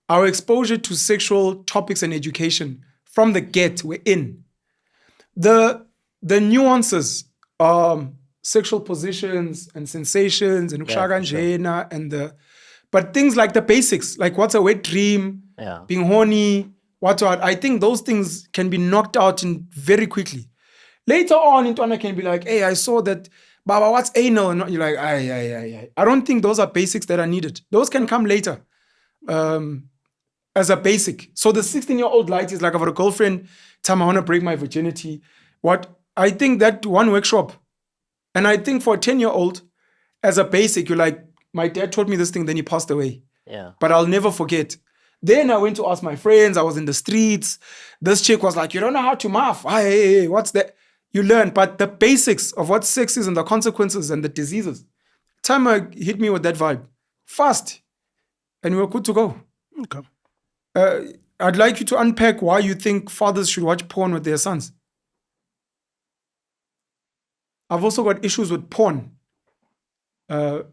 our exposure to sexual topics and education from the get, we're in. The nuances, sexual positions and sensations and ukshakanjena and but things like the basics, like what's a wet dream, being horny, what. I think those things can be knocked out in very quickly. Later on, Ntwana can be like, hey, I saw that, Baba, what's anal? And you're like, aye. I don't think those are basics that are needed. Those can come later as a basic. So the 16-year-old light is like, I've got a girlfriend, time I want to break my virginity. What? I think that one workshop, and I think for a 10-year-old, as a basic, you're like, my dad taught me this thing, then he passed away. Yeah. But I'll never forget. Then I went to ask my friends. I was in the streets. This chick was like, you don't know how to muff. Hey, what's that? You learn. But the basics of what sex is and the consequences and the diseases. Timer hit me with that vibe. Fast. And we were good to go. Okay. I'd like you to unpack why you think fathers should watch porn with their sons. I've also got issues with porn,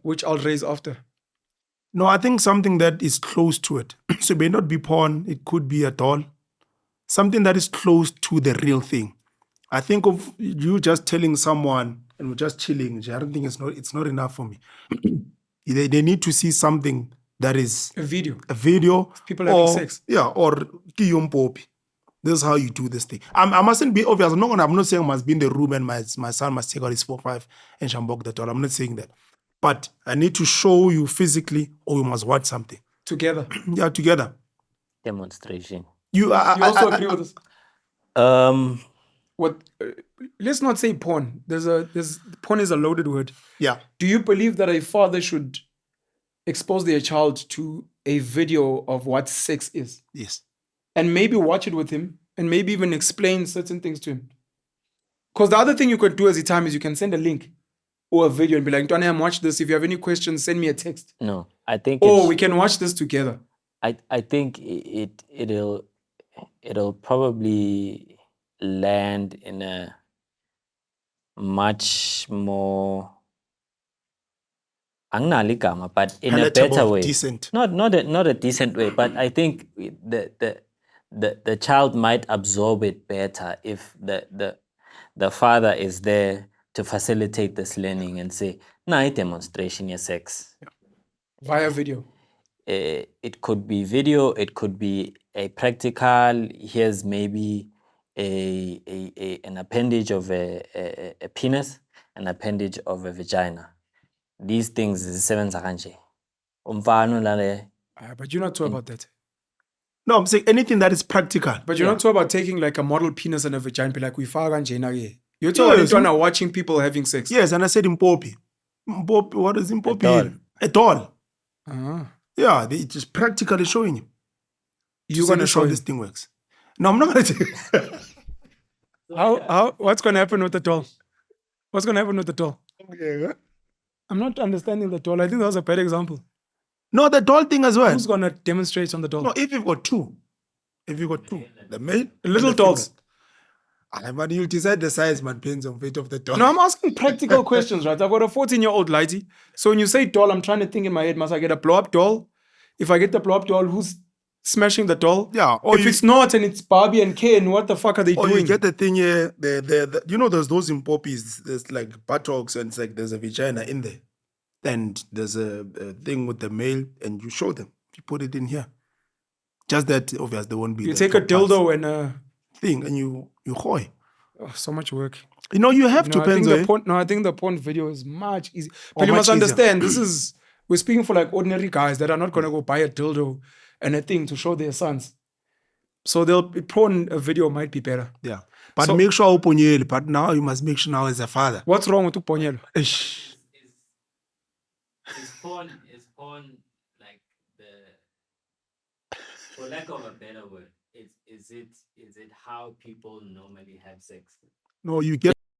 which I'll raise after. No, I think something that is close to it. So it may not be porn, it could be a doll. Something that is close to the real thing. I think of you just telling someone and we're just chilling. I don't think it's not enough for me. They need to see something that is A video. a video. People having sex. Yeah, or Kiyompopi. This is how you do this thing. I mustn't be obvious. I'm not saying I must be in the room and my son must take out his 4-5 and shambok the doll. I'm not saying that. But I need to show you physically, or you must watch something. Together. Yeah, together. Demonstration. You also agree with this? What? Let's not say porn. Porn is a loaded word. Yeah. Do you believe that a father should expose their child to a video of what sex is? Yes. And maybe watch it with him and maybe even explain certain things to him? Because the other thing you could do as a time is you can send a link or a video and be like, Ntwana, watch this. If you have any questions, send me a text. No, I think Oh, we can watch this together. I think it'll probably land in a much more anginalo igama, but in a better Palatable, way. decent. Not a decent way, but I think the child might absorb it better if the father is there to facilitate this learning and say, "Na demonstration of sex." Via video. It could be video, it could be a practical. Here's maybe an appendage of a penis, an appendage of a vagina. These things zisebenza kanje. Umfana lale. But you're not talking about that. No, I'm saying anything that is practical. But you're Yeah. not talking about taking like a model penis and a vagina, be like we kanje. You're talking Yes, about watching people having sex. Yes, and I said Mpopi. Mpopi, what is Mpopi? doll. A doll. Ah. Yeah, it just practically showing him. You're gonna show how him. this thing works. No, I'm not gonna tell you. What's gonna happen with the doll? What's gonna happen with the doll? Okay. I'm not understanding the doll. I think that was a bad example. No, the doll thing as well. Who's gonna demonstrate on the doll? No, if you've got two. If you've got two. The male. Little and the dolls. female. But you'll decide the size, man, depends on weight of the doll. No, I'm asking practical questions, right? I've got a 14-year-old Lighty. So when you say doll, I'm trying to think in my head, must I get a blow-up doll? If I get the blow-up doll, who's smashing the doll? Yeah, or If you- it's not and it's Barbie and Ken, what the fuck are they Or doing? you get the thing here, the you know there's those in poppies, there's like buttocks and it's like there's a vagina in there. And there's a thing with the male and you show them. You put it in here. Just that obviously there won't be You the take a top parts dildo and a... thing and you hoy. Oh, so much work. You know, you have No, to I think Penzo, I think the porn video is much easier. Oh, But you must much easier. understand, we're speaking for like ordinary guys that are not going to go buy a dildo and a thing to show their sons. So porn video might be better. Yeah. But So- make sure uponyele, but now you must make sure now as a father. What's wrong with Uponyelo? Ish. Is porn like the, for lack of a better word, is it how people normally have sex? No, you get